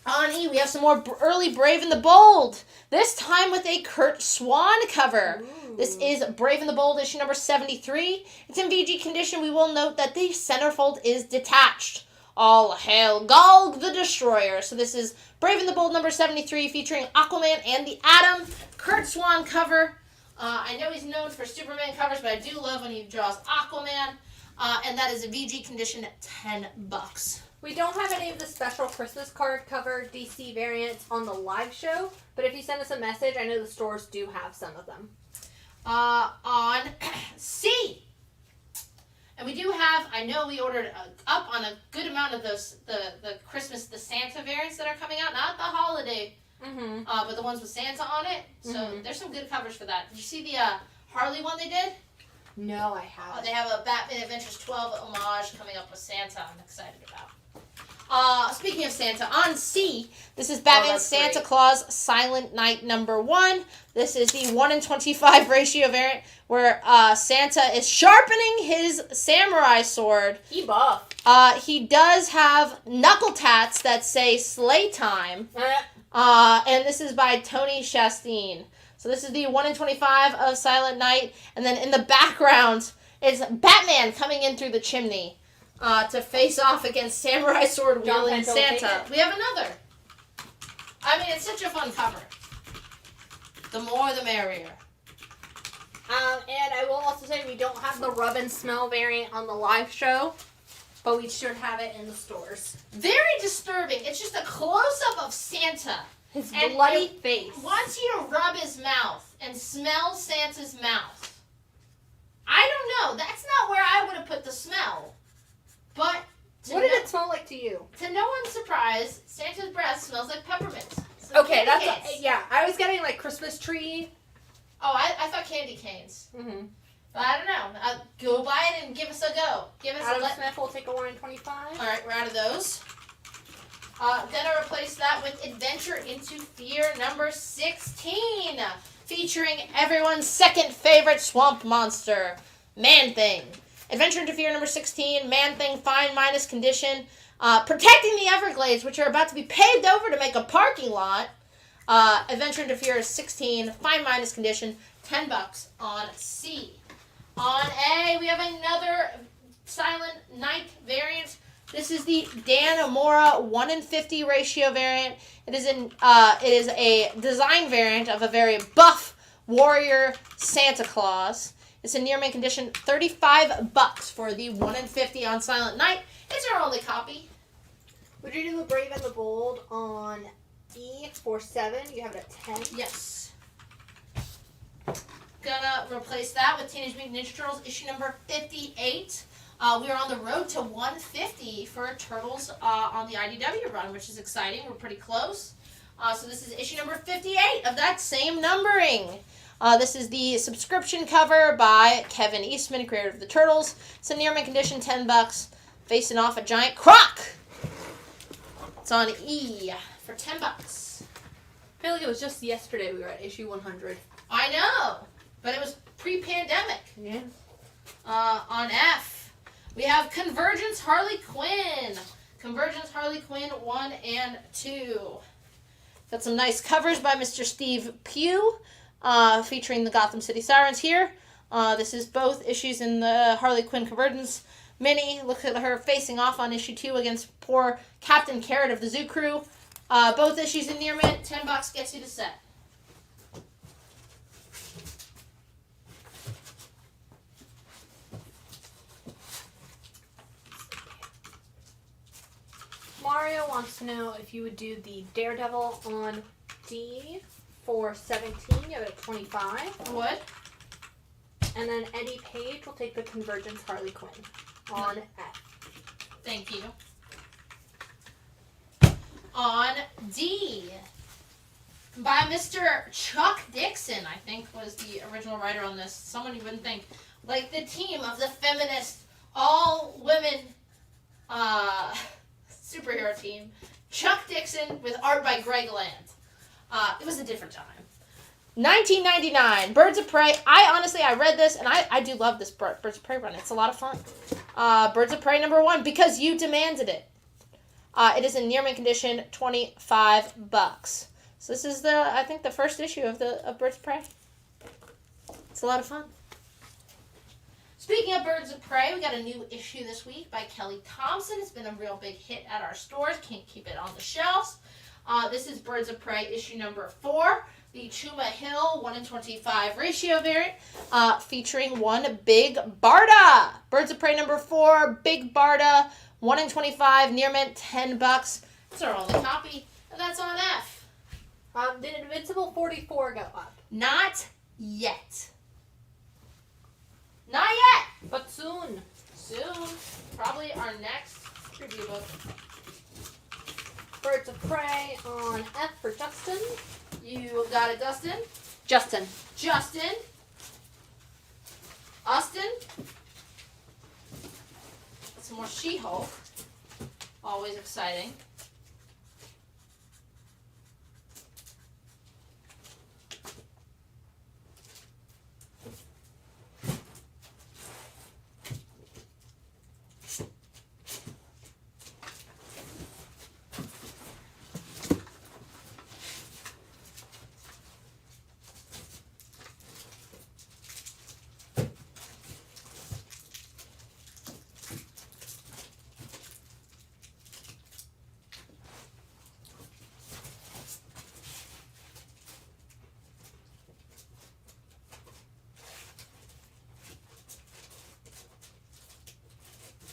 On E, we have some more early Brave and the Bold. This time with a Kurt Swan cover. Ooh. This is Brave and the Bold, issue number 73. It's in VG condition. We will note that the centerfold is detached. All hail Gulg the Destroyer. So this is Brave and the Bold number 73 featuring Aquaman and the Atom. Kurt Swan cover. I know he's known for Superman covers, but I do love when he draws Aquaman. And that is a VG condition at $10. We don't have any of the special Christmas card cover DC variants on the live show, but if you send us a message, I know the stores do have some of them. On C. And we do have, I know we ordered up on a good amount of those, the Christmas, the Santa variants that are coming out, not the holiday, but the ones with Santa on it. So there's some good covers for that. Did you see the Harley one they did? No, I haven't. They have a Batman Adventures 12 homage coming up with Santa I'm excited about. Speaking of Santa, on C, this is Batman Santa Claus Silent Night number 1. This is the 1-in-25 ratio variant where Santa is sharpening his samurai sword. He buff. He does have knuckle tats that say Slay Time. And this is by Tony Chastain. So this is the 1-in-25 of Silent Night. And then in the background is Batman coming in through the chimney. To face off against samurai sword wielding Santa. We have another. I mean, it's such a fun cover. The more, the merrier. And I will also say we don't have the rub and smell variant on the live show, but we should have it in the stores. Very disturbing. It's just a close-up of Santa. His bloody face. Wants you to rub his mouth and smell Santa's mouth. I don't know. That's not where I would have put the smell. But what did it smell like to you? To no one's surprise, Santa's breath smells like peppermint. Okay, that's I was getting like Christmas tree. Oh, I thought candy canes. But I don't know. Go buy it and give us a go. Adam Smith will take a 1-in-25. All right, we're out of those. Then I replaced that with Adventure into Fear number 16. featuring everyone's second favorite swamp monster, Man-Thing. Adventure Interfere number 16, Man-Thing, fine minus condition. Protecting the Everglades, which are about to be paved over to make a parking lot. Adventure Interfere 16, fine minus condition, $10 on C. On A, we have another Silent Night variant. This is the Dan Amora 1 in 50 ratio variant. It is a design variant of a very buff warrior Santa Claus. It's a near mint condition, $35 for the 1 in 50 on Silent Night. It's our only copy. Would you do the Brave and the Bold on E for 7? You have it at 10. Yes. Gonna replace that with Teenage Mutant Ninja Turtles issue number 58. We are on the road to 150 for Turtles on the IDW run, which is exciting. We're pretty close. So this is issue number 58 of that same numbering. This is the subscription cover by Kevin Eastman, creator of the Turtles. It's a near mint condition, $10, facing off a giant croc. It's on E for $10. I feel like it was just yesterday we were at issue 100. I know, but it was pre-pandemic. Yeah. On F, we have Convergence Harley Quinn. Convergence Harley Quinn 1 and 2. Got some nice covers by Mr. Steve Pugh, featuring the Gotham City Sirens here. This is both issues in the Harley Quinn Convergence mini. Look at her facing off on issue 2 against poor Captain Carrot of the Zoo Crew. Both issues in near mint. $10 gets you the set. Mario wants to know if you would do the Daredevil on D for 17. You have it at 25. Would. And then Eddie Page will take the Convergence Harley Quinn on F. Thank you. On D, by Mr. Chuck Dixon, I think was the original writer on this. Someone you wouldn't think. Like the team of the feminist, all-women superhero team. Chuck Dixon with art by Greg Land. It was a different time. 1999, Birds of Prey. I read this, and I do love this Birds of Prey run. It's a lot of fun. Birds of Prey number 1, because you demanded it. It is in near mint condition, $25. So this is I think the first issue of Birds of Prey. It's a lot of fun. Speaking of Birds of Prey, we got a new issue this week by Kelly Thompson. It's been a real big hit at our stores. Can't keep it on the shelves. This is Birds of Prey issue number 4. The Chuma Hill 1 in 25 ratio variant, featuring one Big Barda. Birds of Prey number 4, Big Barda, 1 in 25, near mint, $10. That's our only copy, and that's on F. Did Invincible 44 go up? Not yet. Not yet. But soon. Soon. Probably our next preview book. Birds of Prey on F for Justin. You got it, Dustin? Justin. Justin. Austin. Some more She-Hulk. Always exciting.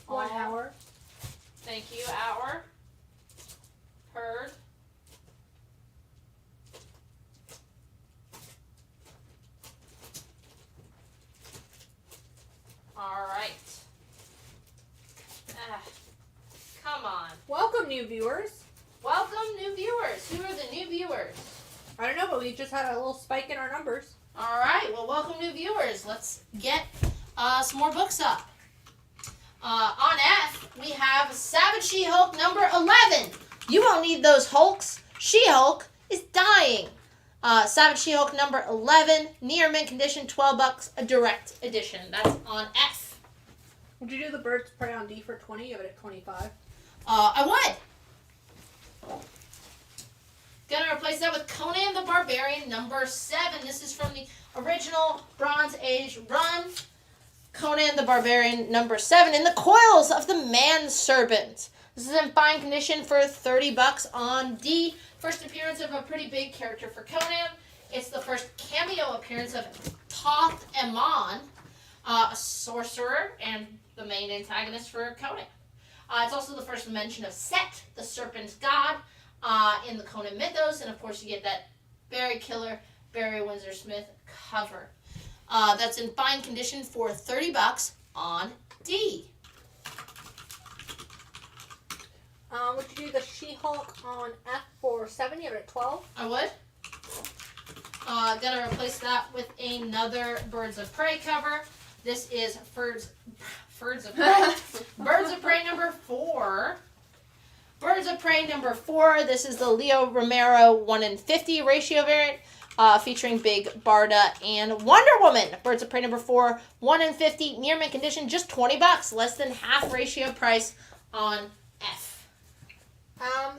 One hour. Thank you, hour. Heard. All right. Come on. Welcome, new viewers. Welcome, new viewers. Who are the new viewers? I don't know, but we just had a little spike in our numbers. All right. Well, welcome, new viewers. Let's get some more books up. On F, we have Savage She-Hulk number 11. You won't need those Hulks. She-Hulk is dying. Savage She-Hulk number 11, near mint condition, $12, a direct edition. That's on F. Would you do the Birds of Prey on D for 20? You have it at 25. I would. Gonna replace that with Conan the Barbarian number 7. This is from the original Bronze Age run. Conan the Barbarian number 7 in the coils of the man serpent. This is in fine condition for $30 on D. First appearance of a pretty big character for Conan. It's the first cameo appearance of Thoth Amon, a sorcerer and the main antagonist for Conan. It's also the first mention of Set, the serpent god, in the Conan mythos, and of course you get that Barry Killer, Barry Windsor Smith cover. That's in fine condition for $30 on D. Would you do the She-Hulk on F for 7? You have it at 12. I would. Gonna replace that with another Birds of Prey cover. This is Birds of Prey. Birds of Prey number 4. Birds of Prey number 4. This is the Leo Romero 1 in 50 ratio variant, featuring Big Barda and Wonder Woman. Birds of Prey number 4, 1 in 50, near mint condition, just $20, less than half ratio price on F.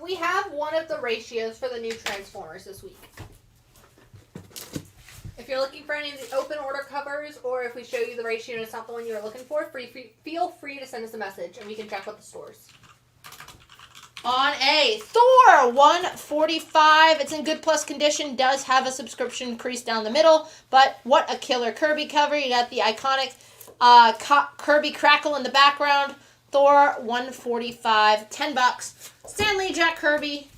We have one of the ratios for the new Transformers this week. If you're looking for any of the open order covers, or if we show you the ratio and it's not the one you're looking for, feel free to send us a message and we can check with the stores. On A, Thor 145. It's in good plus condition. Does have a subscription crease down the middle, but what a killer Kirby cover. You got the iconic Kirby crackle in the background. Thor 145, $10. Stan Lee, Jack Kirby.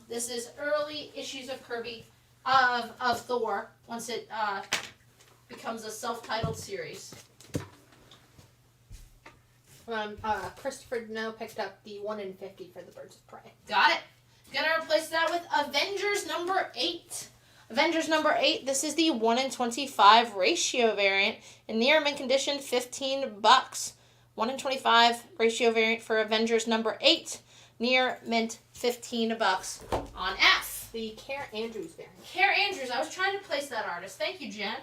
This is early issues of Kirby, of Thor, once it becomes a self-titled series. Christopher Deneau picked up the 1 in 50 for the Birds of Prey. Got it. Gonna replace that with Avengers number 8. Avengers number 8, this is the 1 in 25 ratio variant. In near mint condition, $15. 1 in 25 ratio variant for Avengers number 8. Near mint, $15 on F. The Care Andrews variant. Care Andrews, I was trying to place that artist. Thank you, Jen.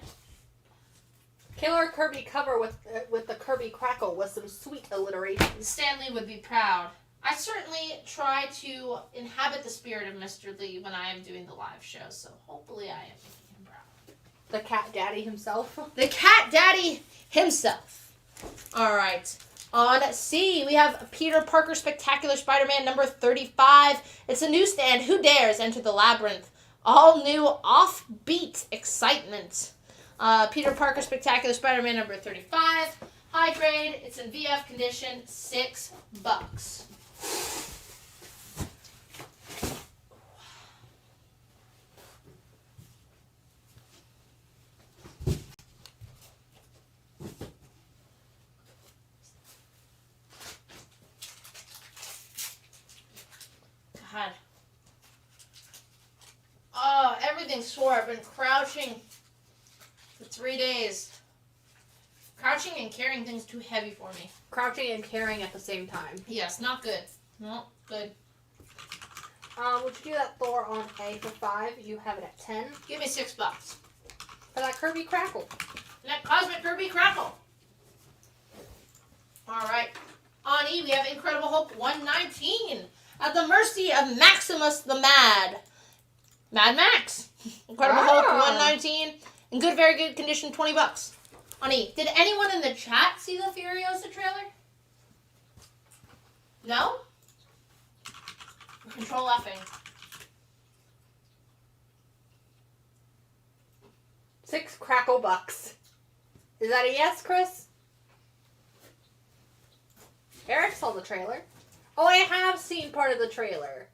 Killer Kirby cover with the Kirby crackle with some sweet alliteration. Stanley would be proud. I certainly try to inhabit the spirit of Mr. Lee when I am doing the live show, so hopefully I am making him proud. The Cat Daddy himself. The Cat Daddy himself. All right. On C, we have Peter Parker Spectacular Spider-Man number 35. It's a newsstand. Who dares enter the labyrinth? All new offbeat excitement. Peter Parker Spectacular Spider-Man number 35. High grade. It's in VF condition. $6. God. Oh, everything's sore. I've been crouching for 3 days. Crouching and carrying things too heavy for me. Crouching and carrying at the same time. Yes, not good. No, good. Would you do that Thor on A for 5? You have it at 10. Give me $6. For that Kirby crackle. That Cosmic Kirby crackle. Alright. On E, we have Incredible Hulk 119. At the mercy of Maximus the Mad. Mad Max. Incredible Hulk 119. In good, very good condition, $20. On E. Did anyone in the chat see the Furiosa trailer? No? Control F'ing. 6 crackle bucks. Is that a yes, Chris? Eric saw the trailer. Oh, I have seen part of the trailer.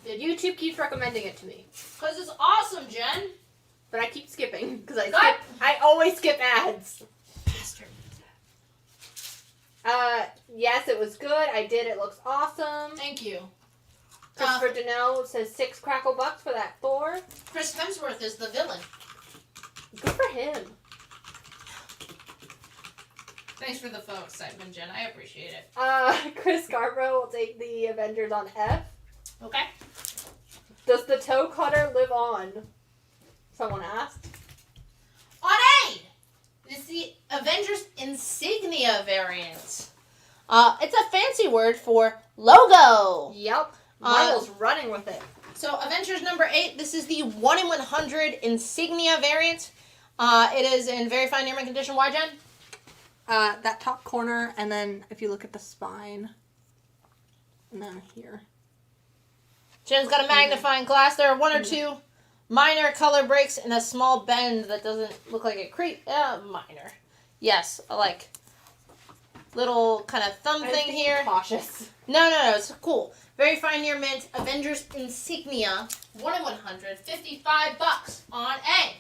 YouTube keeps recommending it to me. Because it's awesome, Jen. But I keep skipping. Because I always skip ads. Bastard. Yes, it was good. I did. It looks awesome. Thank you. Christopher Deneau says 6 crackle bucks for that Thor. Chris Hemsworth is the villain. Good for him. Thanks for the faux excitement, Jen. I appreciate it. Chris Scarborough will take the Avengers on F. Okay. Does the toe cutter live on? Someone asked. On A, it's the Avengers Insignia variant. It's a fancy word for logo. Yep. Marvel's running with it. So Avengers number 8, this is the 1 in 100 Insignia variant. It is in very fine near mint condition. Why, Jen? That top corner, and then if you look at the spine, and then here. Jen's got a magnifying glass. There are 1 or 2 minor color breaks and a small bend that doesn't look like it minor. Yes, like little kind of thumb thing here. Cautious. No, it's cool. Very fine near mint. Avengers Insignia, 1 in 100, $55 on A.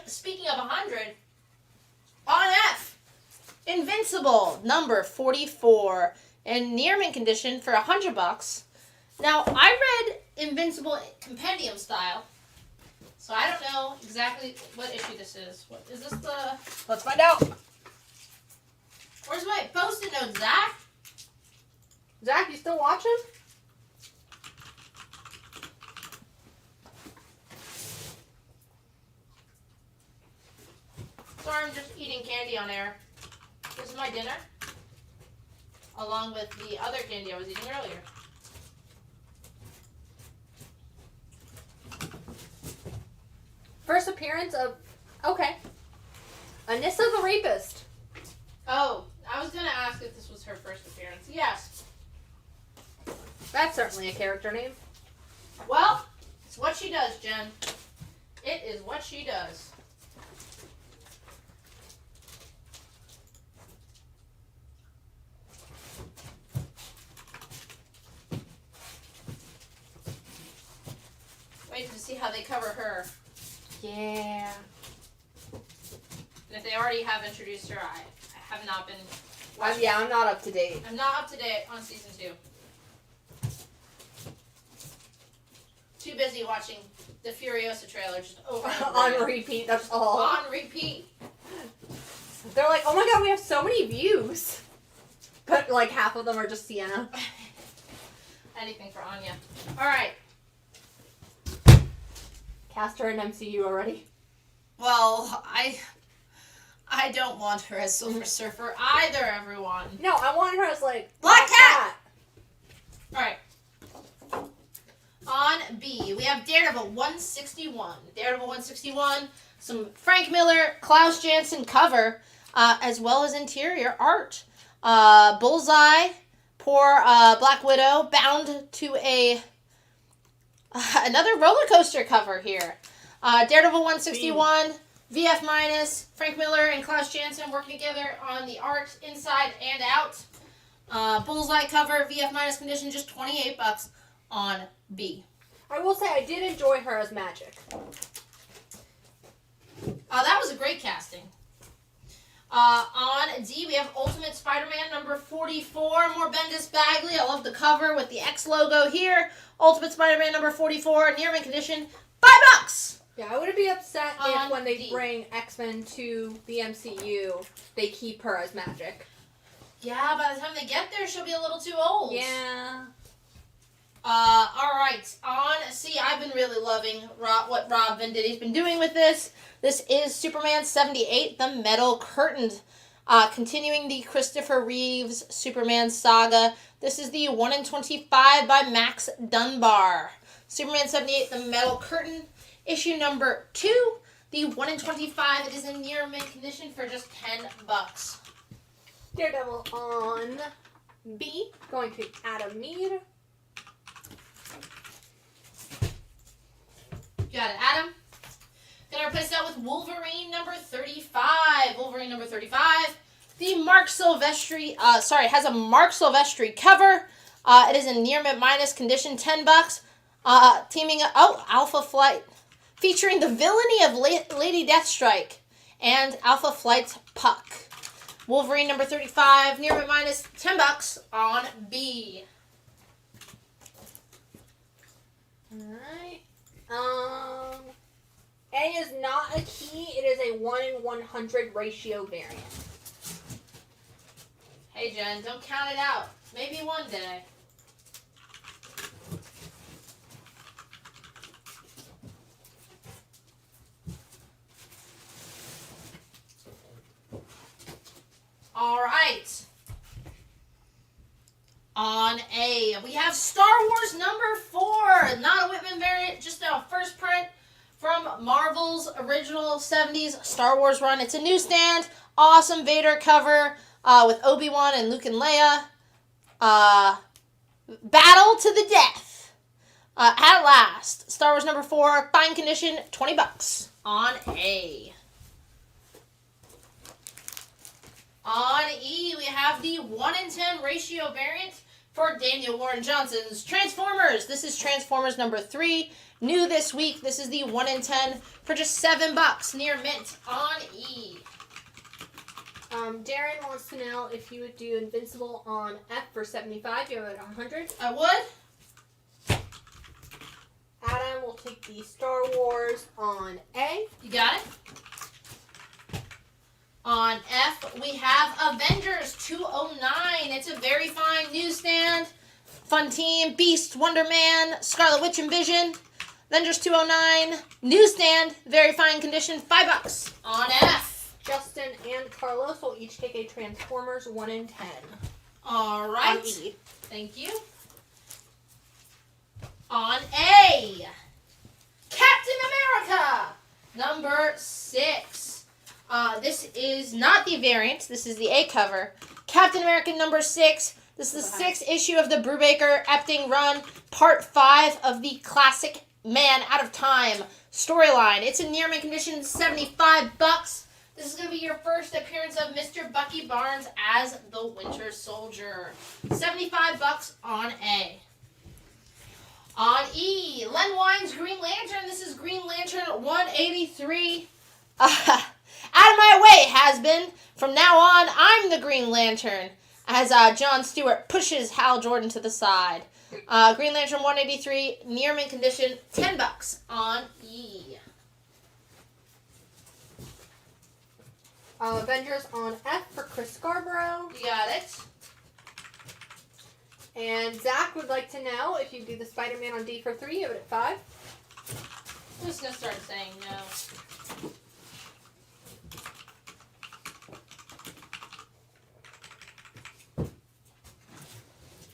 Speaking of 100, on F, Invincible, number 44, in near mint condition for $100. Now, I read Invincible compendium style, so I don't know exactly what issue this is. What is this the... Let's find out. Where's my post-it note, Zach? Zach, you still watching? Sorry, I'm just eating candy on air. This is my dinner, along with the other candy I was eating earlier. First appearance of... Okay. Anissa the Rapist. Oh, I was going to ask if this was her first appearance. Yes. That's certainly a character name. Well, it's what she does, Jen. It is what she does. Wait to see how they cover her. Yeah. And if they already have introduced her, I have not been... I'm not up to date. I'm not up to date on season 2. Too busy watching the Furiosa trailer just over and over On again. repeat, that's all. On repeat. They're like, oh my god, we have so many views. But like half of them are just Sienna. Anything for Anya. Alright. Cast her in MCU already. Well, I don't want her as Silver Surfer either, everyone. No, I want her as like Black Cat! Alright. On B, we have Daredevil 161. Daredevil 161, some Frank Miller, Klaus Janson cover, as well as interior art. Bullseye, poor Black Widow, bound to another roller coaster cover here. Daredevil 161, VF minus, Frank Miller and Klaus Janson working together on the art inside and out. Bullseye cover, VF minus condition, just $28 on B. I will say I did enjoy her as Magic. That was a great casting. On D, we have Ultimate Spider-Man number 44. More Bendis Bagley. I love the cover with the X logo here. Ultimate Spider-Man number 44, near mint condition, $5. Yeah, I wouldn't be upset if when they D. bring X-Men to the MCU, they keep her as Magic. Yeah, by the time they get there, she'll be a little too old. Yeah. Alright, on C, I've been really loving what Rob Venditti's been doing with this. This is Superman 78, The Metal Curtain, continuing the Christopher Reeves Superman saga. This is the 1 in 25 by Max Dunbar. Superman 78, The Metal Curtain, issue number 2, the 1 in 25. It is in near mint condition for just $10. Daredevil on B, going to Adam Mead. Got it, Adam. Gonna replace that with Wolverine number 35. Wolverine number 35. The Mark Silvestri, has a Mark Silvestri cover. It is in near mint minus condition, $10. Alpha Flight. Featuring the villainy of Lady Deathstrike and Alpha Flight's Puck. Wolverine number 35, near mint minus, $10 on B. Alright. A is not a key. It is a 1 in 100 ratio variant. Hey Jen, don't count it out. Maybe one day. A. We have Star Wars number 4. Not a Whitman variant, just a first print from Marvel's original 70s Star Wars run. It's a newsstand. Awesome Vader cover with Obi-Wan and Luke and Leia. Battle to the death. At last. Star Wars number 4. Fine condition. $20 on A. On E, we have the 1-in-10 ratio variant for Daniel Warren Johnson's Transformers. This is Transformers number 3. New this week. This is the 1-in-10 for just $7 near mint on E. Darren wants to know if you would do Invincible on F for 75. You have it at 100. I would. Adam will take the Star Wars on A. You got it. On F, we have Avengers 209. It's a very fine newsstand. Fun team. Beast, Wonder Man, Scarlet Witch, and Vision. Avengers 209. Newsstand. Very fine condition. $5 on F. Justin and Carlos will each take a Transformers 1-in-10. All right. On E. Thank you. On A, Captain America, number 6. This is not the variant. This is the A cover. Captain America number 6. This is the 6th issue of the Brubaker Epting run, part 5 of the classic Man Out of Time storyline. It's in near mint condition, $75. This is going to be your first appearance of Mr. Bucky Barnes as the Winter Soldier. $75 on A. On E, Len Wein's Green Lantern. This is Green Lantern 183. Out of my way, has been. From now on, I'm the Green Lantern. As John Stewart pushes Hal Jordan to the side. Green Lantern 183, near mint condition, $10 on E. Avengers on F for Chris Scarborough. You got it. And Zach would like to know if you do the Spider-Man on D for 3, you have it at 5. I'm just going to start saying no.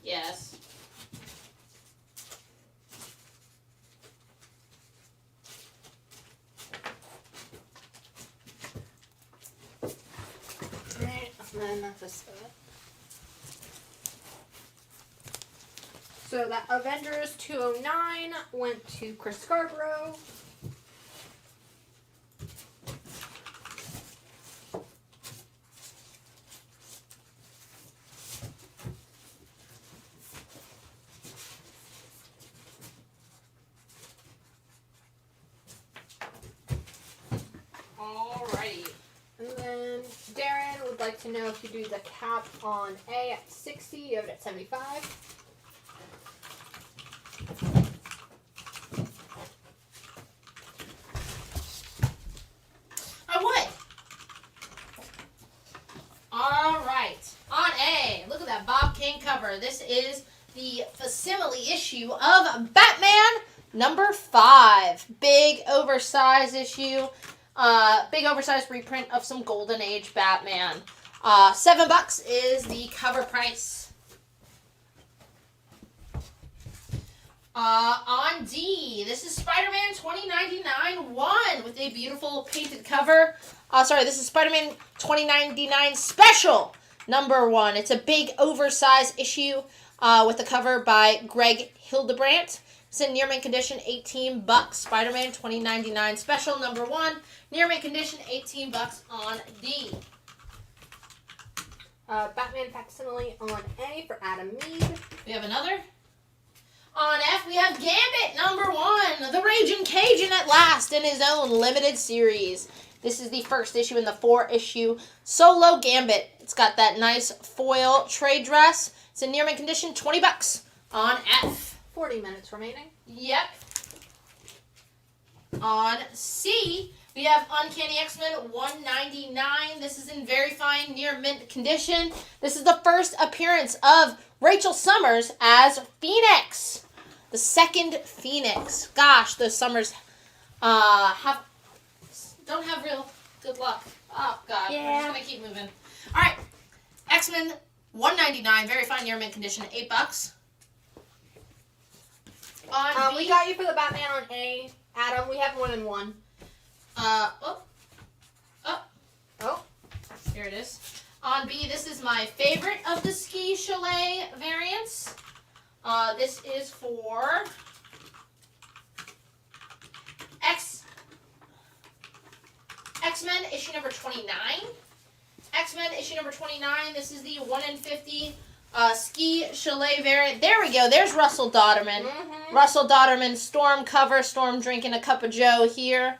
Yes. Alright, and then that's a spot. So that Avengers 209 went to Chris Scarborough. Alrighty. And then Darren would like to know if you do the cap on A at 60, you have it at 75. I would. Alright. On A, look at that Bob King cover. This is the facsimile issue of Batman number 5. Big oversized issue. Big oversized reprint of some Golden Age Batman. $7 is the cover price. On D, this is Spider-Man 2099 1 with a beautiful painted cover. This is Spider-Man 2099 Special number 1. It's a big oversized issue with a cover by Greg Hildebrandt. It's in near mint condition, $18. Spider-Man 2099 Special number 1. Near mint condition, $18 on D. Batman facsimile on A for Adam Mead. We have another. On F, we have Gambit number 1. The Raging Cajun at last in his own limited series. This is the first issue in the 4-issue solo Gambit. It's got that nice foil trade dress. It's in near mint condition, $20 on F. 40 minutes remaining. Yep. On C, we have Uncanny X-Men 199. This is in very fine near mint condition. This is the first appearance of Rachel Summers as Phoenix. The second Phoenix. Gosh, those Summers don't have real good luck. Oh, God. Yeah. I'm just going to keep moving. All right. X-Men 199. Very fine near mint condition. $8. on B. We got you for the Batman on A. Adam, we have more than one. Oh. Oh. Here it is. On B, this is my favorite of the Ski Chalet variants. This is for X-Men issue number 29. X-Men issue number 29. This is the 1 in 50 Ski Chalet variant. There we go. There's Russell Dodderman. Russell Dodderman, Storm cover. Storm drinking a cup of joe here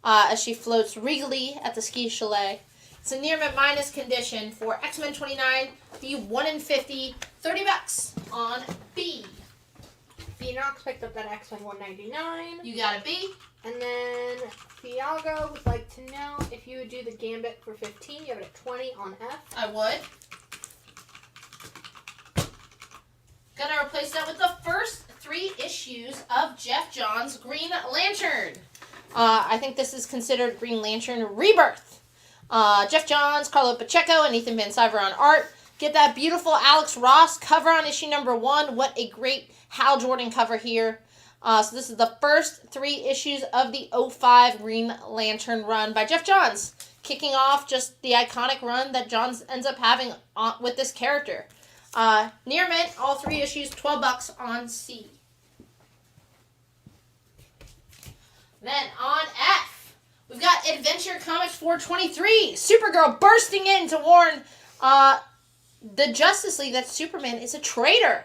as she floats regally at the Ski Chalet. It's a near mint minus condition for X-Men 29, the 1 in 50, $30 on B. B Knox picked up that X-Men 199. You got a B. And then Thiago would like to know if you would do the Gambit for 15. You have it at 20 on F. I would. Gonna replace that with the first 3 issues of Jeff Johns' Green Lantern. I think this is considered Green Lantern Rebirth. Jeff Johns, Carlo Pacheco, and Ethan Van Sciver on art. Get that beautiful Alex Ross cover on issue number 1. What a great Hal Jordan cover here. So this is the first 3 issues of the 05 Green Lantern run by Jeff Johns. Kicking off just the iconic run that Johns ends up having with this character. Near mint, all 3 issues, $12 on C. Then on F, we've got Adventure Comics 423. Supergirl bursting in to warn the Justice League that Superman is a traitor.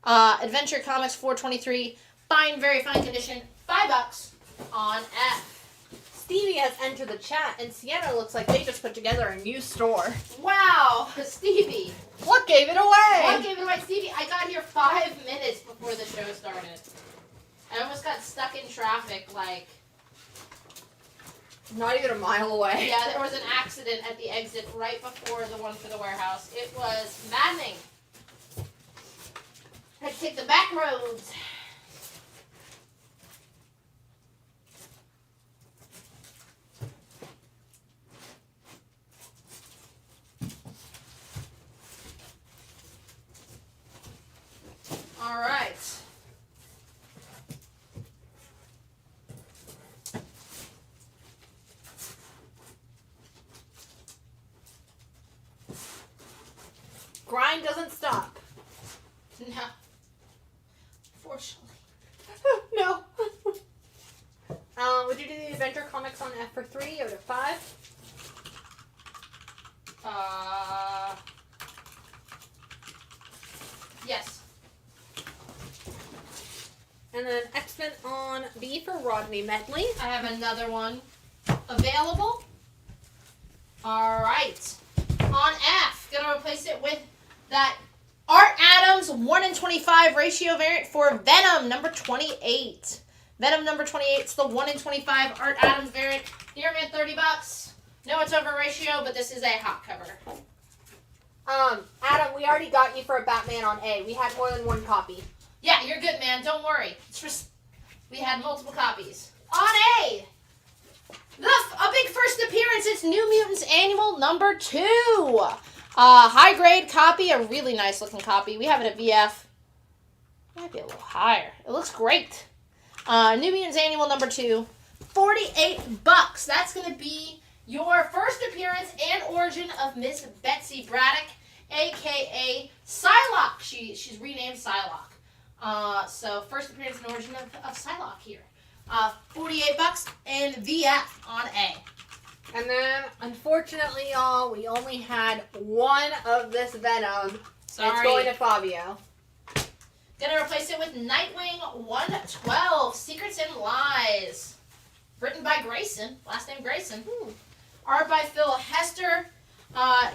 Adventure Comics 423. Fine, very fine condition. $5 on F. Stevie has entered the chat, and Sienna looks like they just put together a new store. Wow, Stevie. What gave it away? What gave it away? Stevie, I got here 5 minutes before the show started. I almost got stuck in traffic, like... Not even a mile away. Yeah, there was an accident at the exit right before the one for the warehouse. It was maddening. I had to take the back roads. All right. Grind doesn't stop. No. Fortunately. No. Would you do the Adventure Comics on F for 3? You have it at 5. Yes. And then X-Men on B for Rodney Medley. I have another one available. All right. On F, gonna replace it with that Art Adams 1 in 25 ratio variant for Venom number 28. Venom number 28 is the 1 in 25 Art Adams variant. Near mint, $30. No, it's over ratio, but this is a hot cover. Adam, we already got you for a Batman on A. We had more than one copy. Yeah, you're good, man. Don't worry. We had multiple copies. On A, a big first appearance. It's New Mutants Annual number 2. High grade copy, a really nice looking copy. We have it at VF. Might be a little higher. It looks great. New Mutants Annual number 2, $48. That's gonna be your first appearance and origin of Miss Betsy Braddock, aka Psylocke. She's renamed Psylocke. So first appearance and origin of Psylocke here. $48 and VF on A. And then, unfortunately, y'all, we only had one of this Venom. Sorry. It's going to Fabio. Gonna replace it with Nightwing 112, Secrets and Lies. Written by Grayson, last name Grayson. Art by Phil Hester.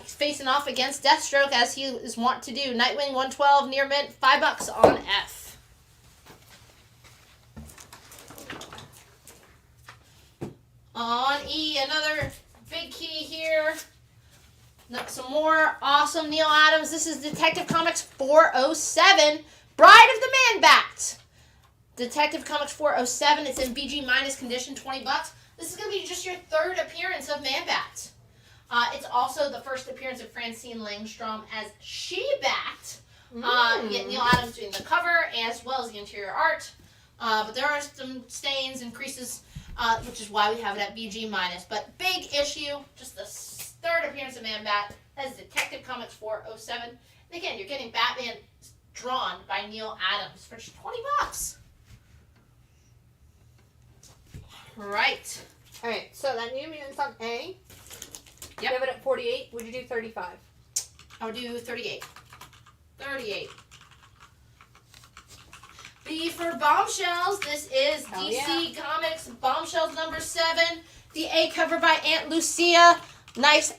He's facing off against Deathstroke as he is wont to do. Nightwing 112, near mint, $5 on F. On E, another big key here. Some more awesome Neil Adams. This is Detective Comics 407, Bride of the Man-Bat. Detective Comics 407. It's in BG minus condition, $20. This is going to be just your 3rd appearance of Man-Bat. It's also the first appearance of Francine Langstrom as She-Bat. You get Neil Adams doing the cover as well as the interior art. But there are some stains and creases, which is why we have it at BG-. But big issue, just the third appearance of Man-Bat. That is Detective Comics 407. And again, you're getting Batman drawn by Neil Adams for just $20. Right. Alright, so that New Mutants on A. Yep. You have it at 48. Would you do 35? I would do 38. 38. B for Bombshells. This is Hell DC Comics Bombshells number 7. The A cover by Aunt Lucia. Nice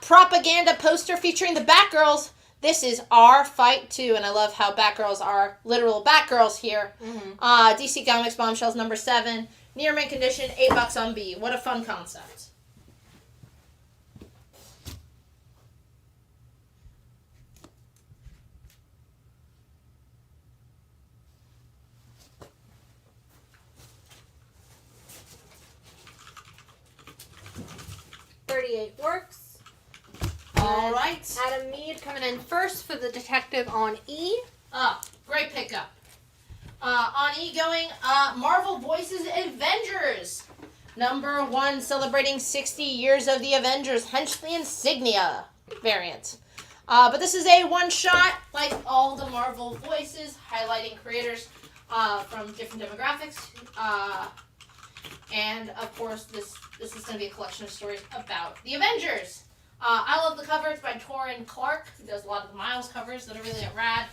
propaganda poster featuring the Batgirls. This is our fight too, and I love how Batgirls are literal Batgirls here. DC Comics Bombshells number 7. Near mint condition, $8 on B. What a fun concept. Works. All right. Adam Mead coming in first for the Detective on E. Great pickup. On E going, Marvel Voices Avengers. Number 1, celebrating 60 years of the Avengers, hence the insignia variant. But this is a one-shot, like all the Marvel Voices, highlighting creators from different demographics. And, of course, this is going to be a collection of stories about the Avengers. I love the cover. It's by Torrin Clark, who does a lot of the Miles covers that are really rad.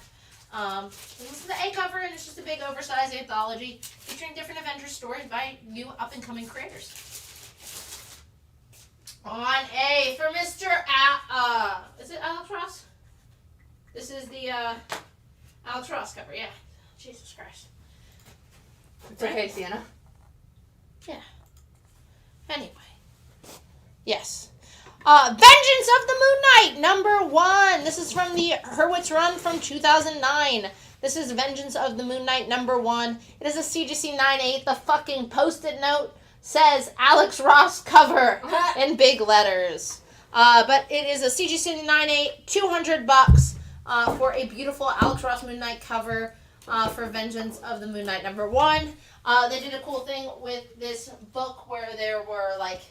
This is the A cover, and it's just a big, oversized anthology featuring different Avengers stories by new up-and-coming creators. On A for Mr. Is it Alex Ross? This is the Alex Ross cover, yeah. Jesus Christ. It's okay, Sienna. Yeah. Anyway. Yes. Vengeance of the Moon Knight, number 1. This is from the Hurwitz run from 2009. This is Vengeance of the Moon Knight, number 1. It is a CGC 9/8. The fucking post-it note says Alex Ross cover in big letters. But it is a CGC 9/8, $200 for a beautiful Alex Ross Moon Knight cover for Vengeance of the Moon Knight, number 1. They did a cool thing with this book where there were, like,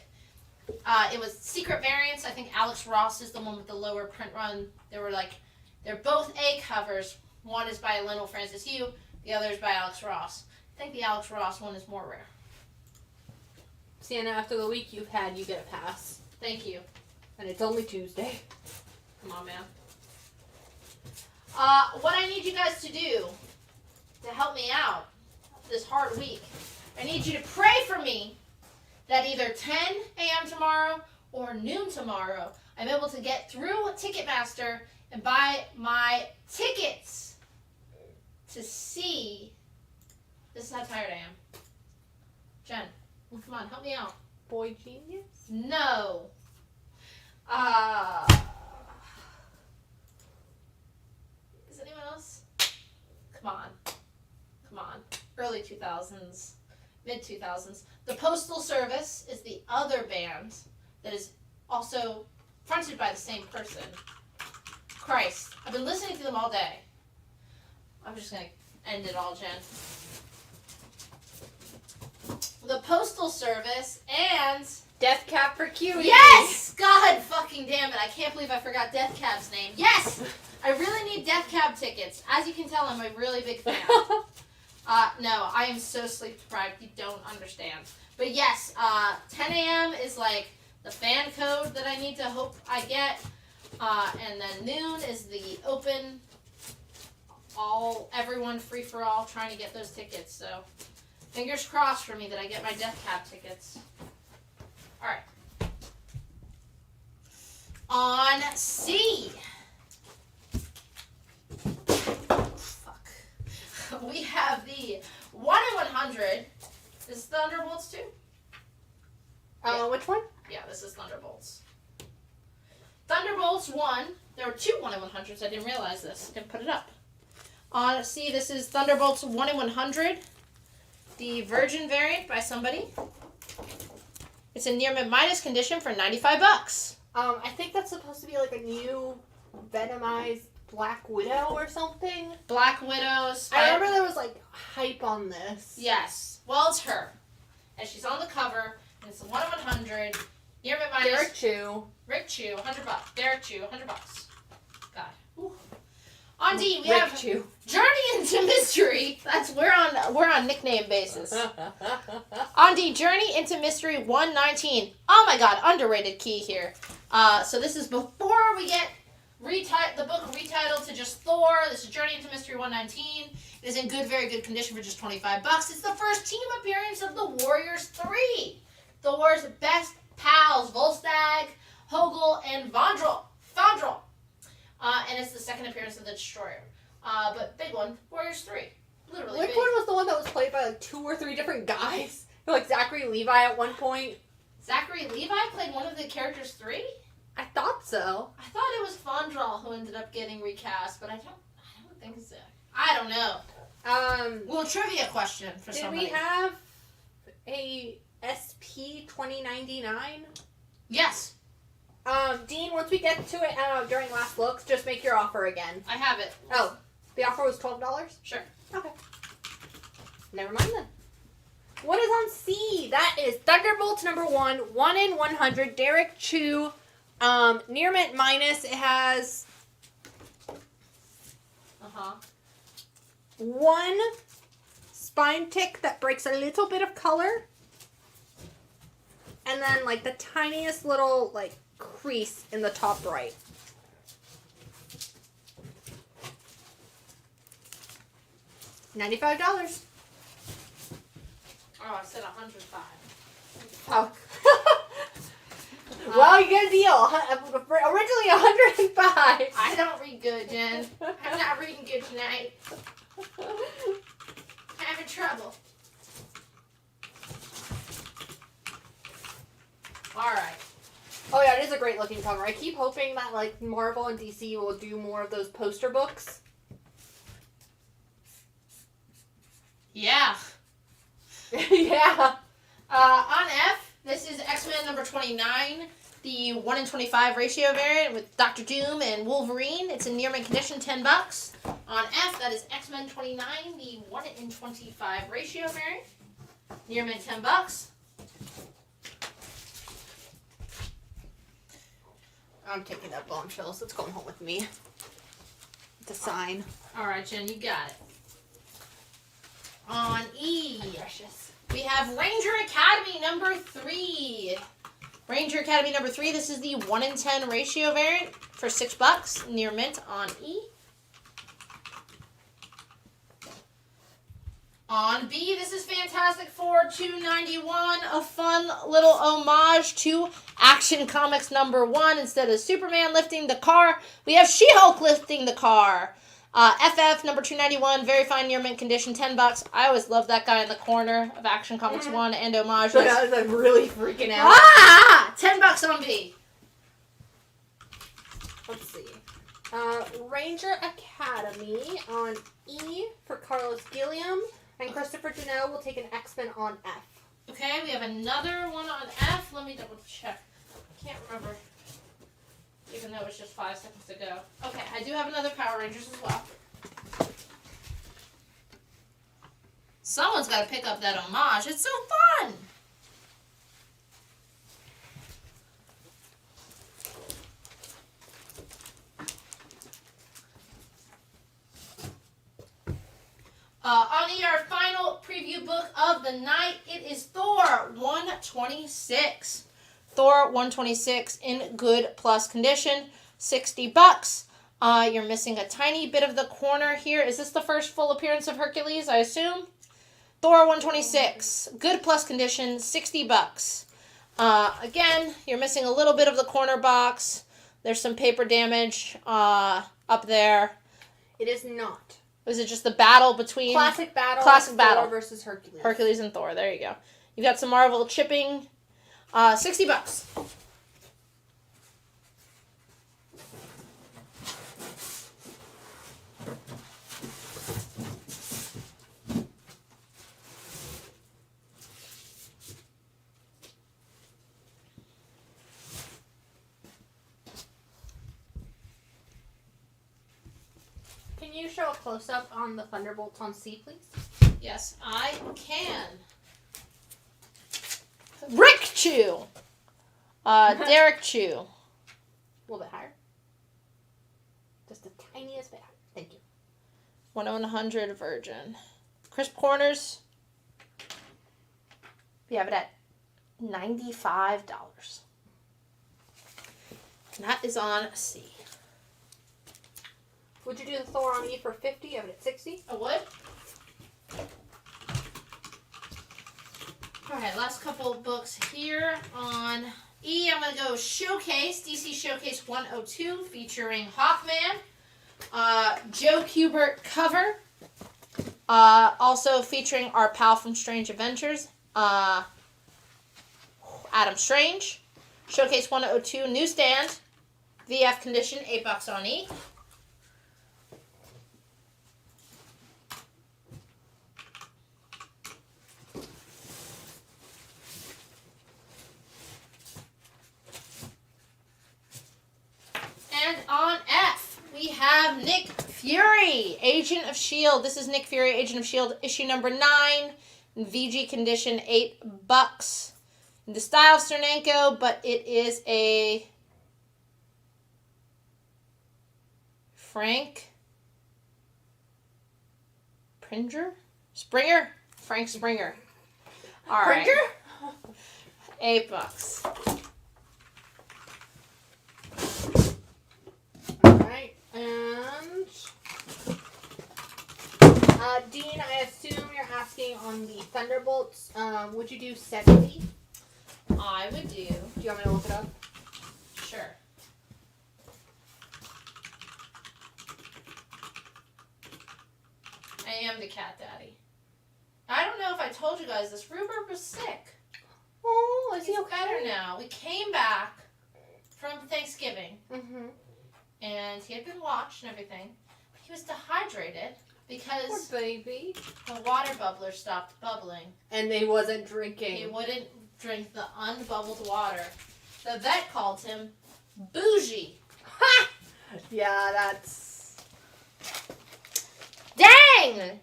it was secret variants. I think Alex Ross is the one with the lower print run. They're both A covers. One is by Lionel Francis Yu. The other is by Alex Ross. I think the Alex Ross one is more rare. Sienna, after the week you've had, you get a pass. Thank you. And it's only Tuesday. Come on, man. What I need you guys to do to help me out this hard week, I need you to pray for me that either 10 a.m. tomorrow or noon tomorrow, I'm able to get through Ticketmaster and buy my tickets to see. This is how tired I am. Jen, come on, help me out. Boy Genius? No. Is anyone else? Come on. Early 2000s, mid 2000s. The Postal Service is the other band that is also fronted by the same person. Christ, I've been listening to them all day. I'm just gonna end it all, Jen. The Postal Service and Death Cab for Cutie. Yes! God fucking damn it. I can't believe I forgot Death Cab's name. Yes! I really need Death Cab tickets. As you can tell, I'm a really big fan. No, I am so sleep deprived. You don't understand. But yes, 10 a.m. is like the fan code that I need to hope I get. And then noon is the open, everyone free for all, trying to get those tickets. So fingers crossed for me that I get my Death Cab tickets. All right. On C. Fuck. We have the 1 in 100. This is Thunderbolts 2. Yeah. Which one? Yeah, this is Thunderbolts. Thunderbolts 1. There were 2 1 in 100s. I didn't realize this. I didn't put it up. On C, this is Thunderbolts 1 in 100. The Virgin variant by somebody. It's in near minus condition for $95. I think that's supposed to be like a new Venomized Black Widow or something. Black Widow. I remember there was like hype on this. Yes. Well, it's her, and she's on the cover. And it's a 1 in 100. Nearman minus. Derek Chu. Rick Chu, $100. Derek Chu, $100. God. Ooh. On D, we Rick have Chu. Journey into Mystery. We're on nickname basis. On D, Journey into Mystery 119. Oh my God, underrated key here. So this is before we get the book retitled to just Thor. This is Journey into Mystery 119. It is in good, very good condition for just $25. It's the first team appearance of the Warriors 3. Thor's best pals, Volstagg, Hogel, and Fandral. And it's the second appearance of the Destroyer. But big one, Warriors 3. Literally Which big. one was the one that was played by like 2 or 3 different guys? Like Zachary Levi at one point. Zachary Levi played one of the characters 3? I thought so. I thought it was Fandral who ended up getting recast, but I don't think so. I don't know. Well, trivia question for somebody. Did we have a SP 2099? Yes. Dean, once we get to it during last looks, just make your offer again. I have it. Oh, the offer was $12? Sure. Okay. Never mind then. What is on C? That is Thunderbolt number 1, 1 in 100, Derek Chu. Near mint minus, it has 1 spine tick that breaks a little bit of color. And then like the tiniest little like crease in the top right. $95. Oh, I said 105. Oh. Well, you get a deal. Originally 105. I don't read good, Jen. I'm not reading good tonight. Having trouble. Alright. Oh yeah, it is a great looking cover. I keep hoping that like Marvel and DC will do more of those poster books. Yeah. Yeah. On F, this is X-Men number 29, the 1 in 25 ratio variant with Dr. Doom and Wolverine. It's in near mint condition, $10. On F, that is X-Men 29, the 1 in 25 ratio variant. Near mint, $10. I'm taking that Bombshells. It's going home with me. To sign. Alright, Jen, you got it. On E, we have Ranger Academy number 3. Ranger Academy number 3, this is the 1 in 10 ratio variant for $6, near mint on E. On B, this is Fantastic Four 291, a fun little homage to Action Comics number 1. Instead of Superman lifting the car, we have She-Hulk lifting the car. FF number 291, very fine near mint condition, $10. I always love that guy in the corner of Action Comics 1 and homages. So I was like really freaking out. Ah! $10 on B. Let's see. Ranger Academy on E for Carlos Gilliam. And Christopher Janelle will take an X-Men on F. Okay, we have another one on F. Let me double check. I can't remember. Even though it was just 5 seconds ago. Okay, I do have another Power Rangers as well. Someone's got to pick up that homage. It's so fun! On our final preview book of the night, it is Thor 126. Thor 126 in good plus condition, $60. You're missing a tiny bit of the corner here. Is this the first full appearance of Hercules, I assume? Thor 126, good plus condition, $60. Again, you're missing a little bit of the corner box. There's some paper damage up there. It is not. Was it just the battle between... Classic battle. Thor versus Hercules. Hercules and Thor, there you go. You've got some Marvel chipping. $60. Can you show a close-up on the Thunderbolts on C, please? Yes, I can. Rick Chew. Derek Chew. A little bit higher. Just the tiniest bit higher. Thank you. 1 in 100 Virgin. Crisp Corners. We have it at $95. And that is on C. Would you do the Thor on E for 50? You have it at 60? I would. Alright, last couple of books here on E. I'm going to go Showcase, DC Showcase 102, featuring Hawkman. Joe Kubert cover. Also featuring our pal from Strange Adventures, Adam Strange. Showcase 102, newsstand. VF condition, $8 on E. And on F, we have Nick Fury, Agent of S.H.I.E.L.D. This is Nick Fury, Agent of S.H.I.E.L.D., issue number 9. VG condition, $8. In the style of Cernenko, but it is a Frank Springer? Frank Springer. All right. $8. Alright, and Dean, I assume you're asking on the Thunderbolts. Would you do 70? I would do. Do you want me to look it up? Sure. I am the cat daddy. I don't know if I told you guys this. Rupert was sick. Oh, is he He's okay? better now. We came back from Thanksgiving, Mm-hmm. and he had been watched and everything. But he was dehydrated because Poor baby. the water bubbler stopped bubbling. And they wasn't drinking. He wouldn't drink the unbubbled water. The vet called him bougie. Yeah, that's... Dang!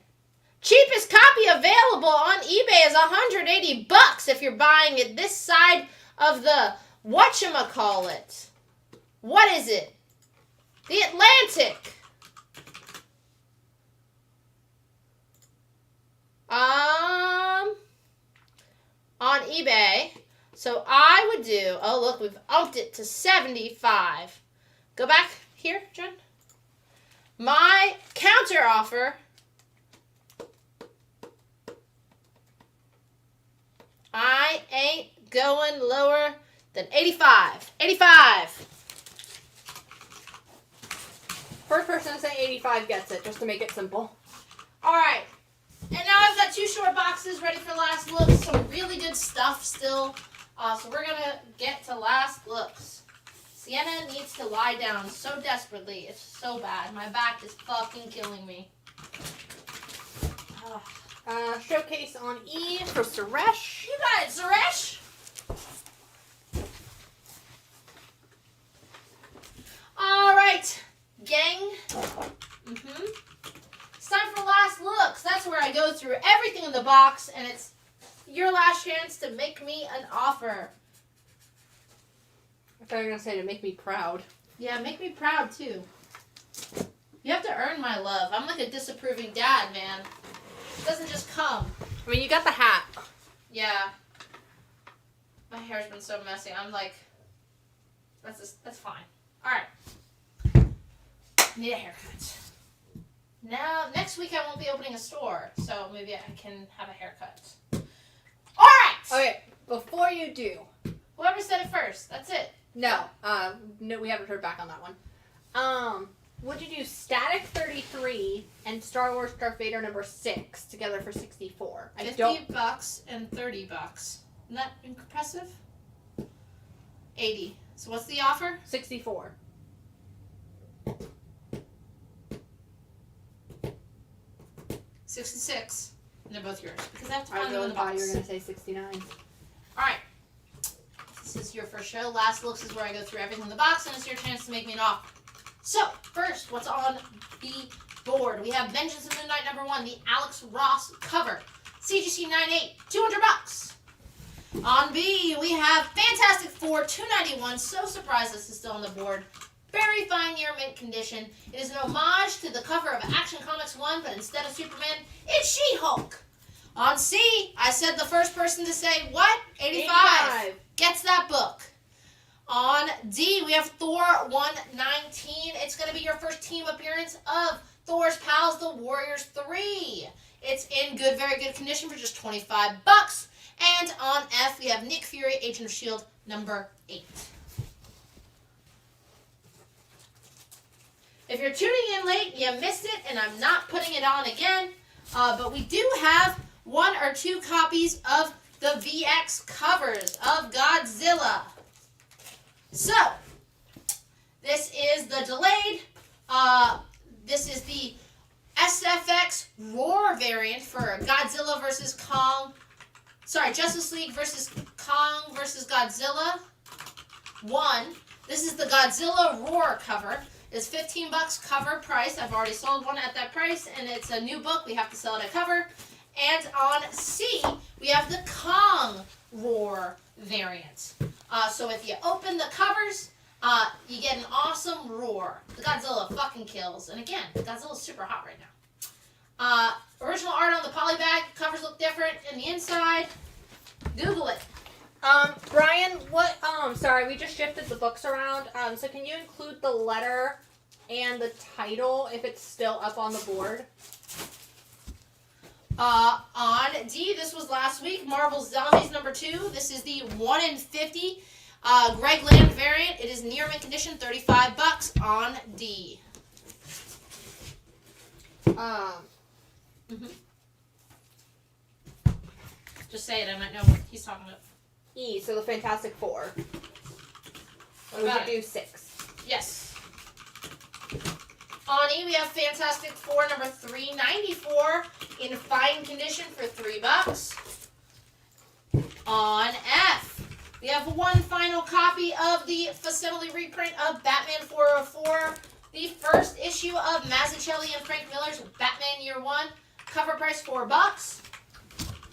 Cheapest copy available on eBay is $180 if you're buying it this side of the whatchamacallit. What is it? The Atlantic. On eBay. So I would do, oh look, we've upped it to 75. Go back here, Jen. My counter offer, I ain't going lower than 85. 85. First person to say 85 gets it, just to make it simple. All right. And now I've got 2 short boxes ready for last looks. Some really good stuff still. So we're going to get to last looks. Sienna needs to lie down so desperately. It's so bad. My back is fucking killing me. Showcase on E for Suresh. You got it, Suresh. All right, gang. It's time for last looks. That's where I go through everything in the box, and it's your last chance to make me an offer. I thought you were going to say to make me proud. Yeah, make me proud, too. You have to earn my love. I'm like a disapproving dad, man. It doesn't just come. I mean, you got the hat. Yeah. My hair's been so messy. I'm like, that's fine. All right. Need a haircut. Now, next week I won't be opening a store, so maybe I can have a haircut. All right. Okay, before you do. Whoever said it first. That's it. No, no, we haven't heard back on that one. Would you do Static 33 and Star Wars Darth Vader number 6 together for 64? $50 and $30. Isn't that impressive? 80. So what's the offer? 64. $66. And they're both yours because I have to I find them in really the thought box. you were going to say 69. All right. This is your first show. Last looks is where I go through everything in the box, and it's your chance to make me an offer. So, first, what's on the board, we have Vengeance of Midnight #1, the Alex Ross cover. CGC 98, $200. On B, we have Fantastic Four, $291. So surprised this is still on the board. Very fine year mint condition. It is an homage to the cover of Action Comics 1, but instead of Superman, it's She-Hulk. On C, I said the first person to say what? 85. Gets that book. On D, we have Thor 119. It's going to be your first team appearance of Thor's Pals, the Warriors 3. It's in good, very good condition for just $25. And on F, we have Nick Fury, Agent of S.H.I.E.L.D. #8. If you're tuning in late, you missed it, and I'm not putting it on again. But we do have 1 or 2 copies of the VX covers of Godzilla. So, this is the delayed. This is the SFX Roar variant for Godzilla versus Kong. Sorry, Justice League versus Kong versus Godzilla 1. This is the Godzilla Roar cover. It's $15 cover price. I've already sold one at that price, and it's a new book. We have to sell it at cover. And on C, we have the Kong Roar variant. So if you open the covers, you get an awesome roar. The Godzilla fucking kills. And again, Godzilla's super hot right now. Original art on the poly bag. Covers look different in the inside. Google it. Brian, what, sorry, we just shifted the books around. So can you include the letter and the title if it's still up on the board? On D, this was last week, Marvel Zombies #2. This is the 1 in 50 Greg Land variant. It is near mint condition, $35 on D. Just say it, I might know what he's talking about. E, so the Fantastic Four. What We about should it? do 6. Yes. On E, we have Fantastic Four #394 in fine condition for $3. On F, we have 1 final copy of the facsimile reprint of Batman 404, the first issue of Mazzucchelli and Frank Miller's Batman Year 1. Cover price $4.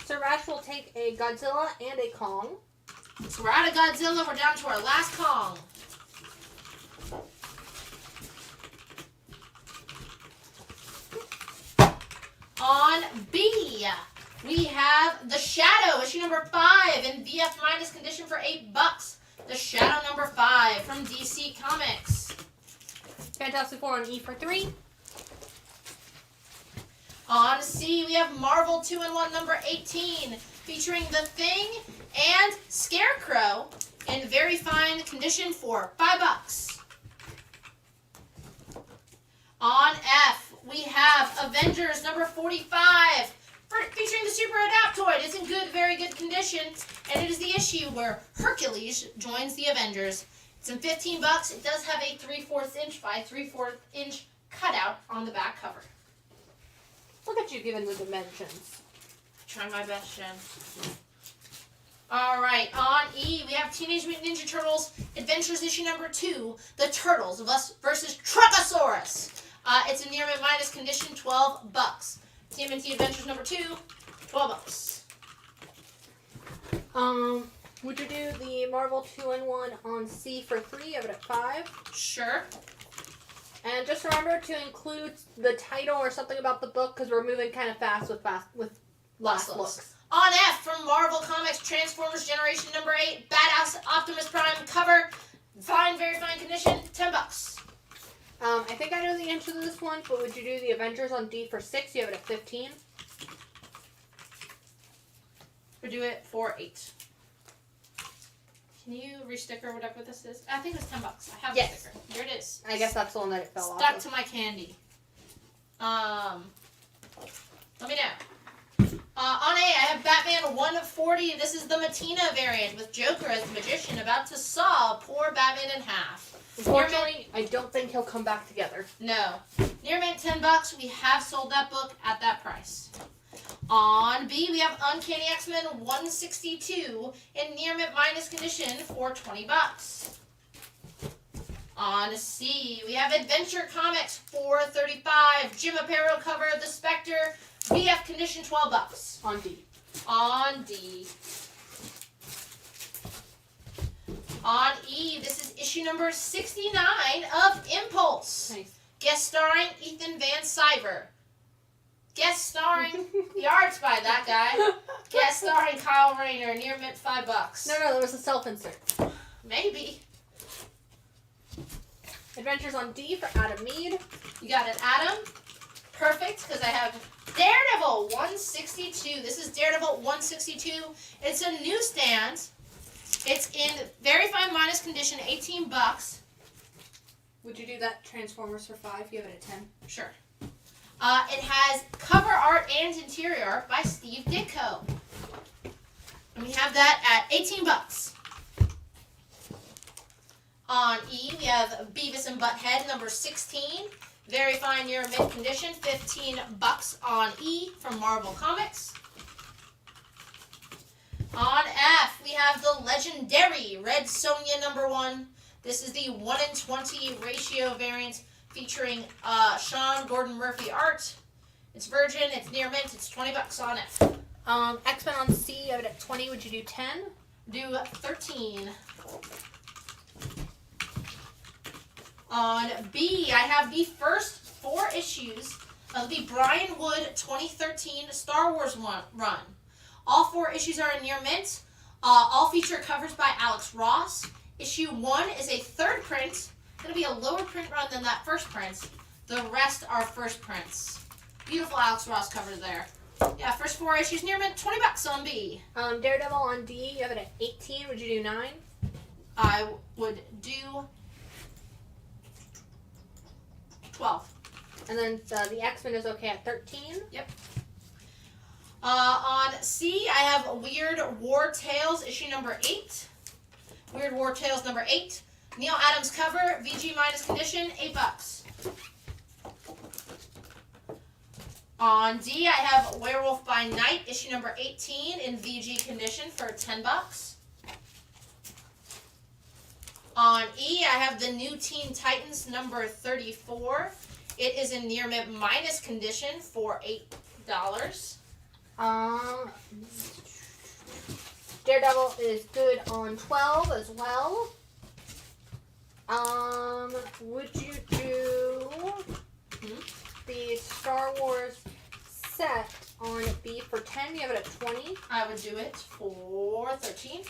So Rash will take a Godzilla and a Kong. So we're out of Godzilla, we're down to our last Kong. On B, we have The Shadow, issue #5 in VF minus condition for $8. The Shadow #5 from DC Comics. Fantastic Four on E for 3. On C, we have Marvel 2-in-1 #18, featuring The Thing and Scarecrow in very fine condition for $5. On F, we have Avengers #45, featuring the Super Adaptoid. It's in good, very good condition, and it is the issue where Hercules joins the Avengers. It's in $15. It does have a 3/4 inch by 3/4 inch cutout on the back cover. Look at you giving the dimensions. Try my best, Jen. Alright, on E, we have Teenage Mutant Ninja Turtles Adventures issue #2, The Turtles versus Truckosaurus. It's in near mint minus condition, $12. TMNT Adventures #2, $12. Would you do the Marvel 2-in-1 on C for 3? Have it at 5. Sure. And just remember to include the title or something about the book because we're moving kind of fast with last looks. On F, from Marvel Comics, Transformers Generation #8, Badass Optimus Prime cover, fine, very fine condition, $10. I think I know the answer to this one, but would you do the Avengers on D for 6? You have it at 15. We'll do it for 8. Can you resticker whatever this is? I think it's $10. I have Yes. a sticker. Here it is. I guess that's the one that it fell off Stuck of. to my candy. Let me know. On A, I have Batman 140. This is the Matina variant with Joker as the magician about to saw poor Batman in half. Unfortunately, I don't think he'll come back together. No. Near mint $10. We have sold that book at that price. On B, we have Uncanny X-Men 162 in near mint minus condition for $20. On C, we have Adventure Comics, $4.35. Jim Aparo cover, The Spectre, VF condition, $12. On D. On D. On E, this is issue number 69 of Impulse. Nice. Guest starring Ethan Van Sciver. Guest starring, the art's by that guy. Guest starring Kyle Rayner, near mint, $5. No, there was a self-insert. Maybe. Adventures on D for Adam Mead. You got an Adam. Perfect, because I have Daredevil 162. This is Daredevil 162. It's a newsstand. It's in very fine minus condition, $18. Would you do that Transformers for 5? You have it at 10. Sure. It has cover art and interior art by Steve Ditko. And we have that at $18. On E, we have Beavis and Butthead, number 16. Very fine near mint condition, $15 on E from Marvel Comics. On F, we have the legendary Red Sonja number 1. This is the 1-in-20 ratio variant featuring Sean Gordon Murphy art. It's virgin, it's near mint, it's $20 on it. X-Men on C, you have it at 20. Would you do 10? Do 13. On B, I have the first 4 issues of the Brian Wood 2013 Star Wars run. All 4 issues are in near mint. All feature covers by Alex Ross. Issue 1 is a 3rd print. It's going to be a lower print run than that first print. The rest are first prints. Beautiful Alex Ross cover there. Yeah, first 4 issues near mint, $20 on B. Daredevil on D, you have it at 18. Would you do 9? I would do 12. And then the X-Men is okay at 13. Yep. On C, I have Weird War Tales, issue number 8. Weird War Tales number 8. Neil Adams cover, VG minus condition, $8. On D, I have Werewolf by Night, issue number 18 in VG condition for $10. On E, I have the New Teen Titans number 34. It is in near mint minus condition for $8. Daredevil is good on 12 as well. Would you do the Star Wars set on B for 10? You have it at 20. I would do it for 13.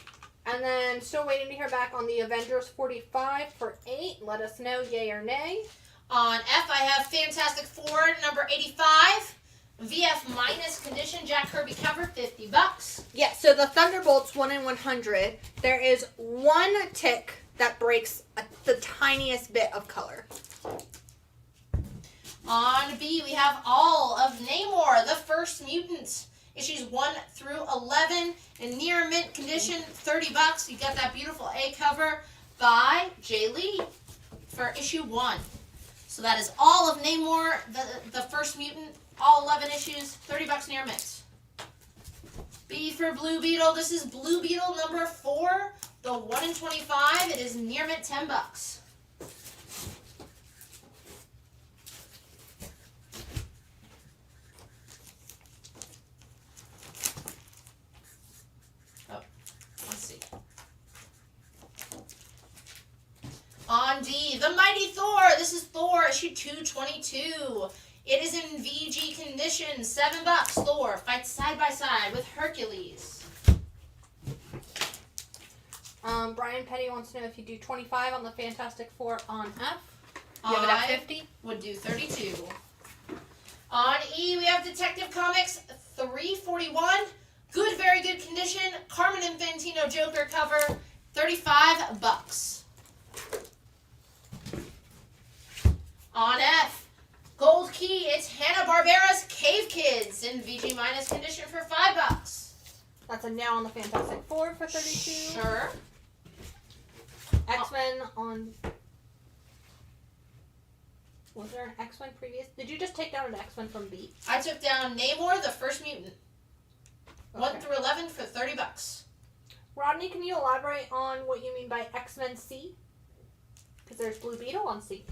And then still waiting to hear back on the Avengers 45 for 8. Let us know, yay or nay. On F, I have Fantastic Four number 85. VF minus condition, Jack Kirby cover, $50. Yeah, so the Thunderbolts 1-in-100, there is one tick that breaks the tiniest bit of color. On B, we have all of Namor, the First Mutant. Issues 1 through 11 in near mint condition, $30. You got that beautiful A cover by Jay Lee for issue 1. So that is all of Namor, the First Mutant, all 11 issues, $30 near mint. B for Blue Beetle. This is Blue Beetle number 4, the 1-in-25. It is near mint, $10. On D, The Mighty Thor. This is Thor, issue 222. It is in VG condition, $7. Thor fights side by side with Hercules. Brian Petty wants to know if you do 25 on the Fantastic Four on F. You have it at 50? Would do 32. On E, we have Detective Comics 341. Good, very good condition. Carmen Infantino Joker cover, $35. On F, Gold Key, it's Hanna-Barbera's Cave Kids in VG minus condition for $5. That's a now on the Fantastic Four for 32. Sure. X-Men on... Was there an X-Men previous? Did you just take down an X-Men from B? I took down Namor, the First Mutant. Okay. 1 through 11 for $30. Rodney, can you elaborate on what you mean by X-Men C? Because there's Blue Beetle on C.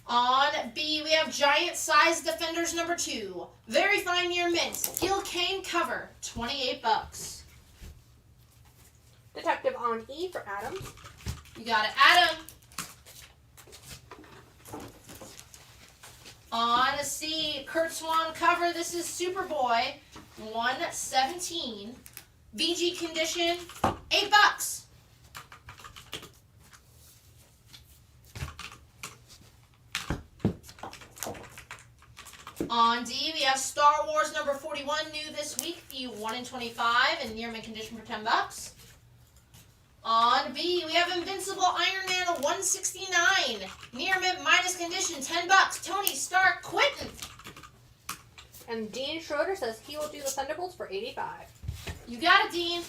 On B, we have Giant Size Defenders number 2. Very fine near mint. Gil Kane cover, $28. Detective on E for Adams. You got it, Adam. On C, Kurt Swan cover. This is Superboy, 117. VG condition, $8. On D, we have Star Wars number 41, new this week, the 1 in 25, and near mint condition for $10. On B, we have Invincible Iron Man 169, near mint minus condition, $10. Tony Stark Quentin. And Dean Schroeder says he will do the Thunderbolts for $85. You got it, Dean.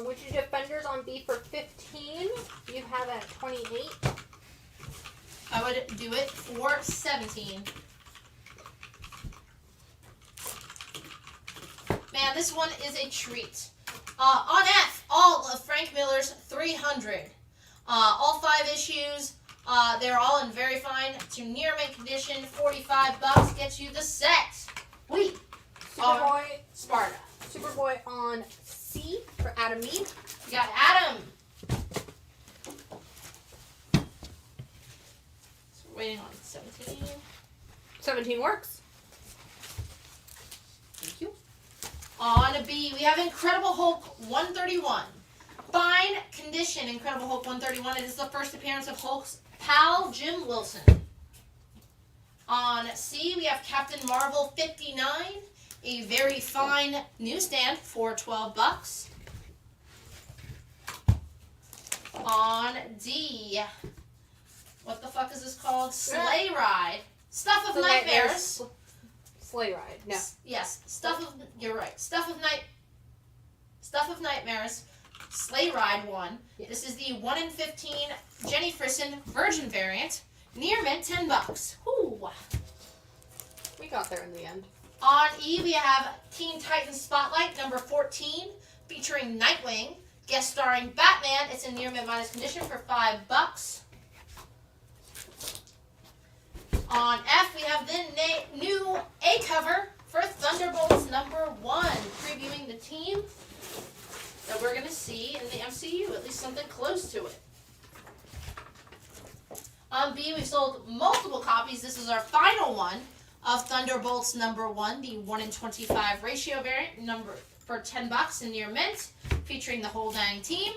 Which is Defenders on B for $15. You have it at $28. I would do it for $17. Man, this one is a treat. On F, all of Frank Miller's 300. All 5 issues. They're all in very fine to near mint condition. $45 gets you the set. Wait. Superboy Sparta. Superboy on C for Adam Mead. You got Adam. So we're waiting on 17. 17 works. Thank you. On a B, we have Incredible Hulk 131. Fine condition, Incredible Hulk 131. It is the first appearance of Hulk's pal, Jim Wilson. On C, we have Captain Marvel 59. A very fine newsstand for $12. On D, what the fuck is this called? Sleigh Ride. Stuff of Nightmares. Sleigh Ride. No. Yes. You're right. Stuff of Nightmares. Sleigh Ride 1. Yes. This is the 1 in 15 Jenny Frisson Virgin variant. Near mint, $10. Ooh. We got there in the end. On E, we have Teen Titans Spotlight number 14, featuring Nightwing, guest starring Batman. It's in near mint minus condition for $5. On F, we have the new A cover for Thunderbolts number 1, previewing the team that we're going to see in the MCU, at least something close to it. On B, we've sold multiple copies. This is our final one of Thunderbolts number 1, the 1 in 25 ratio variant, number for $10 in near mint, featuring the whole dang team.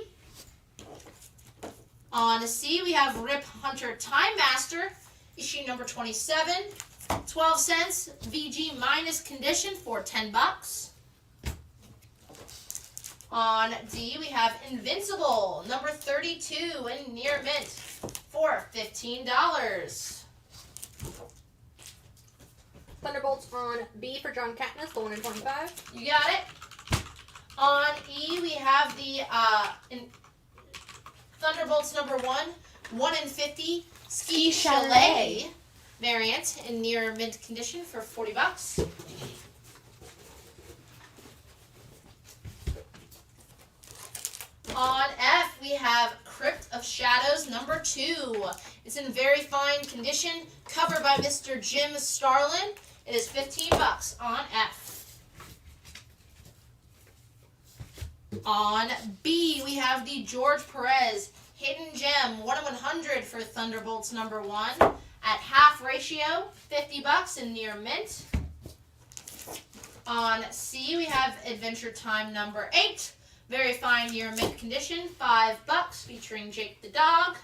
On C, we have Rip Hunter Time Master, issue number 27, 12 cents, VG minus condition for $10. On D, we have Invincible, number 32 in near mint for $15. Thunderbolts on B for John Katniss, the 1 in 25. You got it. On E, we have the Thunderbolts number 1, 1 in 50 Ski Chalet variant in near mint condition for $40. On F, we have Crypt of Shadows number 2. It's in very fine condition, covered by Mr. Jim Starlin. It is $15 on F. On B, we have the George Perez Hidden Gem 1 in 100 for Thunderbolts number 1 at half ratio, $50 in near mint. On C, we have Adventure Time number 8. Very fine near mint condition, $5, featuring Jake the Dog.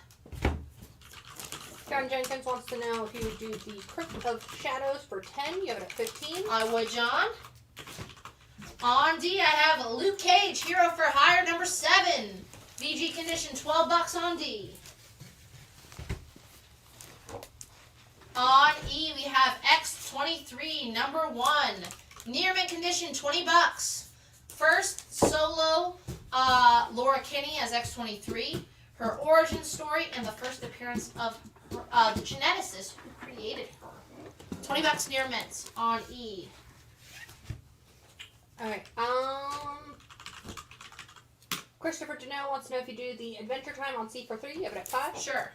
John Jenkins wants to know if you would do the Crypt of Shadows for $10. You have it at $15. I would, John. On D, I have Luke Cage, Hero for Hire number 7. VG condition, $12 on D. On E, we have X23 number 1. Near mint condition, $20. First solo Laura Kinney as X23, her origin story, and the first appearance of the geneticist who created her. $20 near mint on E. Alright, Christopher Janelle wants to know if you do the Adventure Time on C for 3. You have it at 5. Sure.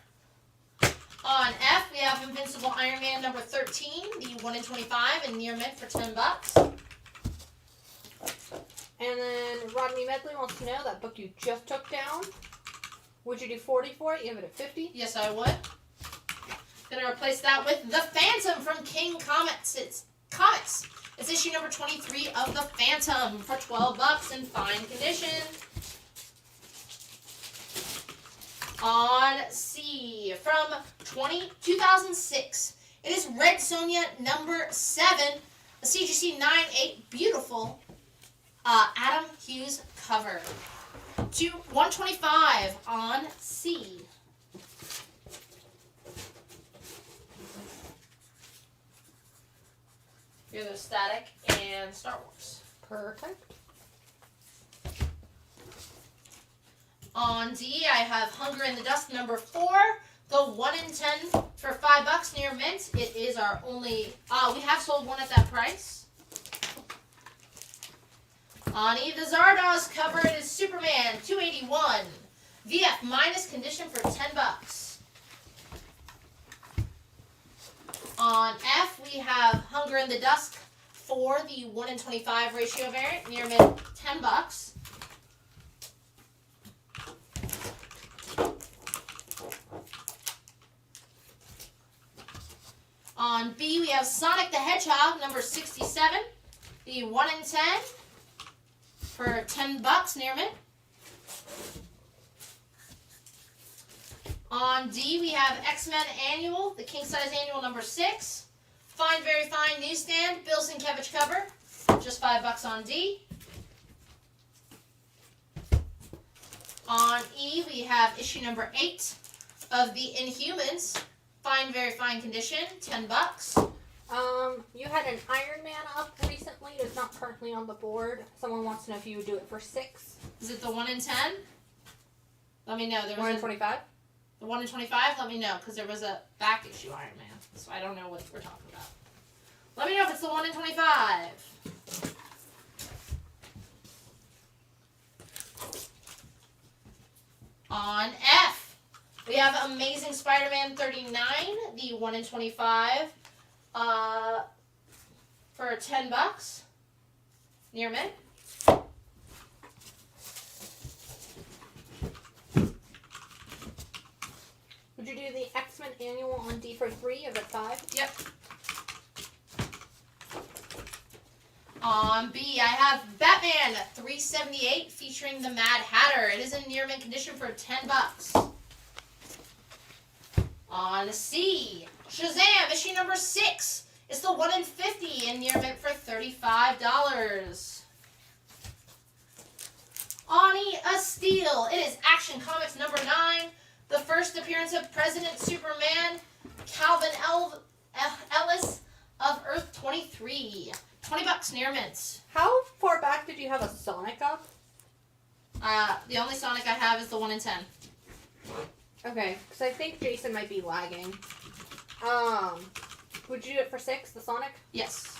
On F, we have Invincible Iron Man number 13, the 1 in 25, and near mint for $10. And then Rodney Medley wants to know that book you just took down. Would you do 40 for it? You have it at 50. Yes, I would. Gonna replace that with The Phantom from King Comics. It's Comics. It's issue number 23 of The Phantom for $12 in fine condition. On C, from 2006, it is Red Sonja number 7, a CGC 9/8 beautiful Adam Hughes cover. To 125 on C. Here there's Static and Star Wars. Perfect. On D, I have Hunger in the Dust number 4, the 1 in 10 for $5 near mint. It is our only, we have sold one at that price. On E, the Zardoz cover, it is Superman 281, VF minus condition for $10. On F, we have Hunger in the Dusk for the 1 in 25 ratio variant, near mint $10. On B, we have Sonic the Hedgehog, number 67, the 1 in 10 for $10 near mint. On D, we have X-Men Annual, the king size annual number 6, fine, very fine newsstand, Bill Sienkiewicz cover, just $5 on D. On E, we have issue number 8 of the Inhumans. Fine, very fine condition, $10. You had an Iron Man up recently. It's not currently on the board. Someone wants to know if you would do it for 6. Is it the 1 in 10? Let me know. There was 1 in 25? The 1 in 25? Let me know, because there was a back issue Iron Man. So I don't know what we're talking about. Let me know if it's the 1 in 25. On F, we have Amazing Spider-Man 39, the 1 in 25, for $10 near mint. Would you do the X-Men Annual on D for 3 of at 5? Yep. On B, I have Batman 378 featuring the Mad Hatter. It is in near mint condition for $10. On C, Shazam issue number 6. It's the 1 in 50 in near mint for $35. On E, a steal. It is Action Comics number 9. The first appearance of President Superman, Calvin Ellis of Earth 23. $20 near mint. How far back did you have a Sonic up? The only Sonic I have is the 1 in 10. Okay, because I think Jason might be lagging. Would you do it for 6, the Sonic? Yes.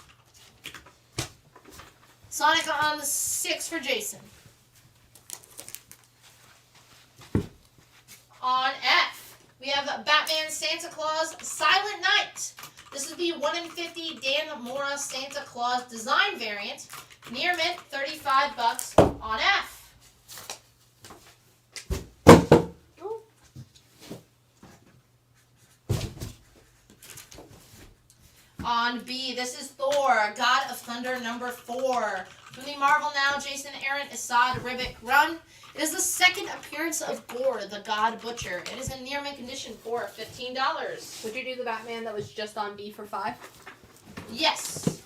Sonic on the 6 for Jason. On F, we have Batman Santa Claus Silent Night. This is the 1 in 50 Dan Mora Santa Claus design variant. Near mint, $35 on F. On B, this is Thor, God of Thunder number 4. From the Marvel Now, Jason Aaron Assad Ribic run. It is the second appearance of Gore, the God Butcher. It is in near mint condition for $15. Would you do the Batman that was just on B for 5? Yes.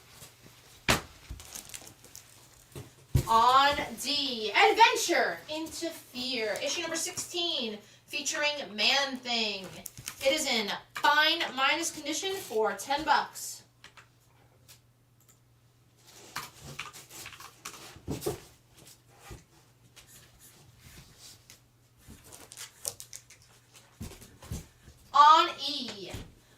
On D, Adventure into Fear, issue number 16, featuring Man-Thing. It is in fine minus condition for $10. On E,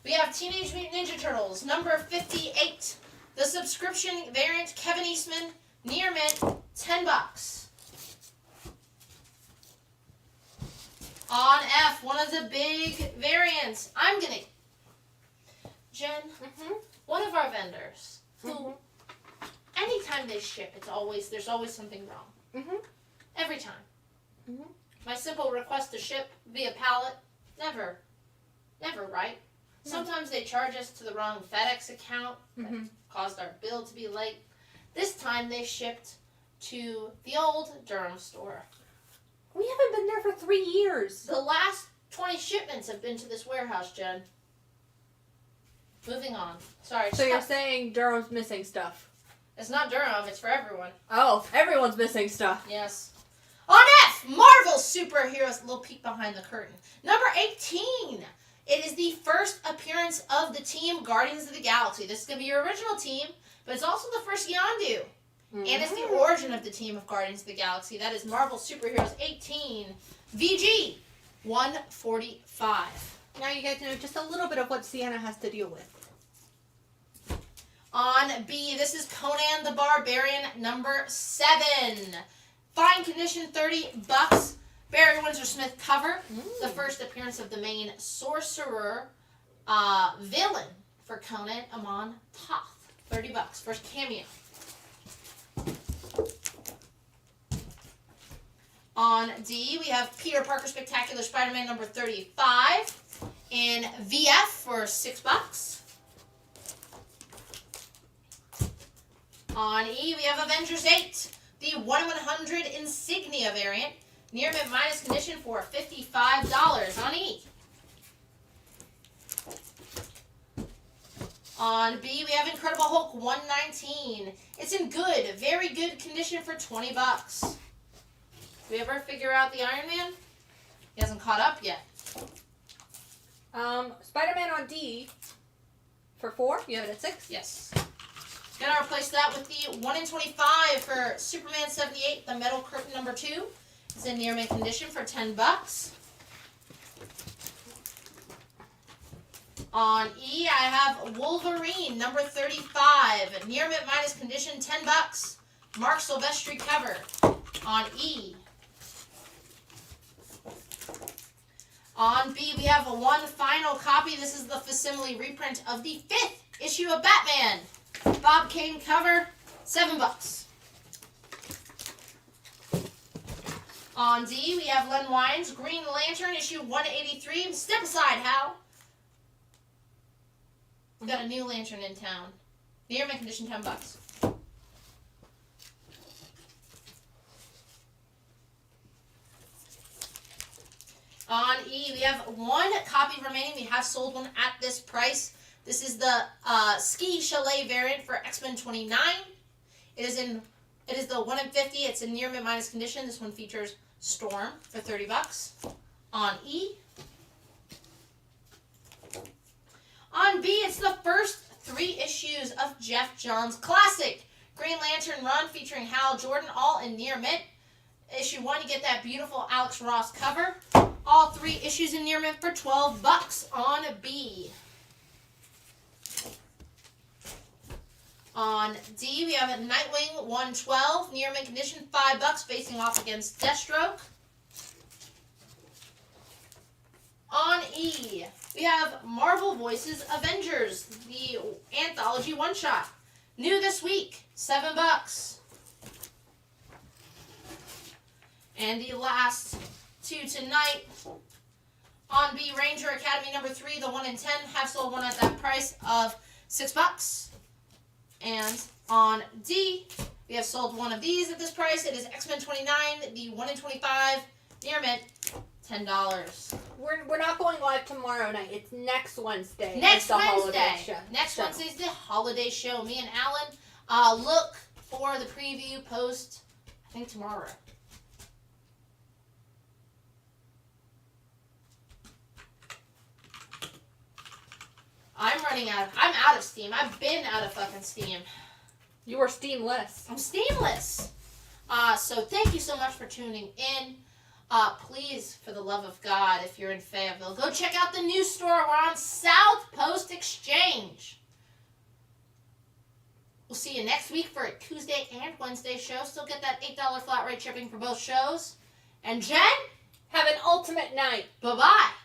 we have Teenage Mutant Ninja Turtles, number 58. The subscription variant, Kevin Eastman, near mint, $10. On F, one of the big variants. I'm gonna... Jen, one of our vendors, who, anytime they ship, there's always something wrong. Every time. My simple request to ship via pallet, never right. Sometimes they charge us to the wrong FedEx account that caused our bill to be late. This time they shipped to the old Durham store. We haven't been there for 3 years. The last 20 shipments have been to this warehouse, Jen. Moving on. Sorry. So you're saying Durham's missing stuff? It's not Durham, it's for everyone. Oh, everyone's missing stuff. Yes. On F, Marvel Superheroes. Little peek behind the curtain. Number 18. It is the first appearance of the team Guardians of the Galaxy. This is going to be your original team, but it's also the first Yondu. And it's the origin of the team of Guardians of the Galaxy. That is Marvel Superheroes 18 VG 145. Now you guys know just a little bit of what Sienna has to deal with. On B, this is Conan the Barbarian number 7. Fine condition, $30. Barry Windsor Smith cover. The first appearance of the main sorcerer villain for Conan, Amon Toth. $30. First cameo. On D, we have Peter Parker Spectacular Spider-Man number 35 in VF for $6. On E, we have Avengers 8, the 1/100 Insignia variant. Near mint minus condition for $55 on E. On B, we have Incredible Hulk 119. It's in good, very good condition for $20. Did we ever figure out the Iron Man? He hasn't caught up yet. Spider-Man on D for 4. You have it at 6? Yes. Gonna replace that with the 1 in 25 for Superman 78, the metal curtain number 2. It's in near mint condition for $10. On E, I have Wolverine number 35, near mint minus condition, $10. Mark Silvestri cover. On E. On B, we have one final copy. This is the facsimile reprint of the 5th issue of Batman. Bob Kane cover, $7. On D, we have Len Wines, Green Lantern, issue 183. Step aside, Hal. We've got a new lantern in town. Near mint condition, $10. On E, we have one copy remaining. We have sold one at this price. This is the Ski Chalet variant for X-Men 29. It is the 1 in 50. It's in near mint minus condition. This one features Storm for $30. On E. On B, it's the first 3 issues of Jeff Johns' classic Green Lantern Run featuring Hal Jordan, all in near mint. Issue 1, you get that beautiful Alex Ross cover. All 3 issues in near mint for $12 on B. On D, we have a Nightwing 112, near mint condition, $5, facing off against Deathstroke. On E, we have Marvel Voices Avengers, the anthology one-shot. New this week, $7. And the last 2 tonight. On B, Ranger Academy number 3, the 1 in 10, have sold one at that price of $6. And on D, we have sold one of these at this price. It is X-Men 29, the 1 in 25, near mint, $10. We're not going live tomorrow night. It's next Wednesday. Next Wednesday. Holiday show. Next Wednesday's the holiday show. Me and Alan look for the preview post, I think tomorrow. I'm out of steam. I've been out of fucking steam. You are steamless. I'm steamless. So thank you so much for tuning in. Please, for the love of God, if you're in Fayetteville, go check out the new store. We're on South Post Exchange. We'll see you next week for a Tuesday and Wednesday show. Still get that $8 flat rate shipping for both shows. And Jen, Have an ultimate night. Bye-bye.